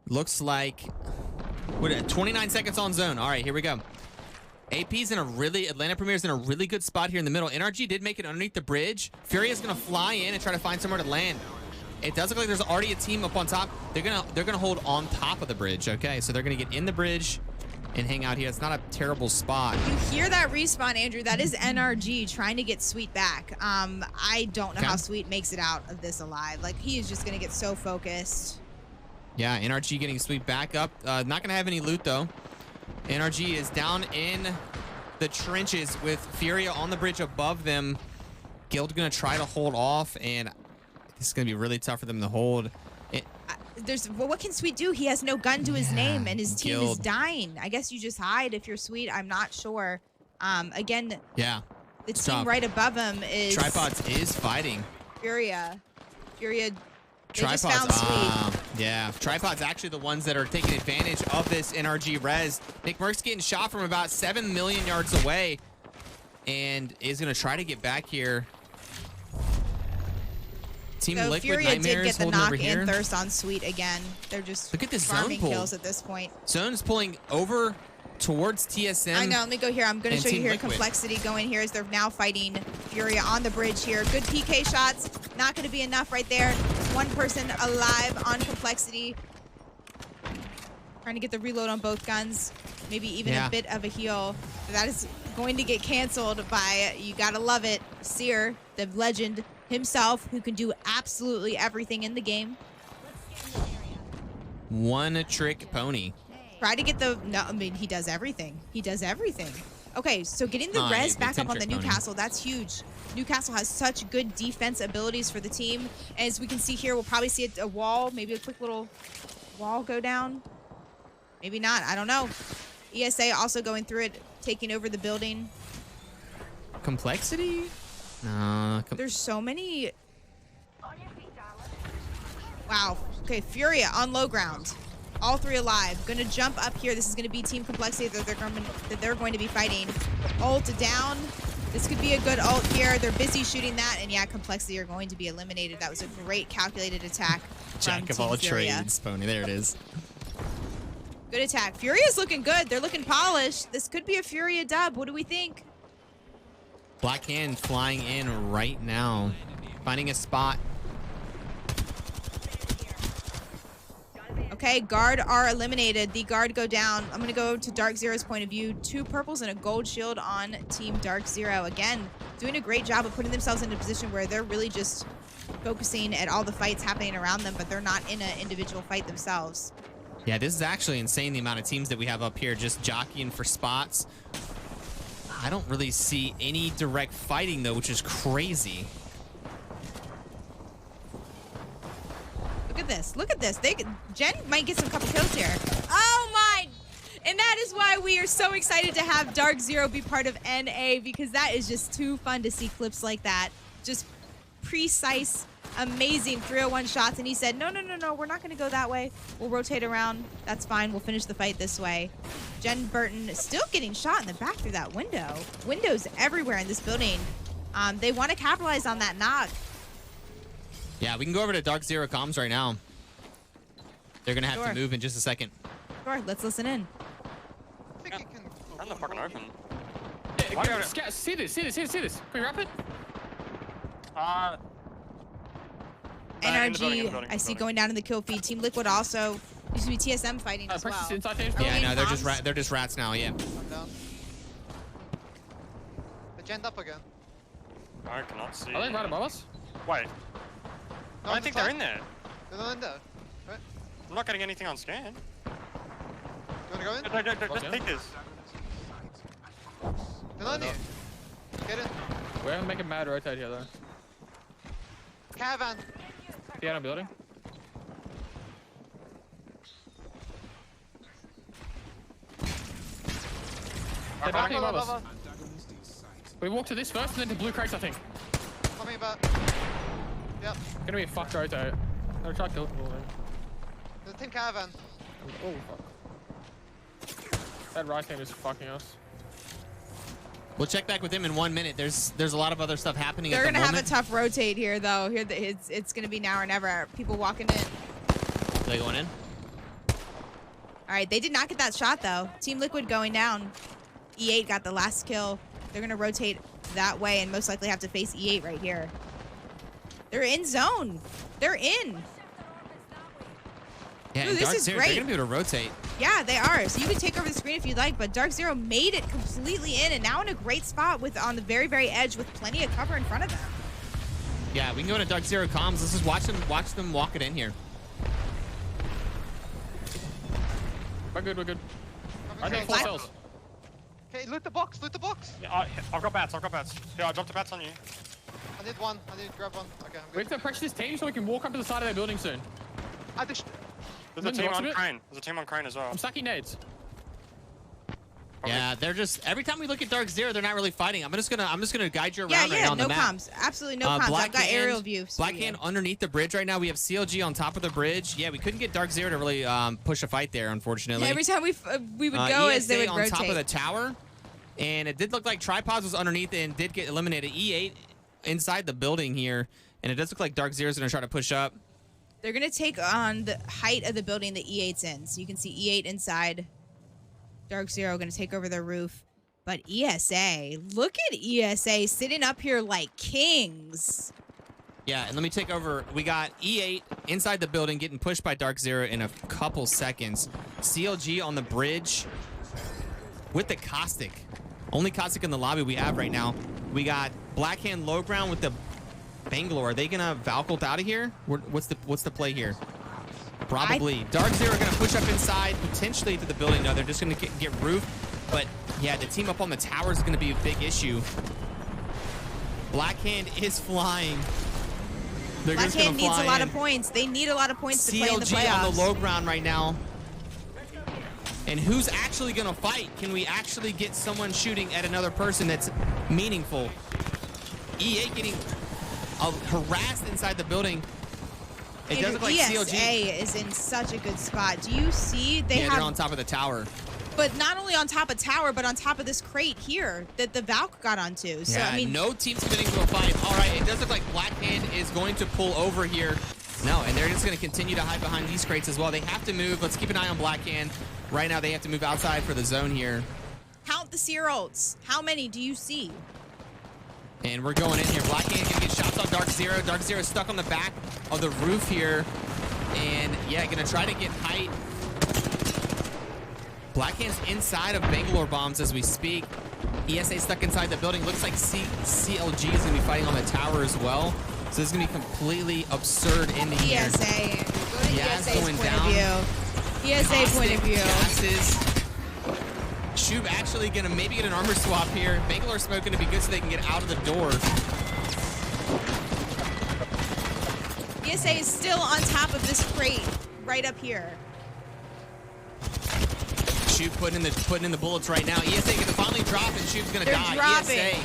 Looks like... What, 29 seconds on zone. All right, here we go. AP's in a really... Atlanta Premier's in a really good spot here in the middle. NRG did make it underneath the bridge. Furia's going to fly in and try to find somewhere to land. It does look like there's already a team up on top. They're gonna hold on top of the bridge. Okay, so they're gonna get in the bridge and hang out here. It's not a terrible spot. You hear that respawn, Andrew? That is NRG trying to get Sweet back. I don't know how Sweet makes it out of this alive. Like, he is just gonna get so focused. Yeah, NRG getting Sweet back up. Not gonna have any loot though. NRG is down in the trenches with Furia on the bridge above them. Guild gonna try to hold off, and this is gonna be really tough for them to hold. Well, what can Sweet do? He has no gun to his name, and his team is dying. I guess you just hide if you're Sweet. I'm not sure. Again, yeah, the team right above him is Tripods is fighting. Furia. They Tripods, just found Sweet. Yeah, Tripod's actually the ones that are taking advantage of this NRG res. Nick Merck's getting shot from about 7 million yards away, and is gonna try to get back here. Team So Liquid Furia Nightmares did get the holding knock over here. and thirst on Sweet again. They're just Look at this farming zone pull. kills at this point. Zone's pulling over towards TSM. I know. Let me go here. I'm going to show you here Liquid. Complexity going here as they're now fighting Furia on the bridge here. Good PK shots. Not going to be enough right there. One person alive on Complexity. Trying to get the reload on both guns. Maybe even a bit of a heal. That is going to get canceled by, you got to love it, Seer, the legend himself, who can do absolutely everything in the game. One trick pony. Try to get the... No, I mean, he does everything. He does everything. Okay, so getting the res back up on the Newcastle, that's huge. Newcastle has such good defense abilities for the team. As we can see here, we'll probably see a wall, maybe a quick little wall go down. Maybe not. I don't know. ESA also going through it, taking over the building. Complexity? There's so many... Wow. Okay, Furia on low ground. All three alive. Gonna jump up here. This is gonna be Team Complexity that they're going to be fighting. Ult down. This could be a good ult here. They're busy shooting that, and yeah, Complexity are going to be eliminated. That was a great calculated attack. Jack of all trades, Pony. There it is. Good attack. Furia's looking good. They're looking polished. This could be a Furia dub. What do we think? Black Hand flying in right now. Finding a spot. Okay, Guard are eliminated. The Guard go down. I'm going to go to Dark Zero's point of view. 2 purples and a gold shield on Team Dark Zero. Again, doing a great job of putting themselves in a position where they're really just focusing at all the fights happening around them, but they're not in an individual fight themselves. Yeah, this is actually insane, the amount of teams that we have up here just jockeying for spots. I don't really see any direct fighting, though, which is crazy. Look at this. Look at this. Jen might get some couple kills here. Oh, my. And that is why we are so excited to have Dark Zero be part of NA, because that is just too fun to see clips like that. Just precise, amazing 301 shots. And he said, no, we're not going to go that way. We'll rotate around. That's fine. We'll finish the fight this way. Jen Burton still getting shot in the back through that window. Windows everywhere in this building. They want to capitalize on that knock. Yeah, we can go over to Dark Zero comms right now. They're gonna have to move in just a second. Sure, let's listen in. I think you can. I'm not fucking open. Yeah, see this. Can we wrap it? NRG, I see going down in the kill feed. Team Liquid also used to be TSM fighting as well. Yeah, no, they're just rats now. Yeah. I'm down. They jammed up again. I cannot see. Are they right above us? Wait. No, I don't think they're in there. They're not in there. Right? I'm not getting anything on scan. You wanna go in? Just take this. They're not in here. Get in. We're gonna make a mad rotate here though. Caravan. Piano building. They're backing above us. We walk to this first and then to blue crates, I think. Coming back. Yep. Gonna be a fucked rotate. They're trying to kill them. There's a team caravan. Oh fuck. That right team is fucking us. We'll check back with him in 1 minute. There's a lot of other stuff happening. They're at the gonna moment. have a tough rotate here, though. Here, it's gonna be now or never. People walking in. Are they going in? All right, they did not get that shot though. Team Liquid going down. E8 got the last kill. They're gonna rotate that way and most likely have to face E8 right here. They're in zone. They're in. Yeah, Ooh, and this Dark is Zero, great. they're gonna be able to rotate. Yeah, they are. So you can take over the screen if you'd like, but Dark Zero made it completely in and now in a great spot with on the very, very edge with plenty of cover in front of them. Yeah, we can go to Dark Zero comms. Let's just watch them walk it in here. We're good. I think 4 cells. Okay, loot the box. Yeah, I've got bats. Here, I dropped the bats on you. I need one. I need to grab one. Okay, I'm We good. have to pressure this team so we can walk up to the side of their building soon. There's a team on crane. There's a team on crane as well. I'm stacking nades. Yeah, they're just every time we look at Dark Zero, they're not really fighting. I'm just gonna guide you around Yeah, right now on no the map. comms. Absolutely no comms. I've got aerial views. Black Hand underneath the bridge right now. We have CLG on top of the bridge. Yeah, we couldn't get Dark Zero to really push a fight there, unfortunately. Yeah, every time we would go as they would on rotate. top of the tower, and it did look like Tripods was underneath and did get eliminated. E8 inside the building here, and it does look like Dark Zero's gonna try to push up. They're going to take on the height of the building that E8's in. So you can see E8 inside. Dark Zero going to take over the roof. But ESA, look at ESA sitting up here like kings. Yeah, and let me take over. We got E8 inside the building getting pushed by Dark Zero in a couple seconds. CLG on the bridge with the Caustic. Only Caustic in the lobby we have right now. We got Blackhand low ground with the Bangalore. Are they gonna Valkylt out of here? What's the play here? Probably. Dark Zero are gonna push up inside, potentially to the building. No, they're just gonna get roof. But yeah, the team up on the tower is gonna be a big issue. Blackhand is flying. They're just gonna Blackhand needs fly a lot in. of points. They need a lot of points to play in the CLG playoffs. on the low ground right now. And who's actually gonna fight? Can we actually get someone shooting at another person that's meaningful? E8 getting harassed inside the building. It does look like ESA CLG is in such a good spot. Do you see they're on top of the tower. But not only on top of tower, but on top of this crate here that the Valk got onto. So Yeah, I mean, no team's committing to a fight. All right, it does look like Blackhand is going to pull over here. No, and they're just going to continue to hide behind these crates as well. They have to move. Let's keep an eye on Blackhand. Right now, they have to move outside for the zone here. count the seer ults. How many do you see? And we're going in here. Blackhand gonna get shots on Dark Zero. Dark Zero is stuck on the back of the roof here. And yeah, gonna try to get height. Blackhand's inside of Bangalore bombs as we speak. ESA stuck inside the building. Looks like CLG is gonna be fighting on the tower as well. So this is gonna be completely absurd ending here. ESA. Go to Yaz ESA's going point down. of view. ESA point of view. Gases. Shub actually gonna maybe get an armor swap here. Bangalore smoke gonna be good so they can get out of the door. ESA is still on top of this crate right up here. Shub putting in the bullets right now. ESA gonna finally drop and Shub's gonna They're die. dropping. ESA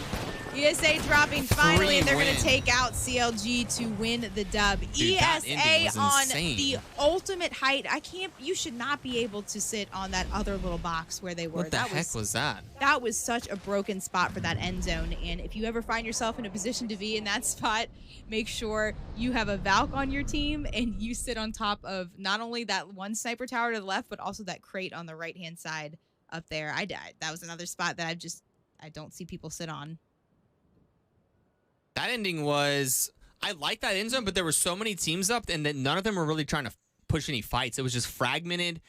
ESA dropping finally, and they're going to win. take out CLG to win the dub. Dude, that ending ESA was on insane. the ultimate height. You should not be able to sit on that other little box where they were. What the heck was that? That was such a broken spot for that end zone. And if you ever find yourself in a position to be in that spot, make sure you have a Valk on your team and you sit on top of not only that one sniper tower to the left, but also that crate on the right-hand side up there. I died. That was another spot that I don't see people sit on. That ending was, I like that end zone, but there were so many teams up and then none of them were really trying to push any fights. It was just fragmented.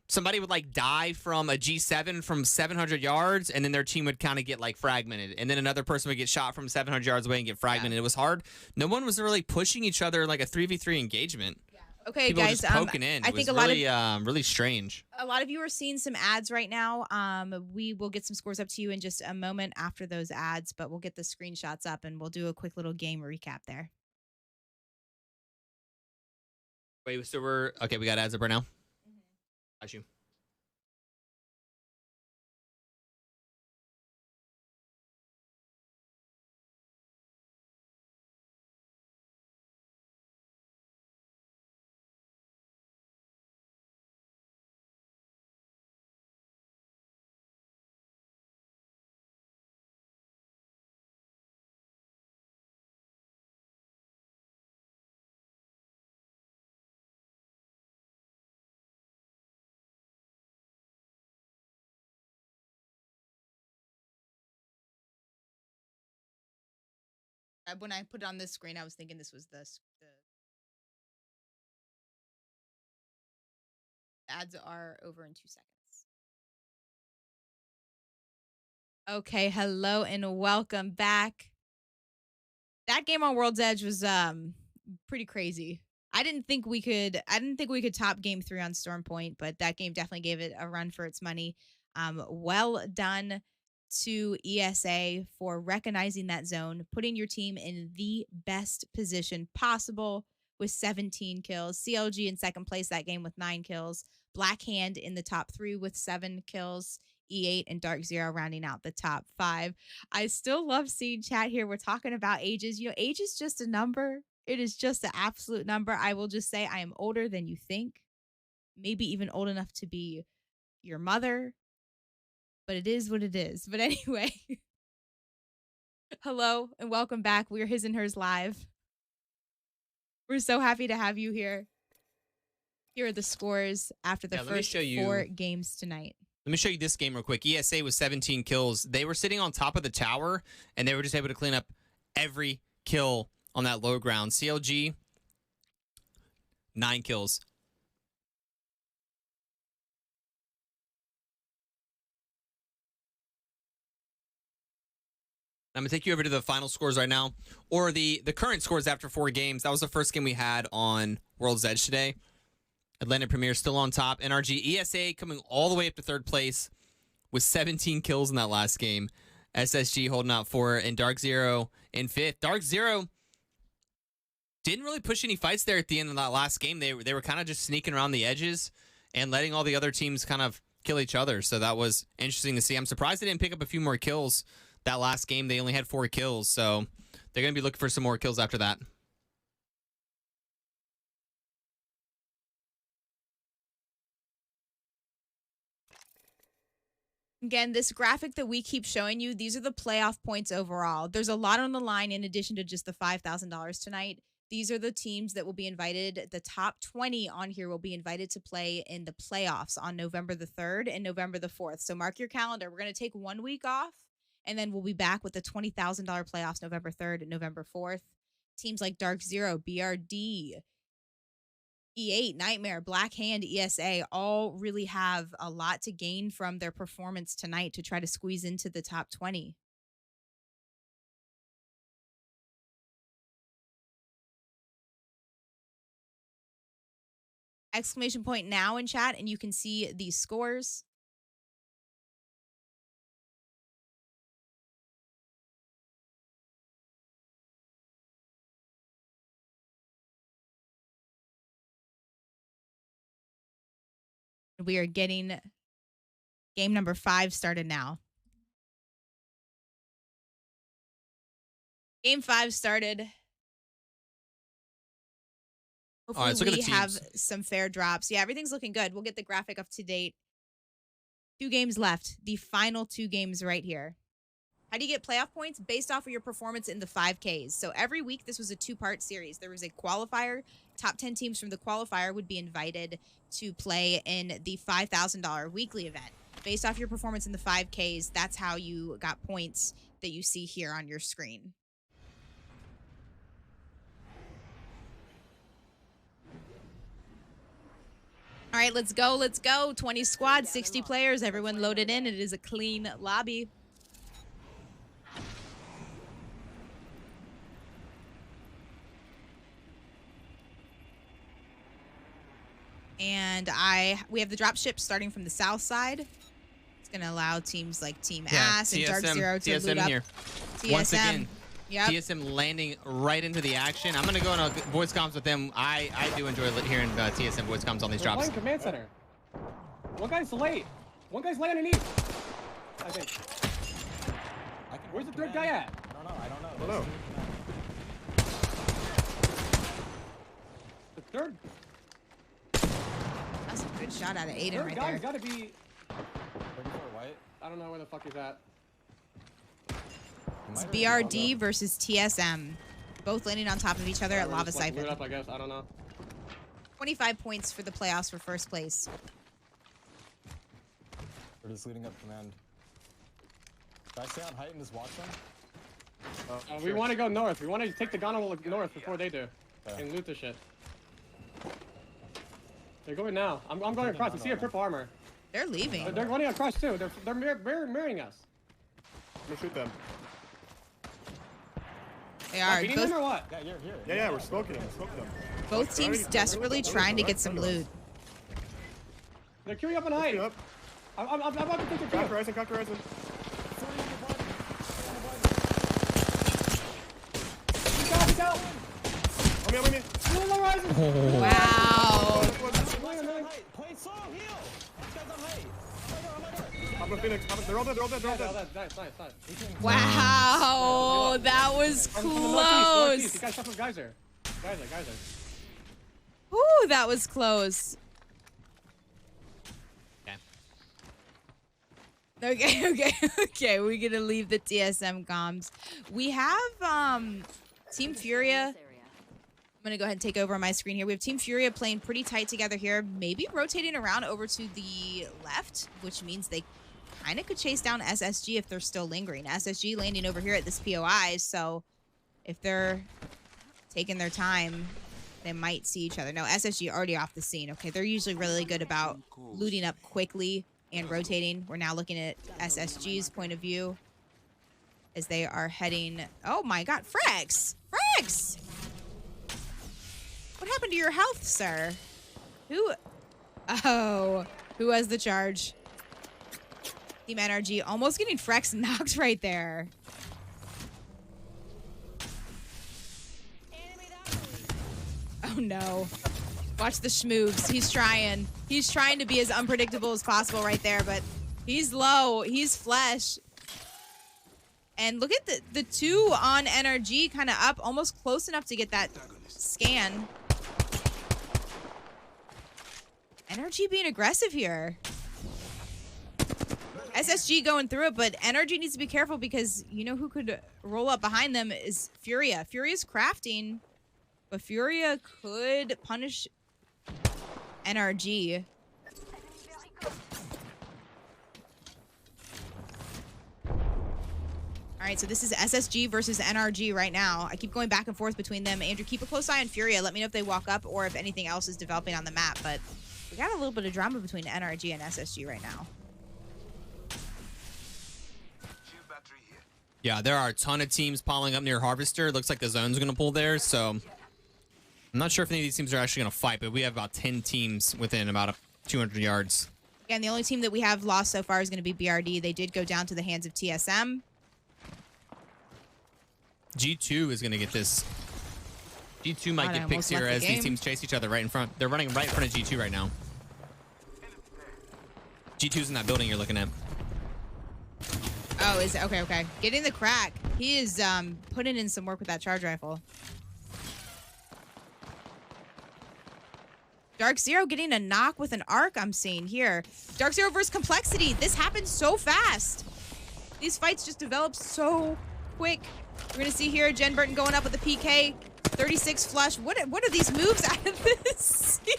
Somebody would like die from a G7 from 700 yards and then their team would kind of get like fragmented. And then another person would get shot from 700 yards away and get fragmented. Yeah. It was hard. No one was really pushing each other like a 3v3 engagement. Okay, people guys. Just poking in. I think a lot of really strange. A lot of you are seeing some ads right now. We will get some scores up to you in just a moment after those ads, but we'll get the screenshots up and we'll do a quick little game recap there. Wait, so we got ads up right now. Got you. When I put it on this screen, I was thinking this was the ads are over in 2 seconds. Okay, hello and welcome back. That game on World's Edge was pretty crazy. I didn't think we could top game 3 on Storm Point, but that game definitely gave it a run for its money. Well done to ESA for recognizing that zone, putting your team in the best position possible with 17 kills. CLG in second place that game with 9 kills. Black Hand in the top 3 with 7 kills. E8 and Dark Zero rounding out the top 5. I still love seeing chat here. We're talking about ages. You know, age is just a number. It is just an absolute number. I will just say I am older than you think. Maybe even old enough to be your mother. But it is what it is. But anyway, hello and welcome back. We're His and Hers Live. We're so happy to have you here. Here are the scores after the first 4 games tonight. Let me show you this game real quick. ESA was 17 kills. They were sitting on top of the tower, and they were just able to clean up every kill on that low ground. CLG, 9 kills. I'm going to take you over to the final scores right now, or the current scores after 4 games. That was the first game we had on World's Edge today. Atlantic Premier still on top. NRG, ESA coming all the way up to 3rd place with 17 kills in that last game. SSG holding out 4, and Dark Zero in 5th. Dark Zero didn't really push any fights there at the end of that last game. They were kind of just sneaking around the edges and letting all the other teams kind of kill each other. So that was interesting to see. I'm surprised they didn't pick up a few more kills. That last game, they only had 4 kills, so they're going to be looking for some more kills after that. Again, this graphic that we keep showing you, these are the playoff points overall. There's a lot on the line in addition to just the $5,000 tonight. These are the teams that will be invited. The top 20 on here will be invited to play in the playoffs on November the 3rd and November the 4th. So mark your calendar. We're going to take 1 week off. And then we'll be back with the $20,000 playoffs November 3rd and November 4th. Teams like Dark Zero, BRD, E8, Nightmare, Black Hand, ESA all really have a lot to gain from their performance tonight to try to squeeze into the top 20. Exclamation point now in chat, and you can see these scores. We are getting game number 5 started now. Game 5 started. Hopefully All right, let's look at the we have teams. some fair drops. Yeah, everything's looking good. We'll get the graphic up to date. 2 games left. The final 2 games right here. How do you get playoff points? Based off of your performance in the 5Ks. So every week, this was a 2-part series. There was a qualifier. Top 10 teams from the qualifier would be invited to play in the $5,000 weekly event. Based off your performance in the 5Ks, that's how you got points that you see here on your screen. All right, let's go. Let's go. 20 squads, 60 players. Everyone loaded in. It is a clean lobby. And we have the drop ship starting from the south side. It's going to allow teams like Team Ass and Dark Zero to loot up. Here. TSM. Once again, yep. TSM landing right into the action. I'm going to go into voice comms with them. I do enjoy hearing TSM voice comms on these drops. Playing command center. One guy's late. One guy's late underneath. I think. Where's the third guy at? I don't know. The third. That's a good shot out of Aiden Third right guy's there. gotta be. 34 white. I don't know where the fuck he's at. It's BRD versus TSM. Both landing on top of each other at Lava Siphon. Loot up, I guess. I don't know. 25 points for the playoffs for first place. We're just leading up command. Should I stay on height and just watch them? We want to go north. We want to take the gondola north before they do. And loot the shit. They're going now. I'm going across. You see a purple armor. They're leaving. They're running across too. They're mirroring us. Let's shoot them. They are. Beating them or what? Yeah, you're here. Yeah, we're smoking them. Both teams desperately trying to get some loot. They're queuing up on height. I'm about to take the Counter rising, counter rising. He's out. On me. Oh. Wow. Play slow, heal. This guy's on height. I'm a Phoenix. They're all dead. Nice. Wow. That was close. You guys up with Geyser. Ooh, that was close. Okay. We're gonna leave the TSM comms. We have Team Furia. I'm gonna go ahead and take over on my screen here. We have Team Furia playing pretty tight together here, maybe rotating around over to the left, which means they kind of could chase down SSG if they're still lingering. SSG landing over here at this POI, so if they're taking their time, they might see each other. No, SSG already off the scene. Okay, they're usually really good about looting up quickly and rotating. We're now looking at SSG's point of view as they are heading. Oh my God, Frex! What happened to your health, sir? Who has the charge? Team NRG almost getting Frex knocked right there. Oh no. Watch the schmoogs. He's trying to be as unpredictable as possible right there, but he's low. He's flesh. And look at the 2 on NRG kind of up, almost close enough to get that scan. NRG being aggressive here. SSG going through it, but NRG needs to be careful because you know who could roll up behind them is Furia. Furia's crafting, but Furia could punish NRG. All right, so this is SSG versus NRG right now. I keep going back and forth between them. Andrew, keep a close eye on Furia. Let me know if they walk up or if anything else is developing on the map. But we got a little bit of drama between NRG and SSG right now. Yeah, there are a ton of teams piling up near Harvester. Looks like the zone's going to pull there, so I'm not sure if any of these teams are actually going to fight, but we have about 10 teams within about 200 yards. Again, the only team that we have lost so far is going to be BRD. They did go down to the hands of TSM. G2 is going to get this. G2 might get picks here as these teams chase each other right in front. They're running right in front of G2 right now. G2's in that building you're looking at. Oh, is it? Okay. Getting the crack. He is putting in some work with that charge rifle. Dark Zero getting a knock with an arc I'm seeing here. Dark Zero versus Complexity. This happens so fast. These fights just develop so quick. We're going to see here Jen Burton going up with the PK. 36 flush. What are these moves out of this Seer?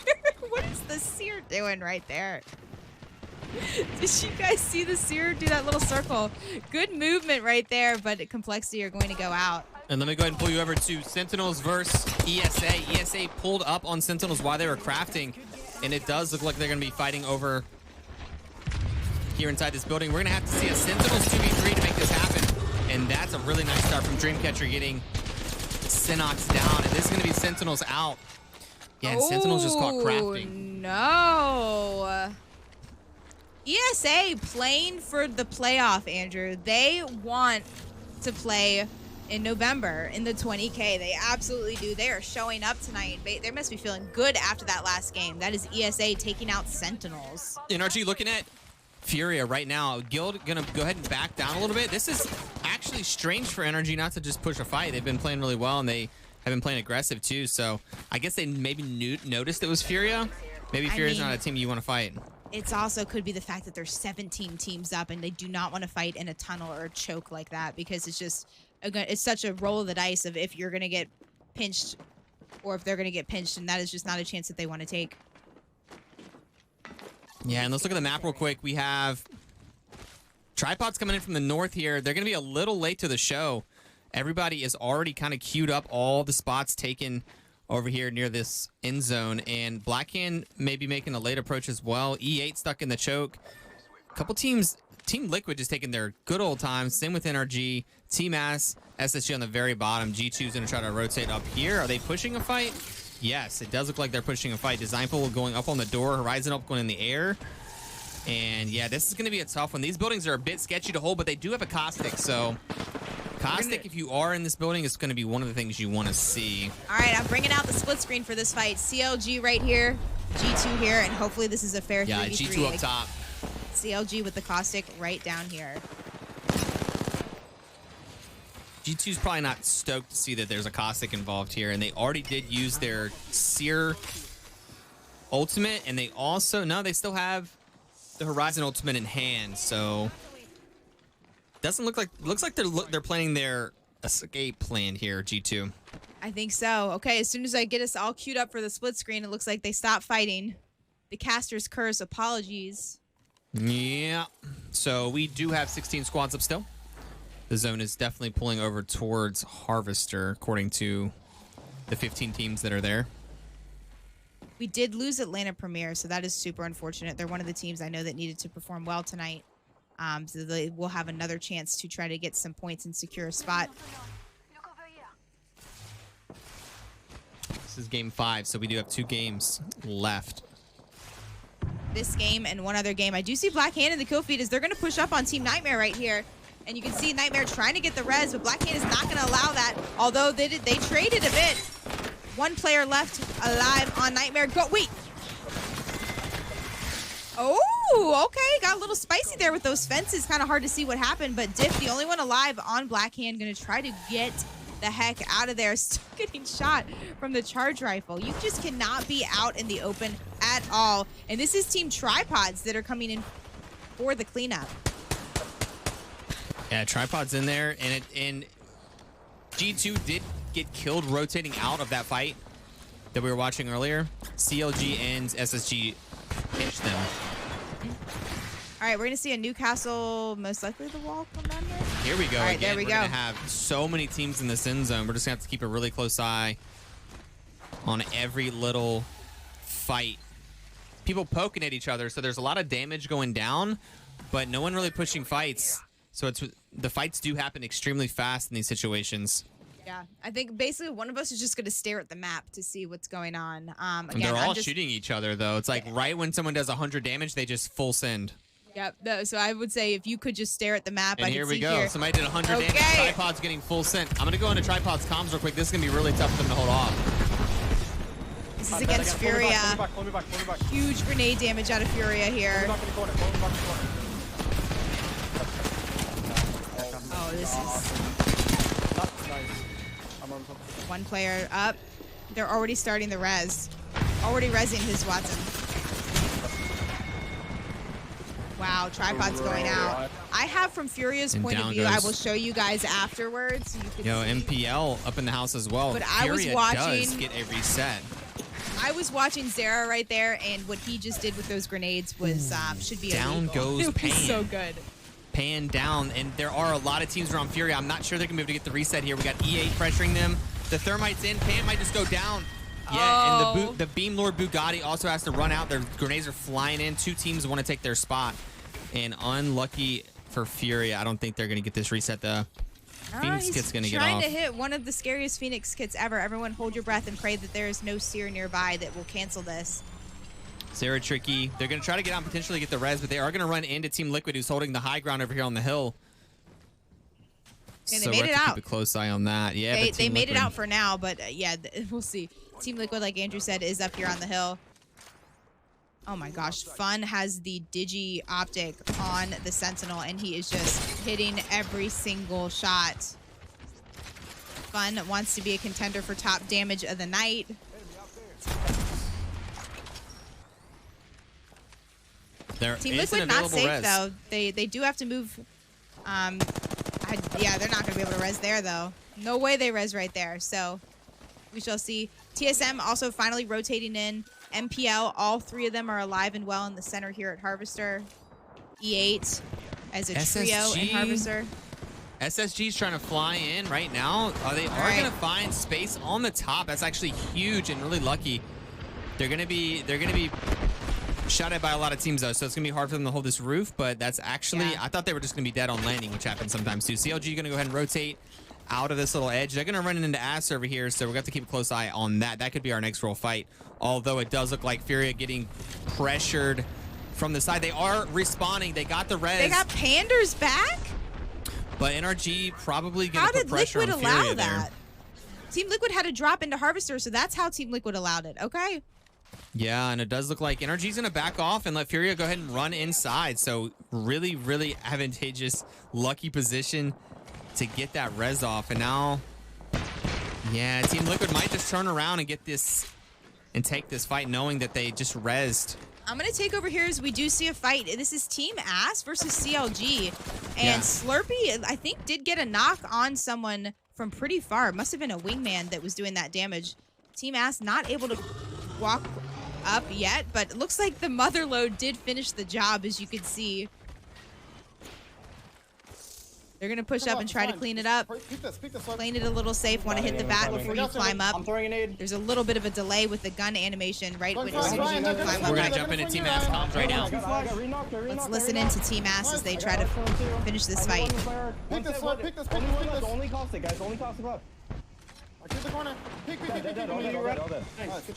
What is the Seer doing right there? Did you guys see the Seer do that little circle? Good movement right there, but Complexity are going to go out. And let me go ahead and pull you over to Sentinels versus ESA. ESA pulled up on Sentinels while they were crafting, and it does look like they're going to be fighting over here inside this building. We're going to have to see a Sentinels 2v3 to make this happen, and that's a really nice start from Dreamcatcher getting Sinox down, and this is going to be Sentinels out. Yeah, and Sentinels just caught crafting. No. ESA playing for the playoff, Andrew. They want to play in November in the 20K. They absolutely do. They are showing up tonight. They must be feeling good after that last game. That is ESA taking out Sentinels. NRG looking at Furia right now. Guild gonna go ahead and back down a little bit. This is actually strange for NRG not to just push a fight. They've been playing really well, and they have been playing aggressive too. So I guess they maybe noticed it was Furia. Maybe Furia's not a team you want to fight. It's also could be the fact that there's 17 teams up and they do not want to fight in a tunnel or a choke like that, because it's just, it's such a roll of the dice of if you're going to get pinched or if they're going to get pinched, and that is just not a chance that they want to take. Yeah, and let's look at the map real quick. We have Tripods coming in from the north here. They're going to be a little late to the show. Everybody is already kind of queued up, all the spots taken over here near this end zone, and Blackhand may be making a late approach as well. E8 stuck in the choke. A couple teams, Team Liquid just taking their good old time. Same with NRG. Team Ass, SSG on the very bottom. G2's going to try to rotate up here. Are they pushing a fight? Yes, it does look like they're pushing a fight. Designful going up on the door. Horizon up going in the air. And yeah, this is going to be a tough one. These buildings are a bit sketchy to hold, but they do have a Caustic, so Caustic, if you are in this building, is going to be one of the things you want to see. All right, I'm bringing out the split screen for this fight. CLG right here, G2 here, and hopefully this is a fair 3v3. Yeah, G2 up top. CLG with the Caustic right down here. G2's probably not stoked to see that there's a Caustic involved here, and they already did use their Seer ultimate, and they also, no, they still have the Horizon ultimate in hand, so doesn't look like, looks like they're planning their escape plan here, G2. I think so. Okay, as soon as I get us all queued up for the split screen, it looks like they stopped fighting. The Caster's Curse, apologies. Yeah, so we do have 16 squads up still. The zone is definitely pulling over towards Harvester, according to the 15 teams that are there. We did lose Atlanta Premier, so that is super unfortunate. They're one of the teams I know that needed to perform well tonight. So they will have another chance to try to get some points and secure a spot. This is game 5, so we do have 2 games left. This game and one other game. I do see Blackhand in the kill feed as they're going to push up on Team Nightmare right here. And you can see Nightmare trying to get the res, but Blackhand is not going to allow that. Although they traded a bit. One player left alive on Nightmare. Go, wait. Oh, okay. Got a little spicy there with those fences. Kind of hard to see what happened, but Diff, the only one alive on Blackhand, going to try to get the heck out of there. Still getting shot from the charge rifle. You just cannot be out in the open at all. And this is Team Tripods that are coming in for the cleanup. Yeah, Tripod's in there, and G2 did get killed rotating out of that fight that we were watching earlier. CLG and SSG pinched them. All right, we're going to see a Newcastle, most likely the wall come down here. Here we go. All right, again. there we go. We're going to have so many teams in this end zone. We're just going to have to keep a really close eye on every little fight. People poking at each other, so there's a lot of damage going down, but no one really pushing fights. So the fights do happen extremely fast in these situations. Yeah, I think basically one of us is just going to stare at the map to see what's going on. Again, and they're all shooting each other, though. It's like right when someone does 100 damage, they just full send. Yep. No, so I would say if you could just stare at the map. And I here can we see go. Here. Somebody did 100 damage. Tripod's getting full sent. I'm going to go into Tripod's comms real quick. This is going to be really tough for them to hold off. This is against Furia. Pull me back. Huge grenade damage out of Furia here. Oh, this is... One player up. They're already starting the res. Already rezzing his Watson. Wow, tripod's going out. I have from Furia's point of view. I will show you guys afterwards. So you can see. MPL up in the house as well. But Furia I was watching. does get a reset. I was watching Zara right there, and what he just did with those grenades was should be down illegal. goes It Pan. was so good. Pan down, and there are a lot of teams around Furia. I'm not sure they're gonna be able to get the reset here. We got E8 pressuring them. The thermite's in. Pan might just go down. Yeah, and the Beam Lord Bugatti also has to run out. Their grenades are flying in. Two teams want to take their spot, and unlucky for Furia. I don't think they're gonna get this reset. The Phoenix kit's gonna get off. Trying to hit one of the scariest Phoenix kits ever. Everyone hold your breath and pray that there is no seer nearby that will cancel this. Sarah Tricky. They're going to try to get on, potentially get the res, but they are going to run into Team Liquid, who's holding the high ground over here on the hill. And so they made we it have to out. keep a close eye on that. Yeah, They made it out for now, but yeah, we'll see. Team Liquid, like Andrew said, is up here on the hill. Oh my gosh, Fun has the Digi Optic on the Sentinel, and he is just hitting every single shot. Fun wants to be a contender for top damage of the night. Team Liquid not safe though. They do have to move. Yeah, they're not going to be able to res there though. No way they res right there. So we shall see. TSM also finally rotating in. MPL, all three of them are alive and well in the center here at Harvester. E8 as a trio in Harvester. SSG's trying to fly in right now. They are going to find space on the top. That's actually huge and really lucky. They're going to be shot at by a lot of teams though, so it's gonna be hard for them to hold this roof, but that's actually, I thought they were just gonna be dead on landing, which happens sometimes too. CLG gonna go ahead and rotate out of this little edge. They're gonna run into Ass over here, so we're gonna have to keep a close eye on that. That could be our next roll fight, although it does look like Furia getting pressured from the side. They are respawning. They got the res. They got Panders back? But NRG probably gonna put pressure on Furia. How did Liquid allow that? Team Liquid had to drop into Harvester, so that's how Team Liquid allowed it, okay? Yeah, and it does look like NRG's going to back off and let Furia go ahead and run inside. So really, really advantageous, lucky position to get that res off. And now, yeah, Team Liquid might just turn around and get this and take this fight knowing that they just rezzed. I'm going to take over here as we do see a fight. This is Team Ass versus CLG. And Slurpee, I think, did get a knock on someone from pretty far. It must have been a wingman that was doing that damage. Team Ass not able to walk up yet, but it looks like the mother load did finish the job, as you can see. They're going to push up and try to clean it up. Playing it a little safe. Want to hit the bat before you climb up. There's a little bit of a delay with the gun animation, right? When as soon as you do climb up. We're going to jump into Team Ass comms right now. Let's listen into Team Ass as they try to finish this fight. Pick this one, pick this. Only cost it, guys. Only cost it up.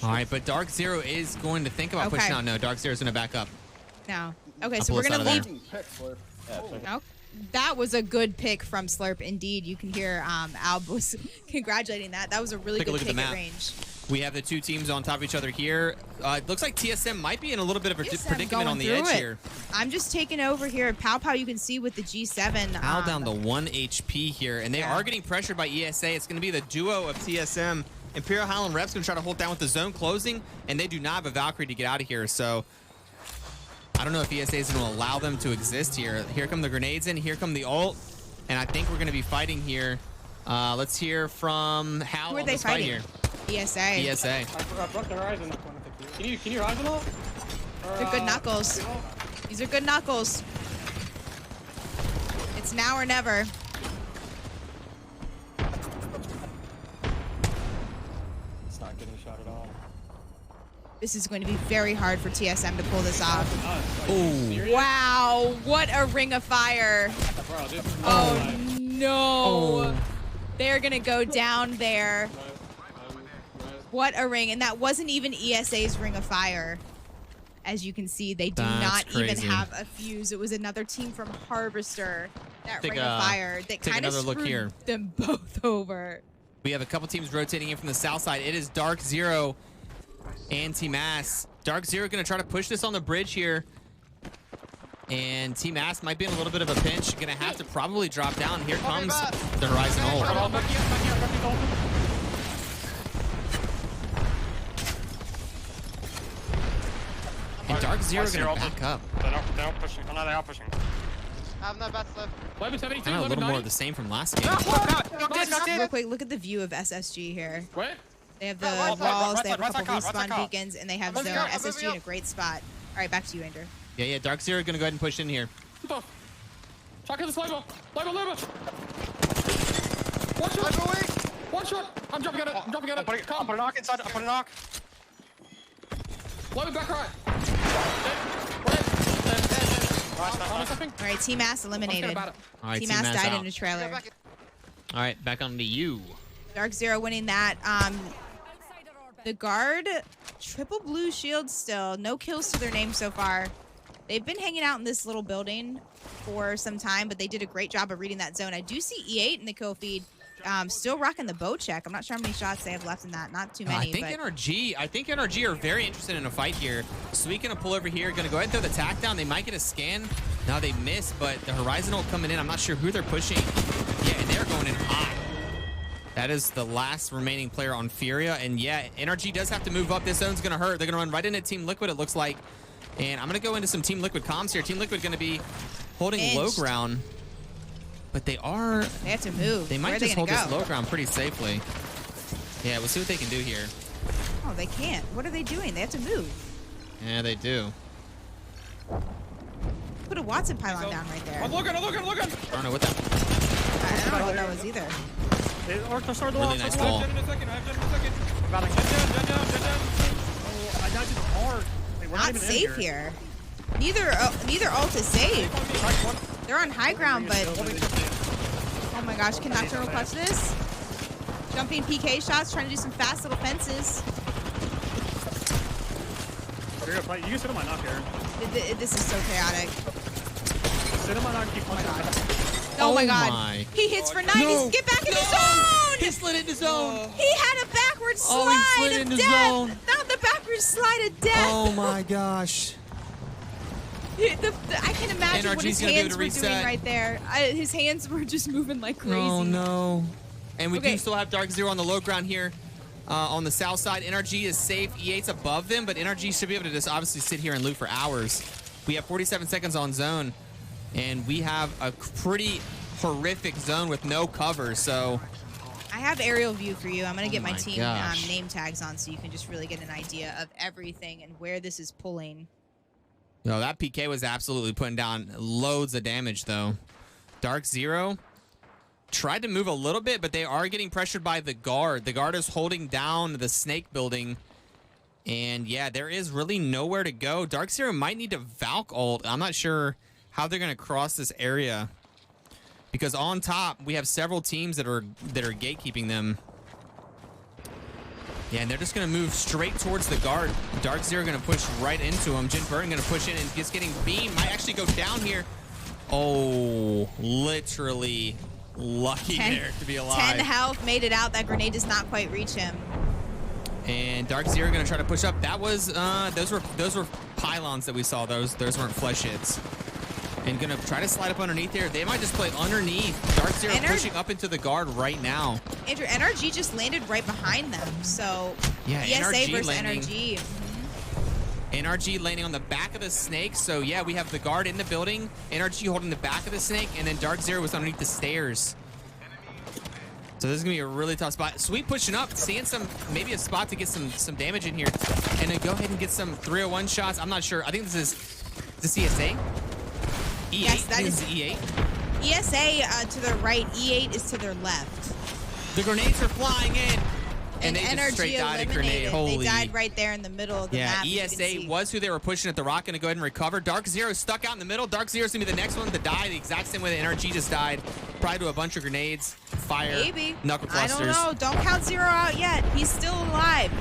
All right, but Dark Zero is going to think about pushing out. No, Dark Zero's going to back up. No. Okay, so we're going to leave. Oh, that was a good pick from Slurp, indeed. You can hear Alb was congratulating that. That was a really good pick at range. We have the two teams on top of each other here. It looks like TSM might be in a little bit of a predicament on the edge here. I'm just taking over here. Pow Pow, you can see with the G7. Pow down to 1 HP here, and they are getting pressured by ESA. It's going to be the duo of TSM. Imperial Highland Rep's going to try to hold down with the zone closing, and they do not have a Valkyrie to get out of here. So I don't know if ESA is going to allow them to exist here. Here come the grenades in. Here come the ult, and I think we're going to be fighting here. Let's hear from Hal. Who are they fighting here? ESA. ESA. I broke the horizon. Can you horizon up? They're good knuckles. These are good knuckles. It's now or never. It's not getting shot at all. This is going to be very hard for TSM to pull this off. Oh. Wow, what a ring of fire. Oh no. They're going to go down there. What a ring. And that wasn't even ESA's ring of fire. As you can see, they do not even have a fuse. It was another team from Harvester. That ring of fire that kind of screwed them both over. We have a couple teams rotating in from the south side. It is Dark Zero and Team Ass. Dark Zero going to try to push this on the bridge here. And Team Ass might be in a little bit of a pinch. Going to have to probably drop down. Here comes the Horizon ult. Dark Zero Dark gonna Zero back up. They're not pushing. Oh no, they are pushing. I have no bats left. Lobo 72, Kind of a Lobo little more 90. of the same from last game. Real quick, look at the view of SSG here. Where? They have the Right side, walls, they have a right side, couple right side, respawn car. beacons, and they have Let's zone. go, I'm SSG moving in a up. great spot. All right, back to you, Andrew. Yeah, Dark Zero gonna go ahead and push in here. Try kill this Lobo. Lobo. One shot. One shot. I'm dropping at it. I'm dropping at it. I'll put an arc inside. I'll put an arc. Lobo back right. All right, Team Ass eliminated. All right, Team Ass died out. in the trailer. All right, back on to you. Dark Zero winning that. The guard, triple blue shield still. No kills to their name so far. They've been hanging out in this little building for some time, but they did a great job of reading that zone. I do see E8 in the kill feed. Still rocking the bow check. I'm not sure how many shots they have left in that. Not too many. I think NRG are very interested in a fight here. Sweet gonna pull over here. Gonna go ahead and throw the tack down. They might get a scan. Now they miss, but the Horizon ult coming in. I'm not sure who they're pushing. Yeah, and they're going in hot. That is the last remaining player on Furia. And yeah, NRG does have to move up. This zone's gonna hurt. They're gonna run right into Team Liquid, it looks like. And I'm gonna go into some Team Liquid comms here. Team Liquid gonna be holding low ground. But they have to move. They might just hold this low ground pretty safely. Yeah, we'll see what they can do here. Oh, they can't. What are they doing? They have to move. Yeah, they do. Put a Watson pylon down right there. I'm looking. I don't know what that. I don't know what that was either. Really nice ball. Jen in a second. I have Jen in a second. Jen down. Oh, I died to the hard. Wait, we're Not even in safe here. Neither ult is safe. They're on high ground, but oh my gosh, can Nocturnal clutch this? Jumping PK shots, trying to do some fast little fences. You can sit on my knock here. This is so chaotic. Sit on my knock, keep punching. Oh my god. He hits for 90s. No. Get back in the zone! He slid into zone. He had a backward slide Oh, he slid of into death. zone. Not the backward slide of death. Oh my gosh. I can imagine what his NRG's gonna do hands to were reset. doing right there. His hands were just moving like crazy. Oh no. And we Okay. do still have Dark Zero on the low ground here. On the south side, NRG is safe. E8's above them, but NRG should be able to just obviously sit here and loot for hours. We have 47 seconds on zone, and we have a pretty horrific zone with no cover, so... I have aerial view for you. I'm going to get my my team gosh. name tags on so you can just really get an idea of everything and where this is pulling. No, that PK was absolutely putting down loads of damage, though. Dark Zero tried to move a little bit, but they are getting pressured by the guard. The guard is holding down the snake building. And yeah, there is really nowhere to go. Dark Zero might need to Valk ult. I'm not sure how they're going to cross this area. Because on top, we have several teams that are gatekeeping them. Yeah, and they're just going to move straight towards the guard. Dark Zero going to push right into him. Jin Burton going to push in and just getting beamed. Might actually go down here. Oh, literally lucky there to be alive. 10 health, made it out. That grenade does not quite reach him. And Dark Zero going to try to push up. That was those were pylons that we saw. Those weren't flesh hits. And going to try to slide up underneath there. They might just play underneath. Dark Zero pushing up into the guard right now. Andrew, NRG just landed right behind them. So Yeah, ESA NRG versus landing. NRG. NRG landing on the back of the snake. So yeah, we have the guard in the building. NRG holding the back of the snake, and then Dark Zero was underneath the stairs. So this is gonna be a really tough spot. Sweet pushing up, seeing maybe a spot to get some damage in here, and then go ahead and get some 301 shots. I'm not sure. I think this is the ESA. E8. Yes, that is E8. ESA to their right. E8 is to their left. The grenades are flying in. And they NRG just straight died a grenade. eliminated. Holy. They died right there in the middle of the map. Yeah, as you can ESA see. was who they were pushing at the rock. Gonna go ahead and recover. Dark Zero stuck out in the middle. Dark Zero's gonna be the next one to die. The exact same way that NRG just died. Probably to a bunch of grenades, fire, Maybe. knuckle I clusters. don't know. Don't count Zero out yet. He's still alive.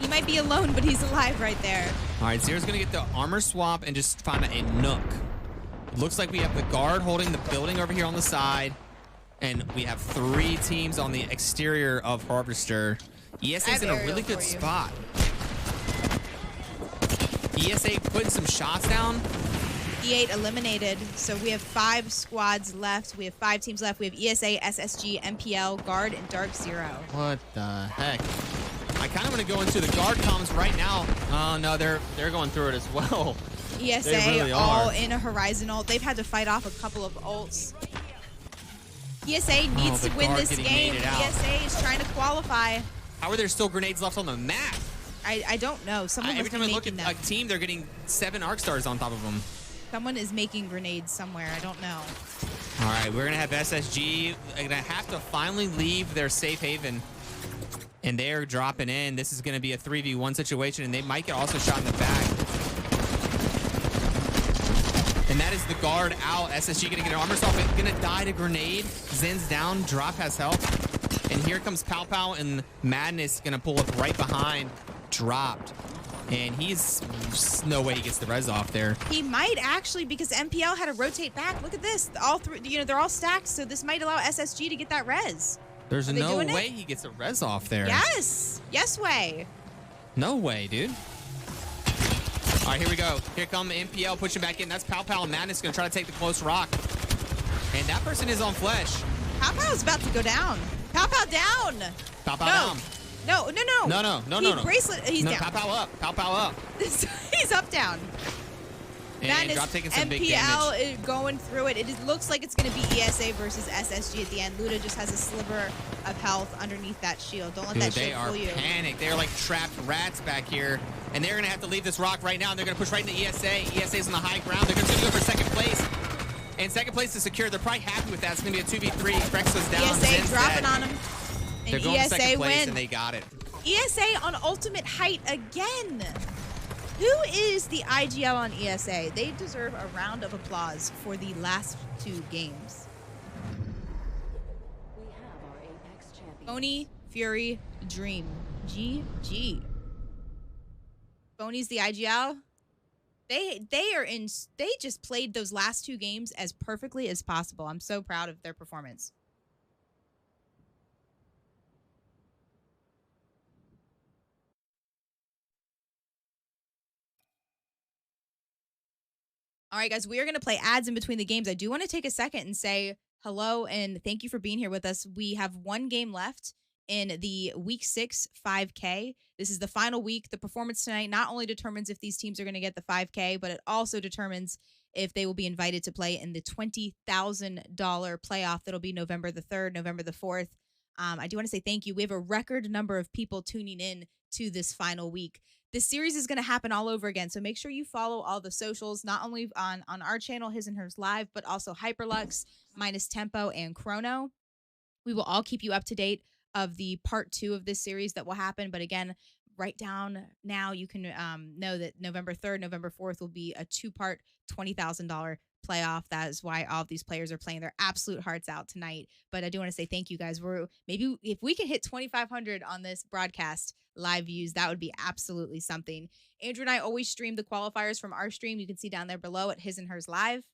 He might be alone, but he's alive right there. All right, Zero's gonna get the armor swap and just find a nook. Looks like we have the guard holding the building over here on the side, and we have 3 teams on the exterior of Harvester. ESA's in a really good spot. ESA putting some shots down. E8 eliminated. So we have 5 squads left. We have 5 teams left. We have ESA, SSG, MPL, Guard, and Dark Zero. What the heck? I kind of want to go into the guard comms right now. Oh no, they're going through it as well. ESA really all are. in a Horizon ult. They've had to fight off a couple of ults. ESA needs the to win guard this getting game. naded out. ESA is trying to qualify. How are there still grenades left on the map? I don't know. Someone Every must time be I look making at them. a team, they're getting 7 arc stars on top of them. Someone is making grenades somewhere. I don't know. All right, we're going to have SSG. They're going to have to finally leave their safe haven. And they're dropping in. This is going to be a 3v1 situation, and they might get also shot in the back. And that is the guard out. SSG going to get an armor stop. Going to die to grenade. Zen's down. Drop has health. And here comes Pow Pow, and Madness going to pull up right behind. Dropped. And he's no way he gets the res off there. He might actually, because MPL had to rotate back. Look at this. All three, they're all stacked, so this might allow SSG to get that res. There's no way he gets a res off there. Yes. Yes way. No way, dude. All right, here we go. Here come MPL pushing back in. That's Pow Pow, and Madness going to try to take the close rock. And that person is on flesh. Pow Pow's about to go down. Pow Pow down. Pow Pow down. No. No. Bracelet, he's down. Pow Pow up. Pow Pow up. He's up, down. And Drop taking some big MPL damage. is going through it. Looks like it's going to be ESA versus SSG at the end. Luda just has a sliver of health underneath that shield. Don't let that shield fool you. They are panicked. They're like trapped rats back here. And they're going to have to leave this rock right now. And they're going to push right into ESA. ESA's on the high ground. They're going to go for second place. And second place is secure. They're probably happy with that. It's going to be a 2v3. Frexo's down. ESA Zen's dropping dead. on him. And They're going to second ESA place, win. and they got it. ESA on ultimate height again. Who is the IGL on ESA? They deserve a round of applause for the last 2 games. We have our Apex champion. Phony, Fury, Dream. GG. Phony's the IGL. They just played those last 2 games as perfectly as possible. I'm so proud of their performance. All right, guys, we are going to play ads in between the games. I do want to take a second and say hello and thank you for being here with us. We have 1 game left in the week 6 5K. This is the final week. The performance tonight not only determines if these teams are going to get the 5K, but it also determines if they will be invited to play in the $20,000 playoff that'll be November the 3rd, November the 4th. I do want to say thank you. We have a record number of people tuning in to this final week. This series is going to happen all over again, so make sure you follow all the socials, not only on our channel, His and Hers Live, but also Hyperlux, Minus Tempo, and Chrono. We will all keep you up to date of the part 2 of this series that will happen, but again, right down now, you can know that November 3rd, November 4th will be a 2-part $20,000 playoff. That is why all of these players are playing their absolute hearts out tonight. But I do want to say thank you guys. Maybe if we can hit 2,500 on this broadcast live views, that would be absolutely something. Andrew and I always stream the qualifiers from our stream. You can see down there below at His and Hers Live.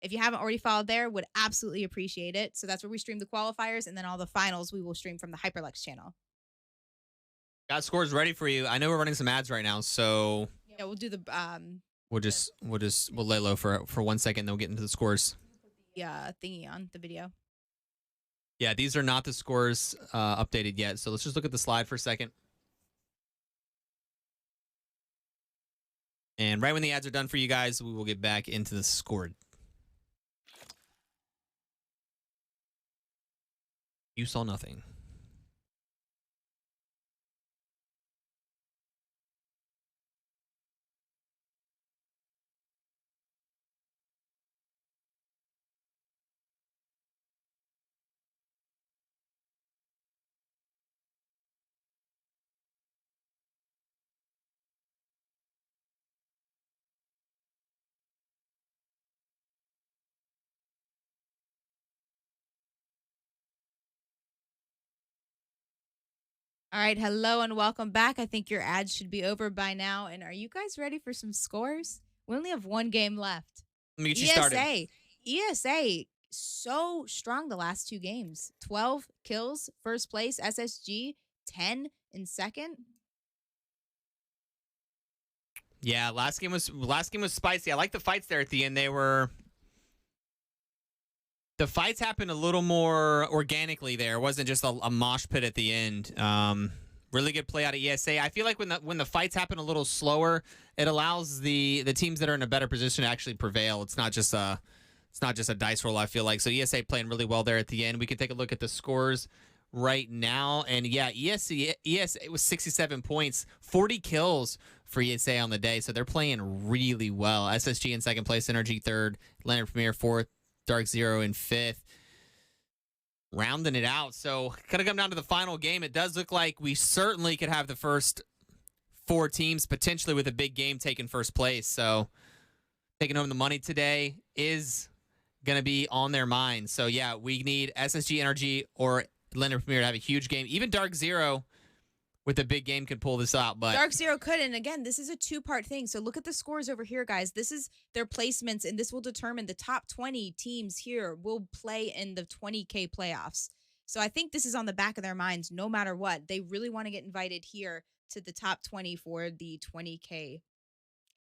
If you haven't already followed there, would absolutely appreciate it. So that's where we stream the qualifiers, and then all the finals we will stream from the Hyperlux channel. Got scores ready for you. I know we're running some ads right now, so yeah, we'll do the we'll lay low for 1 second, then we'll get into the scores. Thingy on the video. Yeah, these are not the scores updated yet, so let's just look at the slide for a second. And right when the ads are done for you guys, we will get back into the score. You saw nothing. All right, hello and welcome back. I think your ads should be over by now. And are you guys ready for some scores? We only have 1 game left. Let me get you started. ESA, so strong the last 2 games. 12 kills, first place. SSG, 10 in second. Yeah, last game was spicy. I like the fights there at the end. The fights happened a little more organically there. It wasn't just a mosh pit at the end. Really good play out of ESA. I feel like when the fights happen a little slower, it allows the teams that are in a better position to actually prevail. It's not just a dice roll, I feel like. So ESA playing really well there at the end. We can take a look at the scores right now. And yeah, ESA was 67 points, 40 kills for ESA on the day. So they're playing really well. SSG in second place, Energy third, Leonard Premier fourth, Dark Zero in fifth. Rounding it out. So kind of come down to the final game. It does look like we certainly could have the first 4 teams potentially with a big game taking first place. So taking home the money today is going to be on their mind. So yeah, we need SSG, Energy, or Leonard Premier to have a huge game. Even Dark Zero with a big game could pull this out. But Dark Zero could, and again, this is a 2-part thing. So look at the scores over here, guys. This is their placements, and this will determine the top 20 teams here will play in the 20K playoffs. So I think this is on the back of their minds no matter what. They really want to get invited here to the top 20 for the 20K.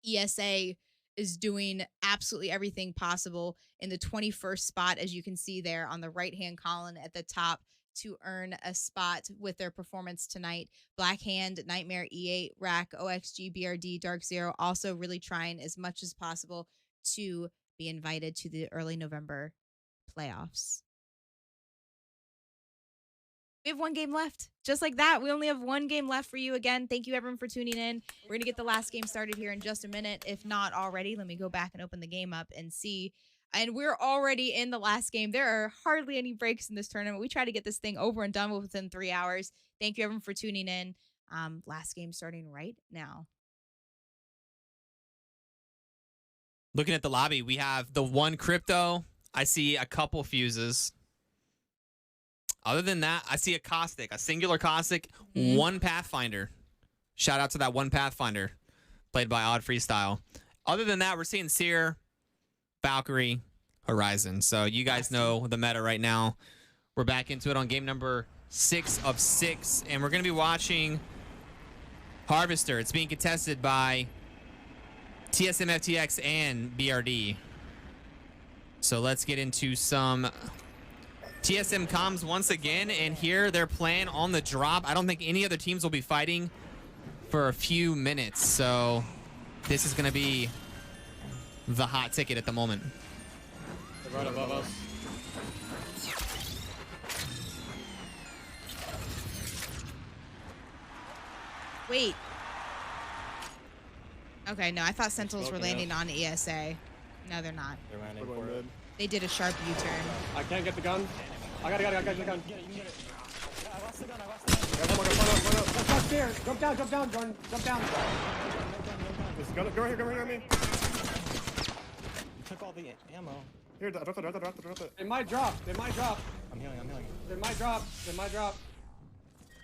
ESA is doing absolutely everything possible in the 21st spot, as you can see there on the right-hand column at the top, to earn a spot with their performance tonight. Black Hand, Nightmare, E8, Rack, OXG, BRD, Dark Zero also really trying as much as possible to be invited to the early November playoffs. We have 1 game left. Just like that, we only have 1 game left for you. Again, thank you everyone for tuning in. We're going to get the last game started here in just a minute. If not already, let me go back and open the game up and see. And we're already in the last game. There are hardly any breaks in this tournament. We try to get this thing over and done with within 3 hours. Thank you everyone for tuning in. Last game starting right now. looking at the lobby, we have the 1 crypto. I see a couple fuses. Other than that, I see a caustic, a singular caustic, 1 Pathfinder. Shout out to that 1 Pathfinder played by Odd Freestyle. Other than that, we're seeing Seer, Valkyrie, Horizon. So you guys know the meta right now. We're back into it on game number 6 of 6, and we're going to be watching Harvester. It's being contested by TSM FTX and BRD. So let's get into some TSM comms once again, and here they're playing on the drop. I don't think any other teams will be fighting for a few minutes, so this is going to be the hot ticket at the moment. They're right above us. Wait. Okay, no, I thought Sentinels were landing on ESA. No, they're not. They're landing for it. They did a sharp U-turn. I can't get the gun. I got the gun. Get it, you can get it. I lost the gun. Let's go upstairs. Jump down, Jordan. Jump down. Just go right here, me. You took all the ammo. Here, drop it. They might drop. I'm healing. They might drop.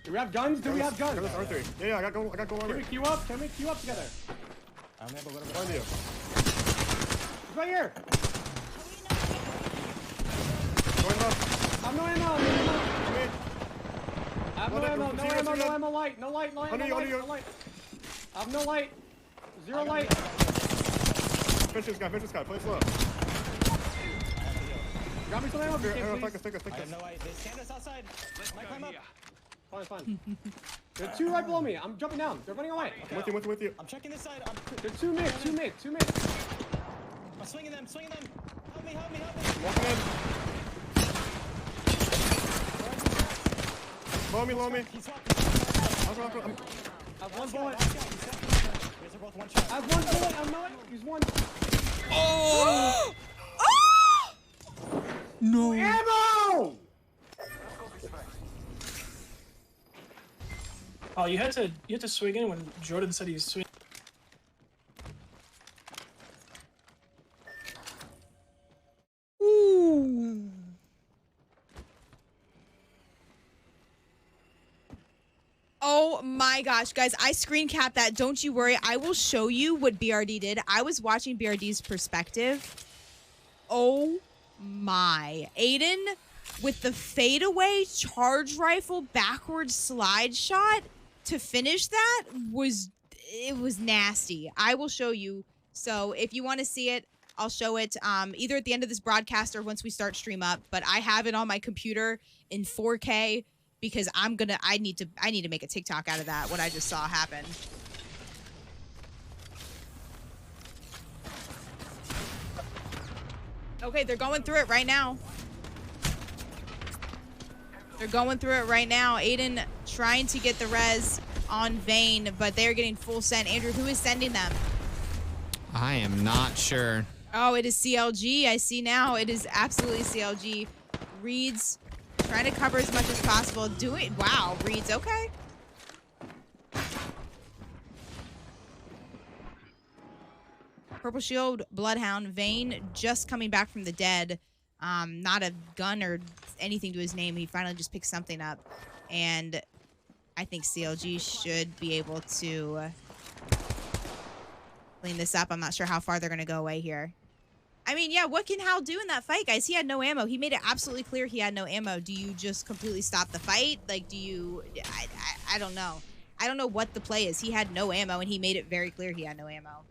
Do we have guns? R3. Yeah, I got go armor. Can we queue up? Together? I only have a little bit of you. He's right here. Going up. I have no ammo. No ammo, light. No light. I have no light. 0 light. Fish this guy. Play slow. Grab me some ammo, please. Take this. I have no light. They stand us outside. Might climb up. Fine. There are 2 right below me. I'm jumping down. They're running away. Okay, with you. I'm checking this side. They're 2 mid. I'm swinging them. Help me. Walking in. Low me. I have 1 bullet. I'm not. He's 1. Oh! No. Ammo! Oh, you had to swing in when Jordan said he was swinging. Ooh. Oh my gosh, guys, I screen capped that. Don't you worry. I will show you what BRD did. I was watching BRD's perspective. Oh my. Aiden with the fadeaway charge rifle backward slide shot to finish that was nasty. I will show you. So if you want to see it, I'll show it either at the end of this broadcast or once we start stream up. But I have it on my computer in 4K because I need to make a TikTok out of that, what I just saw happen. Okay, they're going through it right now. They're going through it right now. Aiden trying to get the res on Vayne, but they're getting full send. Andrew, who is sending them? I am not sure. Oh, it is CLG. I see now. It is absolutely CLG. Reeds trying to cover as much as possible. Wow, Reeds, okay. Purple Shield, Bloodhound, Vayne just coming back from the dead. Not a gun or anything to his name. He finally just picked something up. And I think CLG should be able to clean this up. I'm not sure how far they're going to go away here. I mean, yeah, what can Hal do in that fight, guys? He had no ammo. He made it absolutely clear he had no ammo. Do you just completely stop the fight? Like, do you... I don't know. I don't know what the play is. He had no ammo, and he made it very clear he had no ammo.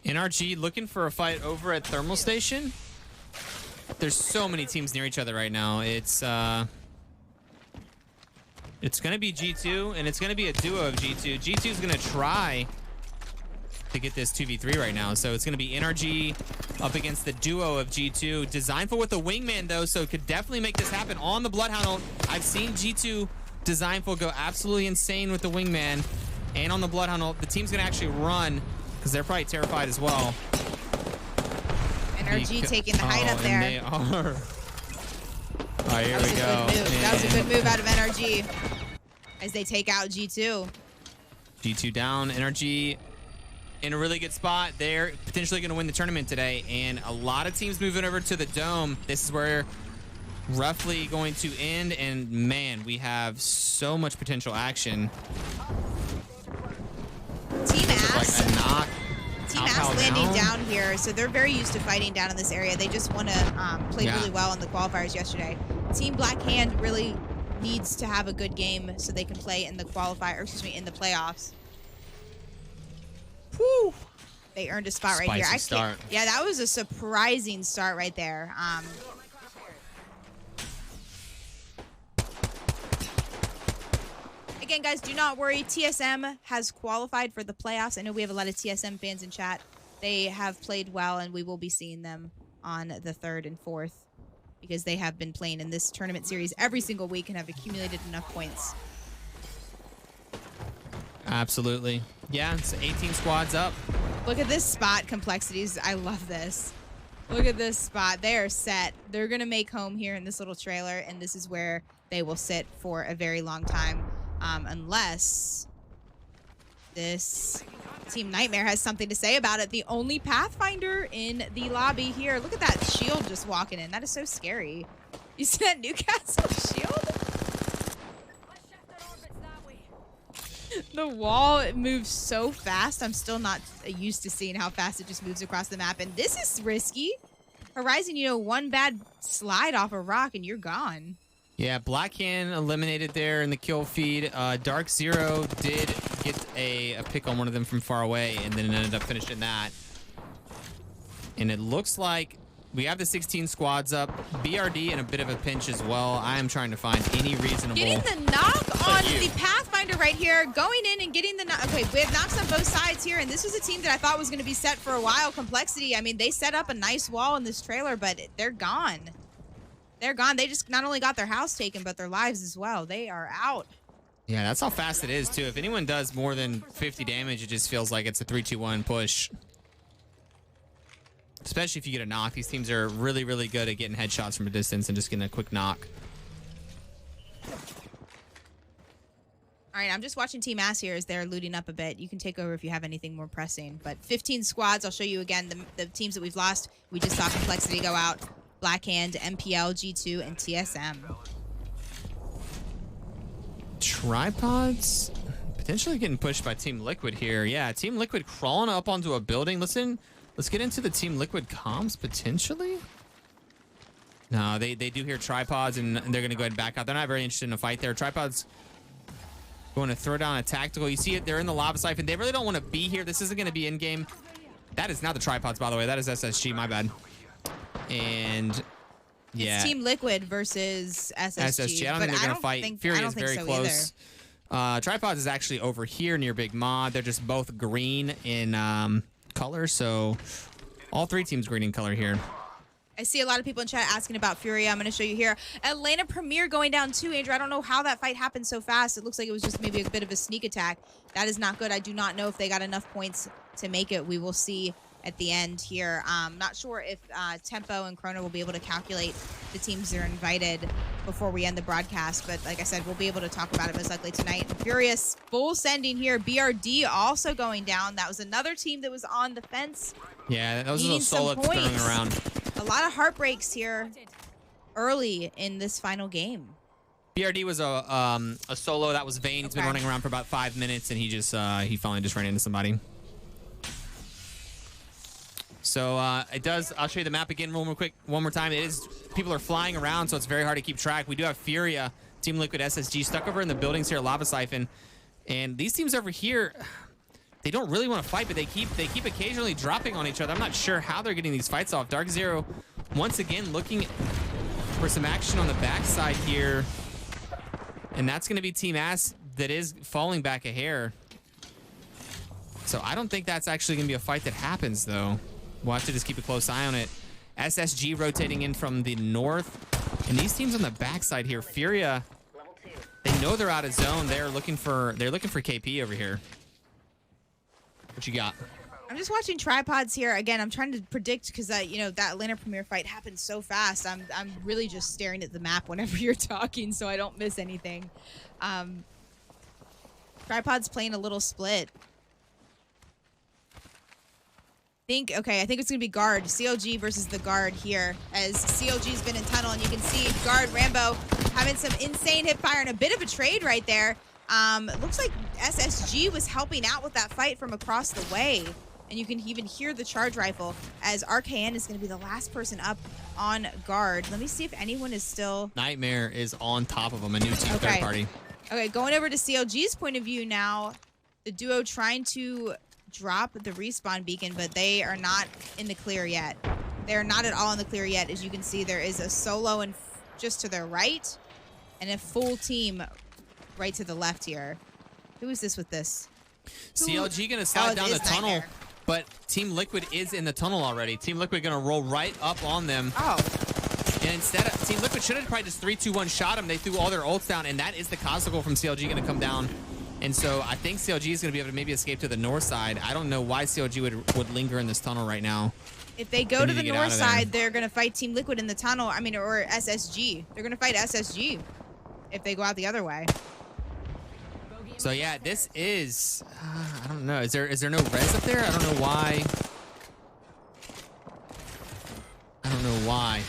NRG looking for a fight over at Thermal Station. There's so many teams near each other right now. It's going to be G2, and it's going to be a duo of G2. G2 is going to try to get this 2v3 right now. So it's going to be NRG up against the duo of G2. Designful with the wingman, though, so it could definitely make this happen on the Bloodhound ult. I've seen G2 Designful go absolutely insane with the wingman and on the Bloodhound ult. The team's going to actually run because they're probably terrified as well. NRG taking the height up there. They are. All right, here we go. That was a good move out of NRG as they take out G2. G2 down. NRG in a really good spot. They're potentially going to win the tournament today, and a lot of teams moving over to the Dome. This is where roughly going to end, and man, we have so much potential action. Team Ass. Like a knock. Team Ass landing down here, so they're very used to fighting down in this area. They just want to play really well in the qualifiers yesterday. Team Black Hand really needs to have a good game so they can play in the in the playoffs. Whew. They earned a spot right here. Yeah, that was a surprising start right there. Again, guys, do not worry. TSM has qualified for the playoffs. I know we have a lot of TSM fans in chat. They have played well, and we will be seeing them on the 3rd and 4th because they have been playing in this tournament series every single week and have accumulated enough points. Absolutely. Yeah, it's 18 squads up. Look at this spot complexities. I love this. Look at this spot. They are set. They're going to make home here in this little trailer, and this is where they will sit for a very long time. Unless this Team Nightmare has something to say about it. The only Pathfinder in the lobby here. Look at that shield just walking in. That is so scary. You see that Newcastle shield? The wall moves so fast. I'm still not used to seeing how fast it just moves across the map. And this is risky. Horizon, you know, one bad slide off a rock and you're gone. Yeah, Blackhand eliminated there in the kill feed. Dark Zero did get a pick on one of them from far away, and then ended up finishing that. And it looks like we have the 16 squads up. BRD in a bit of a pinch as well. I am trying to find any reasonable... Getting the knock on the Pathfinder right here. Going in and getting the knock. Okay, we have knocks on both sides here, and this was a team that I thought was going to be set for a while. Complexity, I mean, they set up a nice wall in this trailer, but they're gone. They're gone. They just not only got their house taken, but their lives as well. They are out. Yeah, that's how fast it is, too. If anyone does more than 50 damage, it just feels like it's a 3-2-1 push. Especially if you get a knock. These teams are really, really good at getting headshots from a distance and just getting a quick knock. All right, I'm just watching Team Ass here as they're looting up a bit. You can take over if you have anything more pressing. But 15 squads. I'll show you again the teams that we've lost. We just saw Complexity go out. Blackhand, MPL, G2, and TSM. Tripods potentially getting pushed by Team Liquid here. Yeah, Team Liquid crawling up onto a building. Let's get into the Team Liquid comms potentially. No, they do hear tripods, and they're going to go ahead and back out. They're not very interested in a fight there. Tripods going to throw down a tactical. You see it, they're in the lava siphon. They really don't want to be here. This isn't going to be in-game. That is not the tripods, by the way. That is SSG, my bad. And Yeah. It's Team Liquid versus SSG. I don't think they're going to fight. Fury is very close. Tripods is actually over here near Big Mod. They're just both green in color, so all three teams green in color here. I see a lot of people in chat asking about Fury. I'm going to show you here. Atlanta Premier going down too, Andrew. I don't know how that fight happened so fast. It looks like it was just maybe a bit of a sneak attack. That is not good. I do not know if they got enough points to make it. We will see at the end here. Not sure if Tempo and Chrono will be able to calculate the teams that are invited before we end the broadcast. But like I said, we'll be able to talk about it most likely tonight. Furious full sending here. BRD also going down. That was another team that was on the fence. Yeah, those are those solo throwing around. A lot of heartbreaks here early in this final game. BRD was a solo. That was Vayne. He's been running around for about 5 minutes, and he finally just ran into somebody. So it does. I'll show you the map again one more time. It is, people are flying around, so it's very hard to keep track. We do have Furia, Team Liquid, SSG stuck over in the buildings here, Lava Siphon, and these teams over here, they don't really want to fight, but they keep occasionally dropping on each other. I'm not sure how they're getting these fights off. Dark Zero, once again, looking for some action on the backside here, and that's going to be Team Ass that is falling back a hair. So I don't think that's actually going to be a fight that happens, though. We'll have to just keep a close eye on it. SSG rotating in from the north, and these teams on the backside here, Furia, they know they're out of zone. They're looking for KP over here. What you got? I'm just watching tripods here. Again, I'm trying to predict because you know, that Atlanta Premier fight happened so fast. I'm really just staring at the map whenever you're talking, so I don't miss anything. Tripods playing a little split. I think it's gonna be guard CLG versus the guard here, as CLG's been in tunnel, and you can see guard Rambo having some insane hip fire and a bit of a trade right there. It looks like SSG was helping out with that fight from across the way, and you can even hear the charge rifle, as RKN is going to be the last person up on guard. Let me see if anyone is still... Nightmare is on top of him, a new team third party. Okay, going over to CLG's point of view now. The duo trying to drop the respawn beacon, but they are not in the clear yet. They're not at all in the clear yet. As you can see, there is a solo and just to their right, and a full team right to the left here. Who is this with this? CLG gonna slide down the tunnel, Nightmare. But Team Liquid is in the tunnel already. Team Liquid gonna roll right up on them. Oh. And instead of Team Liquid should have probably just 3-2-1 shot them. They threw all their ults down, and that is the Cosmical from CLG gonna come down. And so I think CLG is gonna be able to maybe escape to the north side. I don't know why CLG would linger in this tunnel right now. If they go to the north side, they're gonna fight Team Liquid in the tunnel. I mean, or SSG. They're gonna fight SSG if they go out the other way. So yeah, this is, I don't know. Is there no res up there? I don't know why. I don't know why.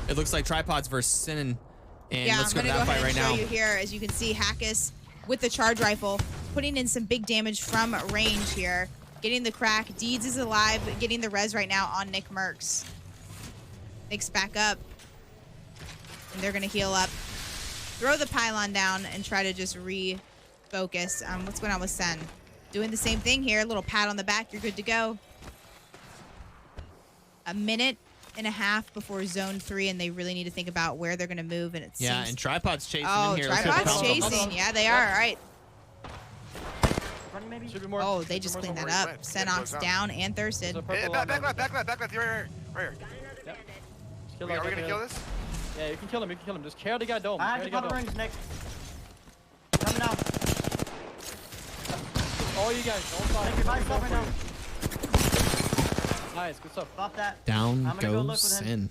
It looks like Tripods versus Sin, and yeah, let's I'm go to gonna that go fight ahead and right show now. you here. As you can see, Hackus with the charge rifle, putting in some big damage from range here. Getting the crack. Deeds is alive, getting the res right now on Nick Mercs. Nick's back up, and they're gonna heal up. Throw the pylon down and try to just refocus. What's going on with Sen? Doing the same thing here. A little pat on the back. You're good to go. A minute and a half before zone 3, and they really need to think about where they're going to move. And it seems... And Tripods chasing in here. Tripods chasing. Yeah, they are. All right. Oh, they just cleaned that up. Senox down and thirsted. Back left. Right here. Are we going to kill this? Yeah, you can kill him. Just carry the guy dome. I have to cover rings, Nick. Coming out. All you guys, don't fight. Right now. Nice, good stuff. Stop that. Down goes Sin.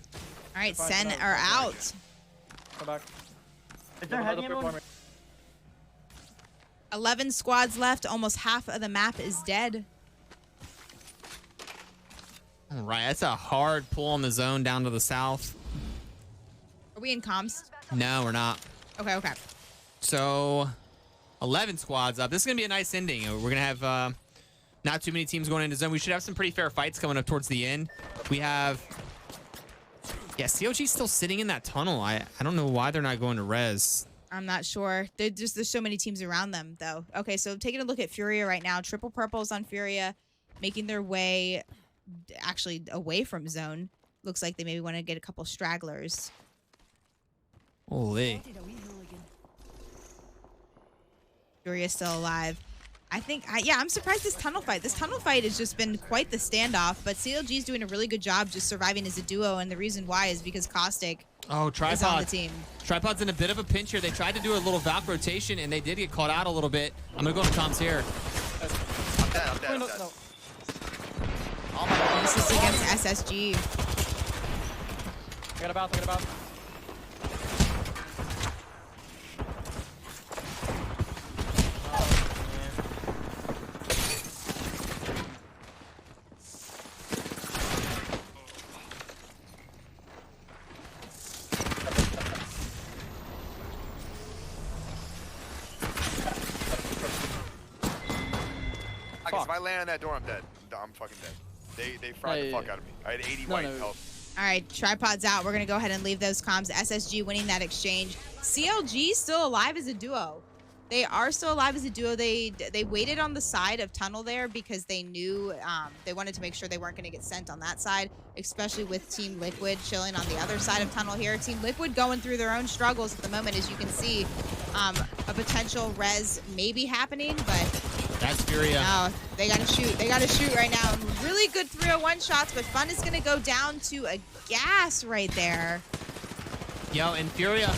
All right, Sen are out. Come back. Is there heading everyone? 11 squads left. Almost half of the map is dead. All right, that's a hard pull on the zone down to the south. Are we in comms? No, we're not. Okay. So 11 squads up. This is going to be a nice ending. We're going to have not too many teams going into zone. We should have some pretty fair fights coming up towards the end. We have... Yeah, COG's still sitting in that tunnel. I don't know why they're not going to res. I'm not sure. There's so many teams around them, though. Okay, so taking a look at Furia right now. Triple purples on Furia, making their way actually away from zone. Looks like they maybe want to get a couple stragglers. Holy. Furia's still alive. I think, yeah, I'm surprised this tunnel fight. This tunnel fight has just been quite the standoff, but CLG's doing a really good job just surviving as a duo, and the reason why is because Caustic is on the team. Tripod's in a bit of a pinch here. They tried to do a little Valk rotation, and they did get caught out a little bit. I'm going to go into comms here. I'm dead, I'm dead, I'm dead. This is against SSG. I got about, I got about. If I land on that door, I'm dead. I'm fucking dead. They fried the fuck out of me. I had 80 white health. All right, Tripod's out. We're going to go ahead and leave those comms. SSG winning that exchange. CLG still alive as a duo. They are still alive as a duo. They waited on the side of tunnel there because they knew they wanted to make sure they weren't going to get sent on that side, especially with Team Liquid chilling on the other side of tunnel here. Team Liquid going through their own struggles at the moment, as you can see. A potential res may be happening, but that's Furia. No, they gotta shoot. They gotta shoot right now. Really good 301 shots, but Fun is gonna go down to a gas right there. Yo, and Furia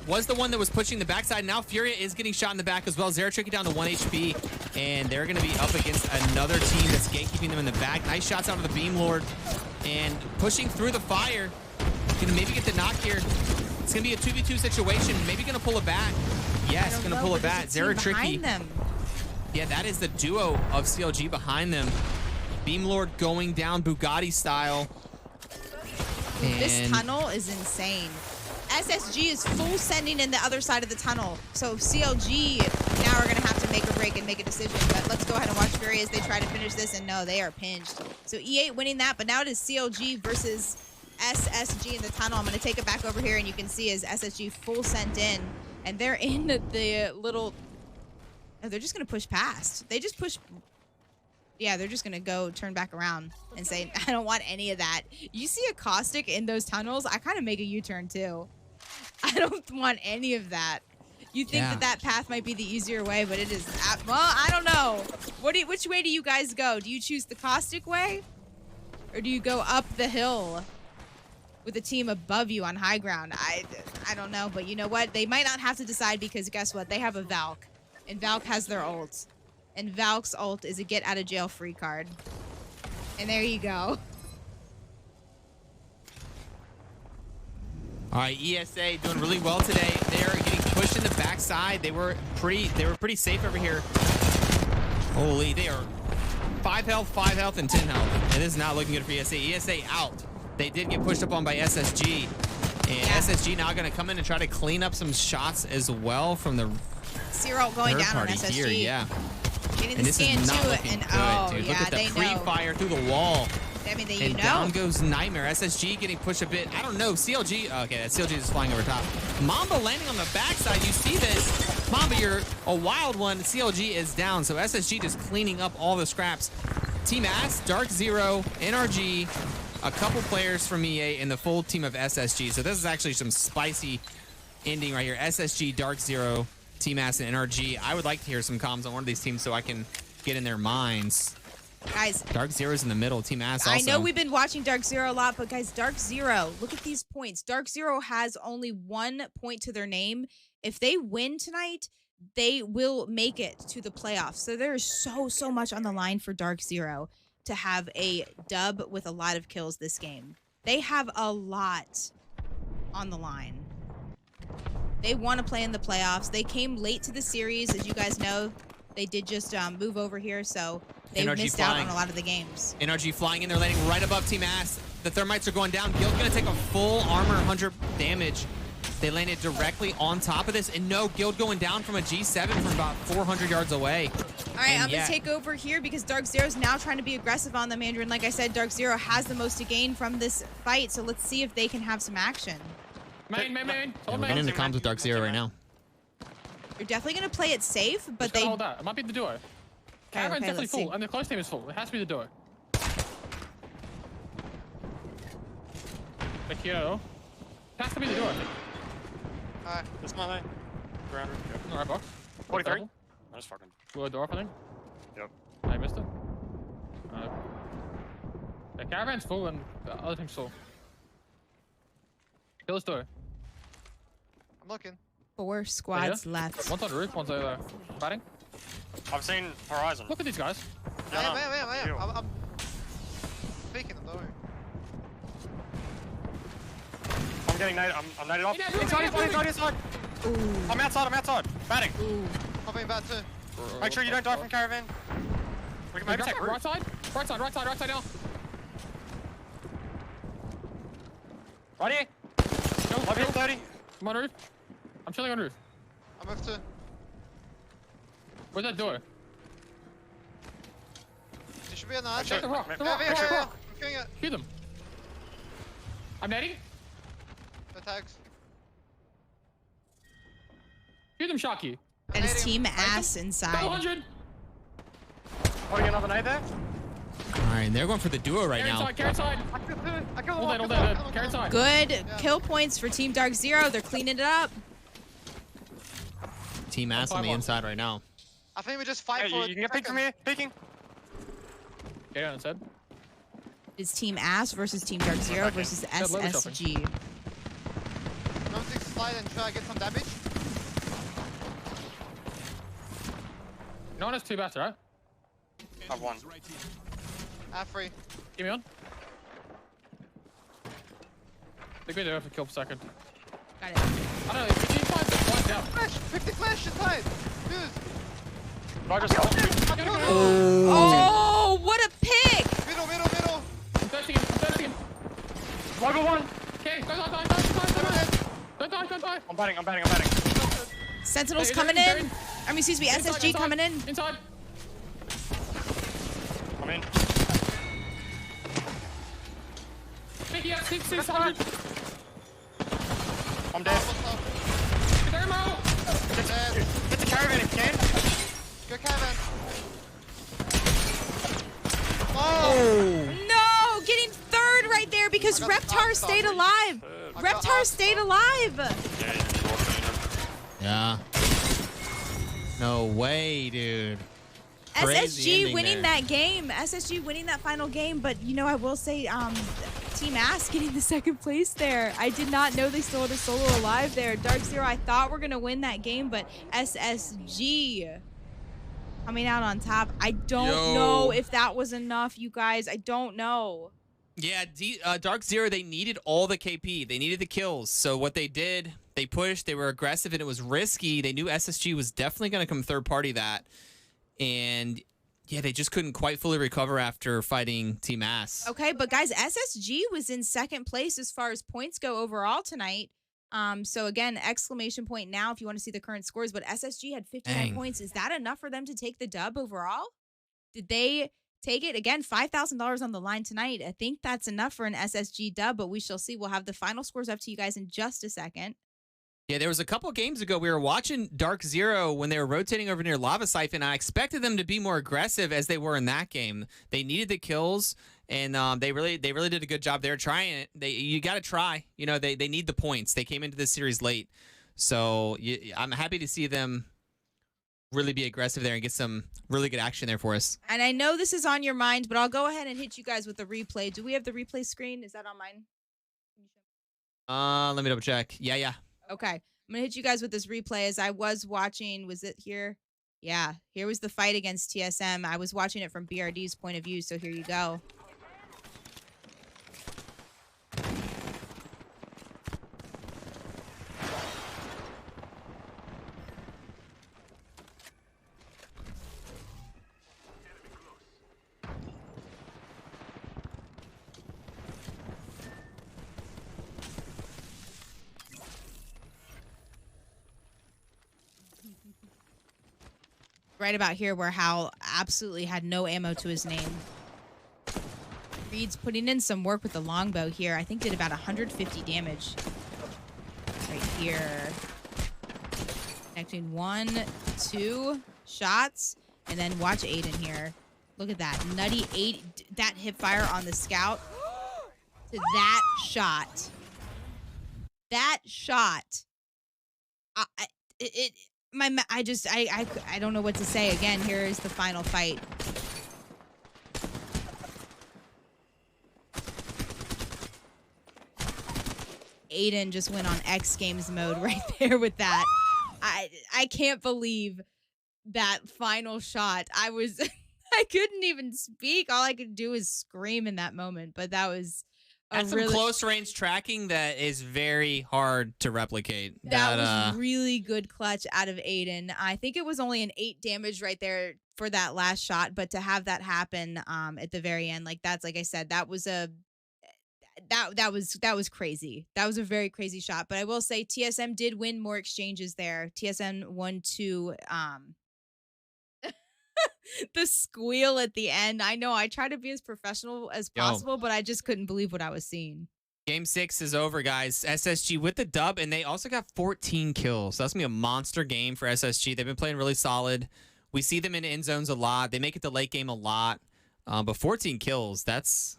was the one that was pushing the backside. Now Furia is getting shot in the back as well. Zeratricky down to 1 HP, and they're gonna be up against another team that's gatekeeping them in the back. Nice shots out of the Beam Lord, and pushing through the fire. Gonna maybe get the knock here. It's gonna be a 2v2 situation. Maybe gonna pull it back. Yes, gonna pull it back. Zeratricky. Yeah, that is the duo of CLG behind them. Beam Lord going down Bugatti style. This tunnel is insane. SSG is full sending in the other side of the tunnel. So CLG now are going to have to make a break and make a decision. But let's go ahead and watch Fury as they try to finish this. And no, they are pinched. So E8 winning that. But now it is CLG versus SSG in the tunnel. I'm going to take it back over here. And you can see as SSG full sent in. And they're in the little... Oh, they're just going to push past. They just push... Yeah, they're just going to go turn back around and say, I don't want any of that. You see a Caustic in those tunnels, I kind of make a U-turn too. I don't want any of that. You think that path might be the easier way, but it is... Well, I don't know. Which way do you guys go? Do you choose the Caustic way? Or do you go up the hill with a team above you on high ground? I don't know, but you know what? They might not have to decide because guess what? They have a Valk. And Valk has their ult. And Valk's ult is a get-out-of-jail-free card. And there you go. All right, ESA doing really well today. They're getting pushed in the backside. They were pretty safe over here. Holy, they are 5 health, and 10 health. It is not looking good for ESA. ESA out. They did get pushed up on by SSG. And SSG now going to come in and try to clean up some shots as well from the Zero going down on SSG. Here, yeah. Getting the scan too, and oh dude. Look at the free fire through the wall. I mean, and down goes Nightmare. SSG getting pushed a bit. I don't know. CLG. Okay, that CLG is flying over top. Mamba landing on the backside. You see this? Mamba, you're a wild one. CLG is down. So SSG just cleaning up all the scraps. Team Ass, Dark Zero, NRG, a couple players from EA, and the full team of SSG. So this is actually some spicy ending right here. SSG, Dark Zero, Team Ass, and NRG. I would like to hear some comms on one of these teams so I can get in their minds. Guys, Dark Zero's in the middle. Team Ass also. I know we've been watching Dark Zero a lot, but guys, Dark Zero, look at these points. Dark Zero has only 1 point to their name. If they win tonight, they will make it to the playoffs. So there is so much on the line for Dark Zero to have a dub with a lot of kills this game. They have a lot on the line. They want to play in the playoffs. They came late to the series, as you guys know. They did just move over here, so they missed out on a lot of the games. NRG flying in there, landing right above Team Ass. The Thermites are going down. Guild's going to take a full armor 100 damage. They landed directly on top of this, and no, Guild going down from a G7 from about 400 yards away. All right, I'm going to take over here because Dark Zero's now trying to be aggressive on them, Andrew. And like I said, Dark Zero has the most to gain from this fight, so let's see if they can have some action. Main. Yeah, we're getting into comms with Dark Zero right now. You're definitely going to play it safe, but they... Hold that. It might be the duo. Caravan's definitely full, and the close team is full. It has to be the duo. Back here, though. Has to be the door, I think. This is my lane. Grounded. No, right box. 43. I just fucking. Blue door, I think. Yep. I missed it. The caravan's full and the other thing's full. Kill this door. I'm looking. 4 squads left. One's on the roof, one's over there. Fighting. I've seen Horizon. Look at these guys. I am. I'm faking them, don't worry. I'm getting naded. I'm naded off. Inside. I'm outside. Batting. Popping back too. Make sure you don't die from caravan. We can maybe take right side now. Right here. I'm here 30. I'm on roof. I'm chilling on roof. I'm moved too. Where's that door? You should be on the Check the rock. I'm killing it. Shoot them. I'm netting. The tags. Shoot them, Shocky. And his team ass inside. 100. Putting another nade there. Alright, they're going for the duo right now. Carry inside. I killed Hold that. Carry inside. Good kill points for Team Dark Zero. They're cleaning it up. Team ass on the inside right now. I think we just fight for it. You can get peeked from here. Peeking. Yeah, on inside. It's Team Ass versus Team Dark Zero versus SSG. Don't take slide and try to get some damage. No one has 2 bats, right? I have 1. I have 3. Give me on. They're good there for kill per second. Got it. I don't know, 50 flies are flying down. Flash! 50 flash inside! Fuse! Oh, what a pick! Middle! I'm thirsting him. Level 1. Okay, don't die. I'm batting. Sentinels coming in. I mean, excuse me, SSG coming in. Inside. I'm in. 600. I'm dead. Get the caravan if you can. Good caravan. Oh! No! Getting 3rd right there because Reptar stayed alive. Reptar stayed alive. Yeah. No way, dude. SSG winning that game. SSG winning that final game. But, you know, I will say Team Ass getting the 2nd place there. I did not know they still had a solo alive there. Dark Zero, I thought we're going to win that game, but SSG coming out on top. I don't know if that was enough, you guys. I don't know. Yeah, Dark Zero, they needed all the KP. They needed the kills. So what they did, they pushed, they were aggressive, and it was risky. They knew SSG was definitely going to come third party that. And yeah, they just couldn't quite fully recover after fighting Team Ass. Okay, but guys, SSG was in 2nd place as far as points go overall tonight. So again, exclamation point now if you want to see the current scores. But SSG had 59 points. Is that enough for them to take the dub overall? Did they take it? Again, $5,000 on the line tonight. I think that's enough for an SSG dub, but we shall see. We'll have the final scores up to you guys in just a second. Yeah, there was a couple games ago we were watching Dark Zero when they were rotating over near Lava Siphon. I expected them to be more aggressive as they were in that game. They needed the kills, and they really did a good job there trying it. You got to try. You know, they need the points. They came into this series late, so I'm happy to see them really be aggressive there and get some really good action there for us. And I know this is on your mind, but I'll go ahead and hit you guys with the replay. Do we have the replay screen? Is that on mine? Let me double check. Yeah. Okay, I'm gonna hit you guys with this replay as I was watching. Was it here? Yeah, here was the fight against TSM. I was watching it from BRD's point of view, so here you go. Right about here where Hal absolutely had no ammo to his name. Reed's putting in some work with the longbow here. I think did about 150 damage. Right here. Connecting 1, 2 shots. And then watch Aiden here. Look at that. Nutty 8. That hip fire on the scout. that shot. That shot. I don't know what to say. Again, here is the final fight. Aiden just went on X Games mode right there with that. I can't believe that final shot. I couldn't even speak. All I could do is scream in that moment. But that was that's some close range tracking that is very hard to replicate. That was really good clutch out of Aiden. I think it was only an 8 damage right there for that last shot, but to have that happen at the very end, like I said, that was that was crazy. That was a very crazy shot. But I will say TSM did win more exchanges there. TSM won 2. The squeal at the end. I know I try to be as professional as possible, but I just couldn't believe what I was seeing. Game 6 is over, guys. SSG with the dub, and they also got 14 kills. So that's going to be a monster game for SSG. They've been playing really solid. We see them in end zones a lot. They make it to late game a lot. But 14 kills, that's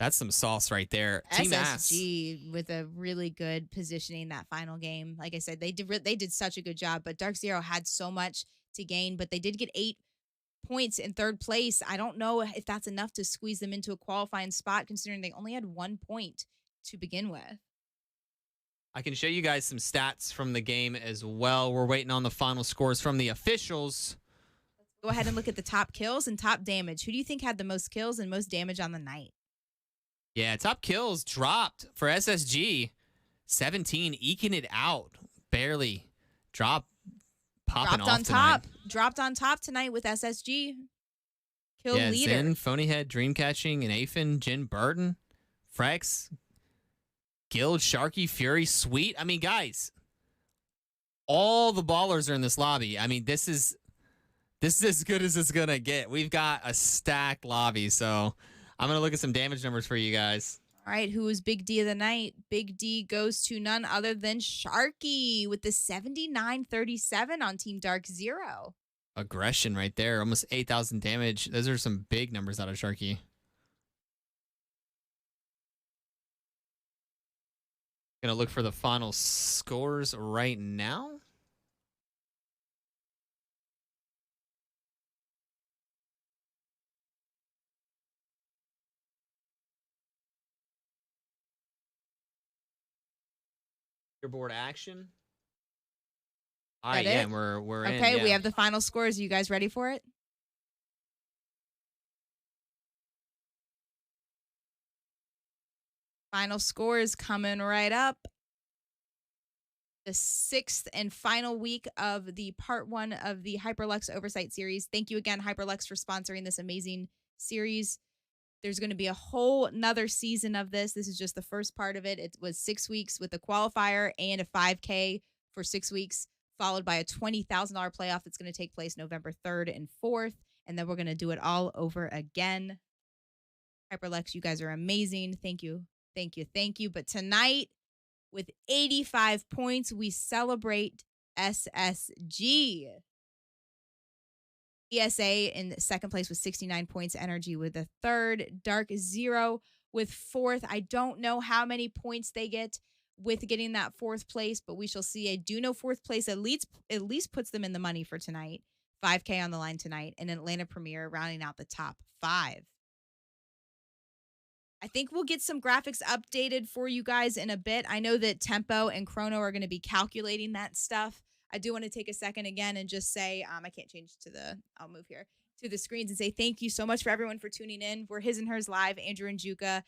some sauce right there. Team SSG with a really good positioning that final game. Like I said, they did such a good job, but Dark Zero had so much to gain, but they did get 8 points in 3rd place. I don't know if that's enough to squeeze them into a qualifying spot, considering they only had 1 point to begin with. I can show you guys some stats from the game as well. We're waiting on the final scores from the officials. Let's go ahead and look at the top kills and top damage. Who do you think had the most kills and most damage on the night? Yeah, top kills dropped for SSG. 17, eking it out. Barely popping off tonight. Dropped on top tonight with SSG. Kill leader. Zen, Phonyhead, Dreamcatching, and Aphin, Jin Burton, Frex, Guild, Sharky, Fury, Sweet. I mean, guys, all the ballers are in this lobby. I mean, this is as good as it's going to get. We've got a stacked lobby, so I'm going to look at some damage numbers for you guys. All right, who is Big D of the night? Big D goes to none other than Sharky with the 79-37 on Team Dark Zero. Aggression right there. Almost 8,000 damage. Those are some big numbers out of Sharky. Gonna look for the final scores right now. Board action. All right, yeah, we're in. Okay, we have the final scores. Are you guys ready for it? Final scores coming right up. The 6th and final week of the part 1 of the Hyperlux Oversight series. Thank you again, Hyperlux, for sponsoring this amazing series. There's going to be a whole nother season of this. This is just the first part of it. It was 6 weeks with a qualifier and a 5K for 6 weeks, followed by a $20,000 playoff that's going to take place November 3rd and 4th. And then we're going to do it all over again. Hyperlux, you guys are amazing. Thank you. Thank you. Thank you. But tonight, with 85 points, we celebrate SSG. ESA in 2nd place with 69 points. Energy with the 3rd. Dark Zero with 4th. I don't know how many points they get with getting that 4th place, but we shall see. I do know 4th place at least puts them in the money for tonight. 5K on the line tonight. And Atlanta Premier rounding out the top 5. I think we'll get some graphics updated for you guys in a bit. I know that Tempo and Chrono are going to be calculating that stuff. I do want to take a second again and just say, I can't change I'll move here to the screens and say thank you so much for everyone for tuning in. We're His and Hers Live, Andrew and Juka.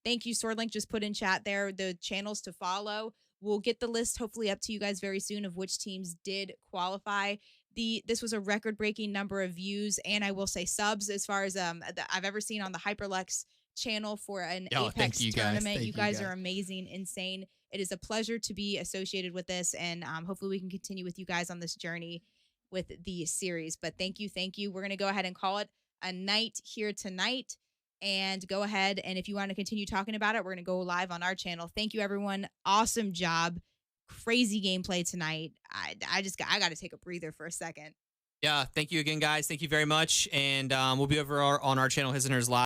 Thank you, Swordlink, just put in chat there the channels to follow. We'll get the list hopefully up to you guys very soon of which teams did qualify. This was a record-breaking number of views, and I will say subs as far as I've ever seen on the Hyperlux channel for an Apex tournament. You guys are amazing, insane. It is a pleasure to be associated with this, and hopefully we can continue with you guys on this journey with the series. But thank you. We're going to go ahead and call it a night here tonight, and go ahead, and if you want to continue talking about it, we're going to go live on our channel. Thank you, everyone. Awesome job. Crazy gameplay tonight. I got to take a breather for a second. Yeah, thank you again, guys. Thank you very much, and we'll be over on our channel, His and Hers Live.